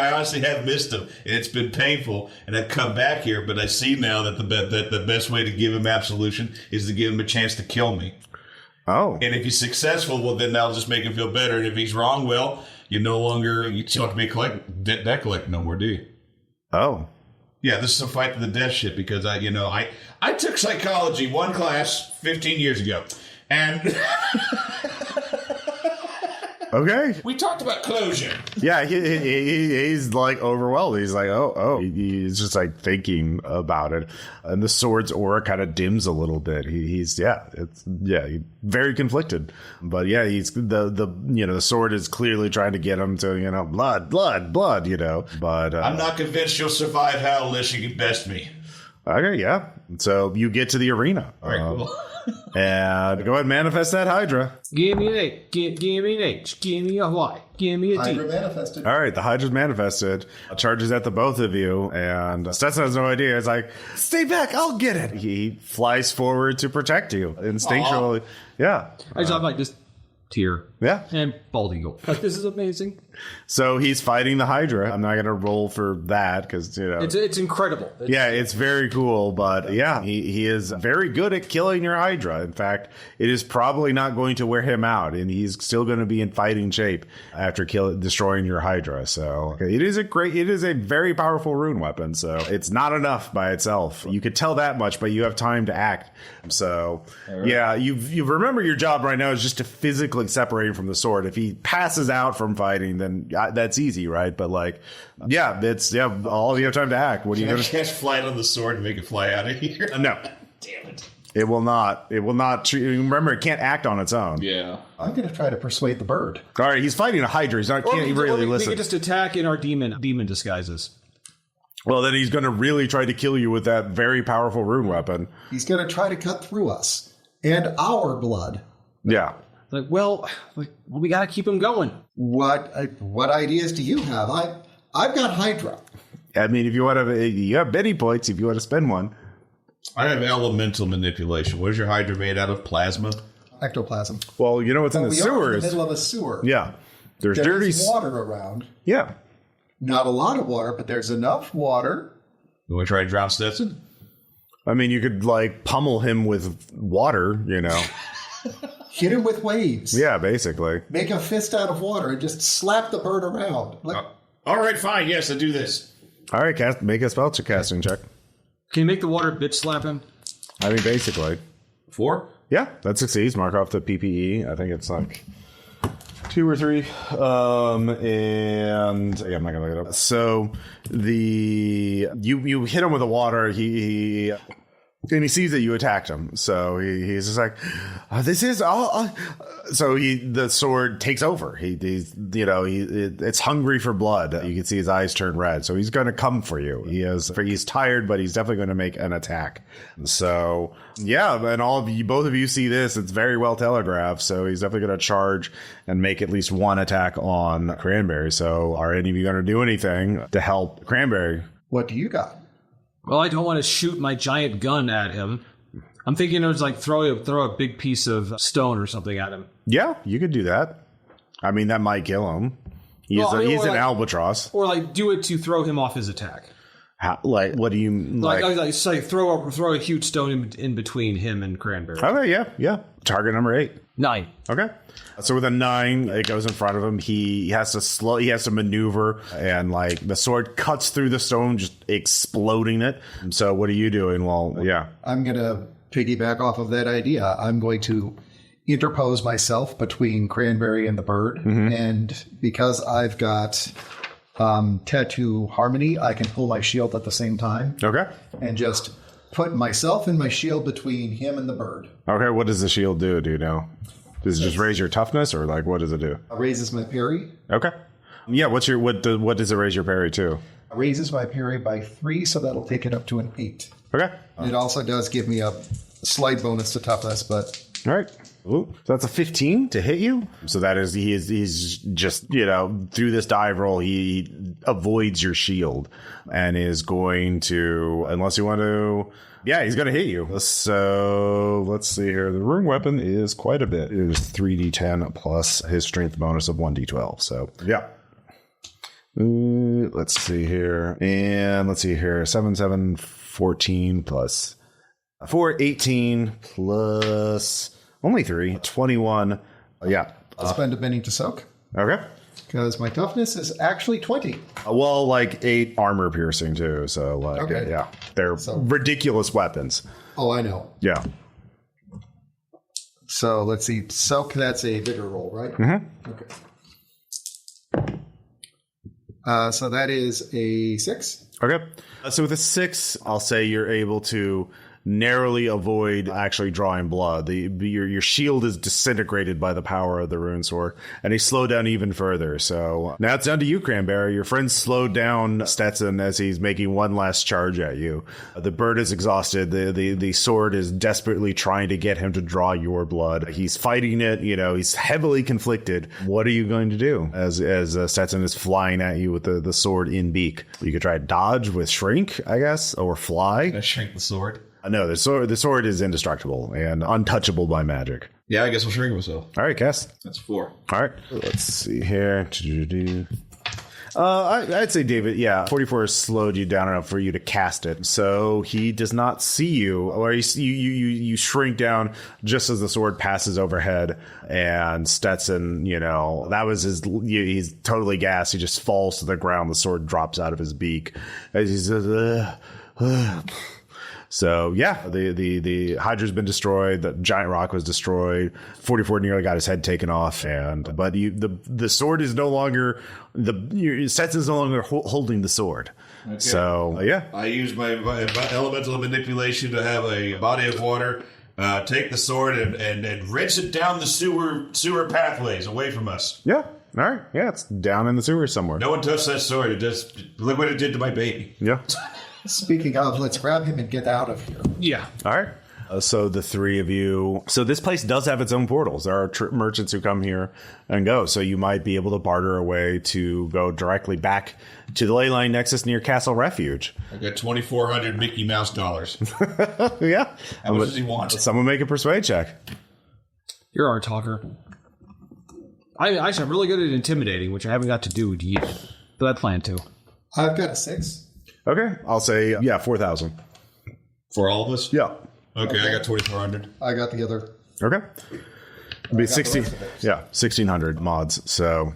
have missed him, and it's been painful. And I've come back here, but I see now that the best way to give him absolution is to give him a chance to kill me. Oh. And if he's successful, well, then that'll just make him feel better. And if he's wrong, well, you don't have to be debt collector no more, do you? Oh. Yeah, this is a fight to the death shit because I took psychology one class 15 years ago, and Okay. We talked about closure. Yeah, he's like overwhelmed. He's like, he's just like thinking about it, and the sword's aura kind of dims a little bit. He's very conflicted. But yeah, he's the sword is clearly trying to get him to blood. But I'm not convinced you'll survive hell unless you can best me. Okay, yeah. So you get to the arena. All right, cool. And go ahead and manifest that Hydra. Give me an 8. Give me an H. Give me a Y. Give me a D. Hydra manifested. All right, the Hydra's manifested. Charges at the both of you, and Stetson has no idea. He's like, stay back, I'll get it. He flies forward to protect you instinctually. Yeah. I'm like this tier. Yeah. And bald eagle. Like, this is amazing. So he's fighting the Hydra. I'm not going to roll for that because, It's incredible. It's very cool. But yeah, he is very good at killing your Hydra. In fact, it is probably not going to wear him out, and he's still going to be in fighting shape after destroying your Hydra. So it is a very powerful rune weapon. So it's not enough by itself. You could tell that much, but you have time to act. So yeah, you remember your job right now is just to physically separate him from the sword. If he passes out from fighting, then that's easy, right? But all you have time to act. What are you going to cast flight on the sword and make it fly out of here? No. Damn it. It will not. Remember, it can't act on its own. Yeah. I'm going to try to persuade the bird. All right, he's fighting a Hydra. He can't really listen. We can just attack in our demon disguises. Well, then he's going to really try to kill you with that very powerful rune weapon. He's going to try to cut through us and our blood. Yeah. We got to keep him going. What ideas do you have? I've got Hydra. I mean, if you want to, you have Benny points if you want to spend one. I have elemental manipulation. What is your Hydra made out of? Plasma? Ectoplasm. Well, you know what's in the we sewers. are in the middle of a sewer. Yeah. There's dirty water around. Yeah. Not a lot of water, but there's enough water. You want to try to drown Stetson? I mean, you could pummel him with water, Hit him with waves. Yeah, basically. Make a fist out of water and just slap the bird around. All right, fine. Yes, I do this. All right, make a spell casting check. Can you make the water bitch slap him? I mean, basically. 4? Yeah, that succeeds. Mark off the PPE. I think it's 2 or 3. I'm not gonna look it up. So you hit him with the water. He sees that you attacked him, so he's just like, "This is all." So the sword takes over. It's hungry for blood. You can see his eyes turn red. So he's going to come for you. He's tired, but he's definitely going to make an attack. So yeah, and both of you see this. It's very well telegraphed. So he's definitely going to charge and make at least one attack on Cranberry. So are any of you going to do anything to help Cranberry? What do you got? Well, I don't want to shoot my giant gun at him. I'm thinking it was throw a big piece of stone or something at him. Yeah, you could do that. I mean, that might kill him. He's an albatross. Or do it to throw him off his attack. What do you throw a huge stone in between him and Cranberry. Okay, yeah. Target number 8. 9. Okay. So with a 9, it goes in front of him. He has to maneuver, and the sword cuts through the stone, just exploding it. So what are you doing? Well, yeah. I'm going to piggyback off of that idea. I'm going to interpose myself between Cranberry and the bird. Mm-hmm. And because I've got tattoo harmony, I can pull my shield at the same time. Okay. And just put myself and my shield between him and the bird. Okay, what does the shield do? Do you know? Does it just raise your toughness, or what does it do? It raises my parry. Okay. Yeah, what does it raise your parry to? It raises my parry by 3, so that'll take it up to an 8. Okay. It also does give me a slight bonus to toughness, but... All right. Ooh, so that's a 15 to hit you. So that is, he's just, through this dive roll, he avoids your shield and is going to, unless you want to... Yeah, he's going to hit you. So let's see here. The rune weapon is quite a bit. It is 3d10 plus his strength bonus of 1d12. So, yeah. Let's see here. And let's see here. 7, 14 plus 4, 18 plus only 3, 21. Yeah. I'll spend a penny to soak. Okay. Because my toughness is actually 20. Well, 8 armor piercing too. So okay. Yeah, they're ridiculous weapons. Oh, I know. Yeah. So let's see. Soak, that's a vigor roll, right? Mm-hmm. Okay. So that is a 6. Okay. So with a 6, I'll say you're able to narrowly avoid actually drawing blood. Your shield is disintegrated by the power of the rune sword, and he slowed down even further. So now it's down to you, Cranberry. Your friend slowed down Stetson as he's making one last charge at you. The bird is exhausted. The sword is desperately trying to get him to draw your blood. He's fighting it. He's heavily conflicted. What are you going to do as Stetson is flying at you with the sword in beak? You could try to dodge with shrink, I guess, or fly. I shrink the sword. No, the sword is indestructible and untouchable by magic. Yeah, I guess I'll shrink myself. All right, Cass. That's 4. All right, let's see here. I'd say, David, 44 has slowed you down enough for you to cast it. So he does not see you, or you shrink down just as the sword passes overhead. And Stetson, that was he's totally gassed. He just falls to the ground. The sword drops out of his beak as he says, So the Hydra's been destroyed. The giant rock was destroyed. 44 nearly got his head taken off, but the sword is no longer Stetson's no longer holding the sword. Okay. So I use my elemental manipulation to have a body of water take the sword and rinse it down the sewer pathways away from us. Yeah. All right. Yeah, it's down in the sewer somewhere. No one touched that sword. It just look what it did to my baby. Yeah. Speaking of, let's grab him and get out of here. Yeah. All right. So the three of you. So this place does have its own portals. There are merchants who come here and go. So you might be able to barter a way to go directly back to the ley line nexus near Castle Refuge. I got 2,400 Mickey Mouse dollars. Yeah. How much does he want? Someone make a persuade check. You're our talker. I'm really good at intimidating, which I haven't got to do yet. But I plan to. I've got a 6. Okay. I'll say, 4,000. For all of us? Yeah. Okay, I got 2,400. I got the other. Okay. It'd be 1,600 mods. So,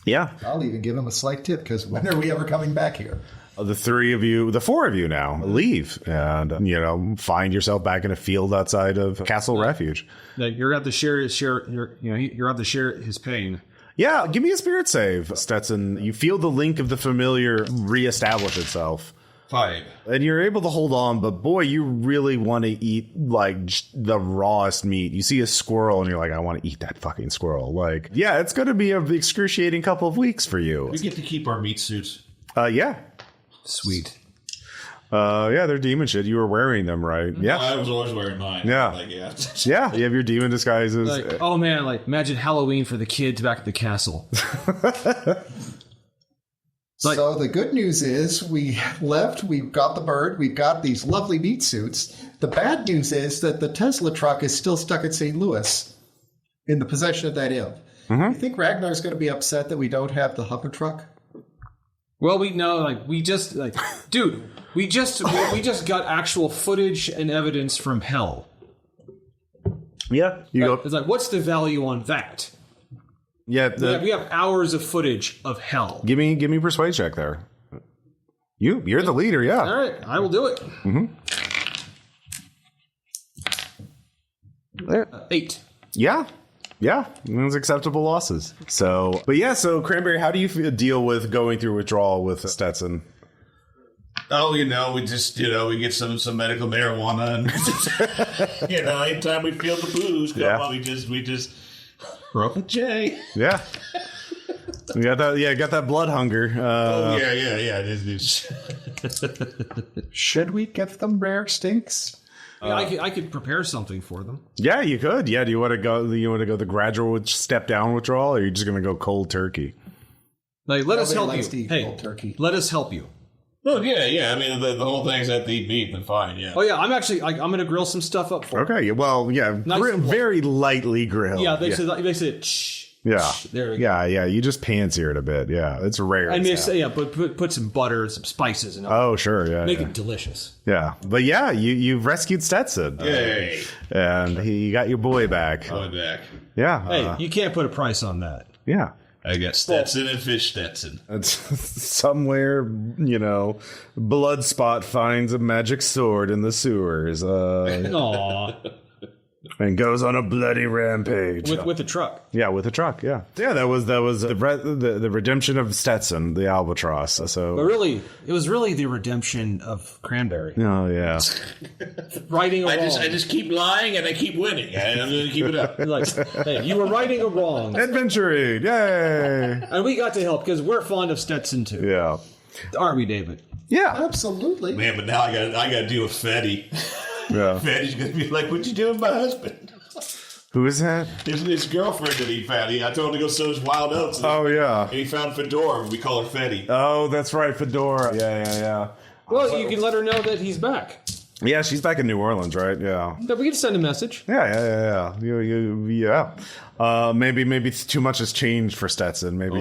yeah. I'll even give him a slight tip, because when are we ever coming back here? The four of you now leave and, find yourself back in a field outside of Castle Refuge. You're going to have to share you're have to share his pain. Yeah, give me a spirit save, Stetson. You feel the link of the familiar reestablish itself. 5. And you're able to hold on, but boy, you really want to eat the rawest meat. You see a squirrel and you're like, I want to eat that fucking squirrel. It's going to be an excruciating couple of weeks for you. We get to keep our meat suits. Yeah. Sweet. They're demon shit. You were wearing them, right? Yeah. I was always wearing mine. Yeah. Yeah, you have your demon disguises. Oh man, imagine Halloween for the kids back at the castle. So the good news is we left, we've got the bird, we've got these lovely meat suits. The bad news is that the Tesla truck is still stuck at St. Louis in the possession of that imp. Mm-hmm. You think Ragnar's going to be upset that we don't have the hover truck? Well, we just got actual footage and evidence from hell. Yeah. It's what's the value on that? Yeah. We have hours of footage of hell. Give me persuade check there. You're the leader, yeah. All right, I will do it. Mm-hmm. 8. Yeah. Yeah, those acceptable losses. So Cranberry, how do you deal with going through withdrawal with Stetson? Oh, we just, we get some medical marijuana and, anytime we feel the booze come on, we just rope a J. Yeah. You got that blood hunger. Yeah. Should we give them rare stinks? I could prepare something for them. Yeah, you could. Yeah, do you want to go the gradual step down withdrawal, or are you just going to go cold turkey? Let us help you. Hey, cold turkey. Let us help you. Oh, yeah. I mean, the whole thing's at the meat, then fine, yeah. Oh, yeah, I'm going to grill some stuff up for you. Okay, well, yeah, very lightly grilled. Yeah, they said, shh. Yeah. There we go. Yeah, you just pan-sear it a bit. Yeah, it's rare. I mean, but put some butter, some spices, and oh, sure, yeah. Make it delicious. Yeah, but yeah, you've rescued Stetson. Yay. And he got your boy back. Yeah. Hey, you can't put a price on that. Yeah. I got Stetson and Fish Stetson. It's somewhere, Bloodspot finds a magic sword in the sewers. Aww. and goes on a bloody rampage. With a truck. Yeah, with a truck. Yeah, that was the redemption of Stetson, the albatross. So, But really, it was really the redemption of Cranberry. oh yeah, Righting a wrong. I just keep lying and I keep winning. And I'm going to keep it up. Like, hey, you were righting a wrong. adventuring, yay! And we got to help because we're fond of Stetson too. Yeah, Aren't we, David? yeah, Absolutely. Man, but now I got to deal with Fetty. yeah. Fetty's going to be like, "What'd you do with my husband?" Who is that? His girlfriend that he found. I told him to go sow his wild oats. Oh yeah. And he found Fedora. We call her Fetty. Oh, that's right, Fedora. Yeah. Well, you can let her know that he's back. Yeah, she's back in New Orleans, right? Yeah. But we can send a message. Yeah. Maybe it's too much has changed for Stetson. Maybe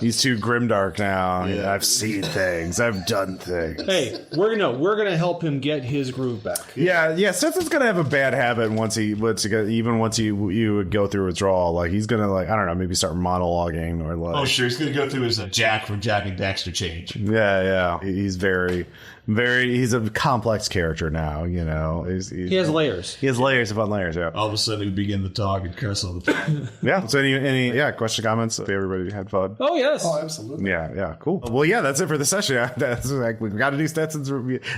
he's too grimdark now. Yeah. I've seen things. I've done things. Hey, we're gonna help him get his groove back. Yeah. Stetson's gonna have a bad habit once you go through withdrawal. Like he's gonna I don't know, maybe start monologuing or like. Oh, sure. He's going to go through his Jack from Jack and Daxter change. Yeah. He's very. He's a complex character now, you know. He has layers. He has layers upon layers, yeah. All of a sudden, we begin to talk and curse all the time. Yeah. So any question, comments? If everybody had fun. Oh yes. Oh, absolutely. Yeah, cool. Well, yeah, that's it for the session. Yeah, that's like we got to do Stetson's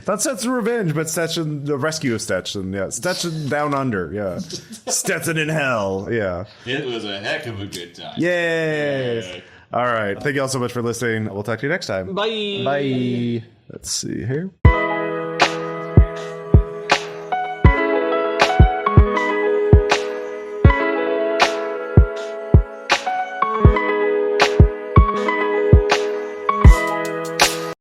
not Stetson's revenge, but Stetson, the rescue of Stetson. Yeah, Stetson down under. Yeah, Stetson in hell. Yeah. It was a heck of a good time. Yay! All right. Thank you all so much for listening. We'll talk to you next time. Bye. Bye. Let's see here.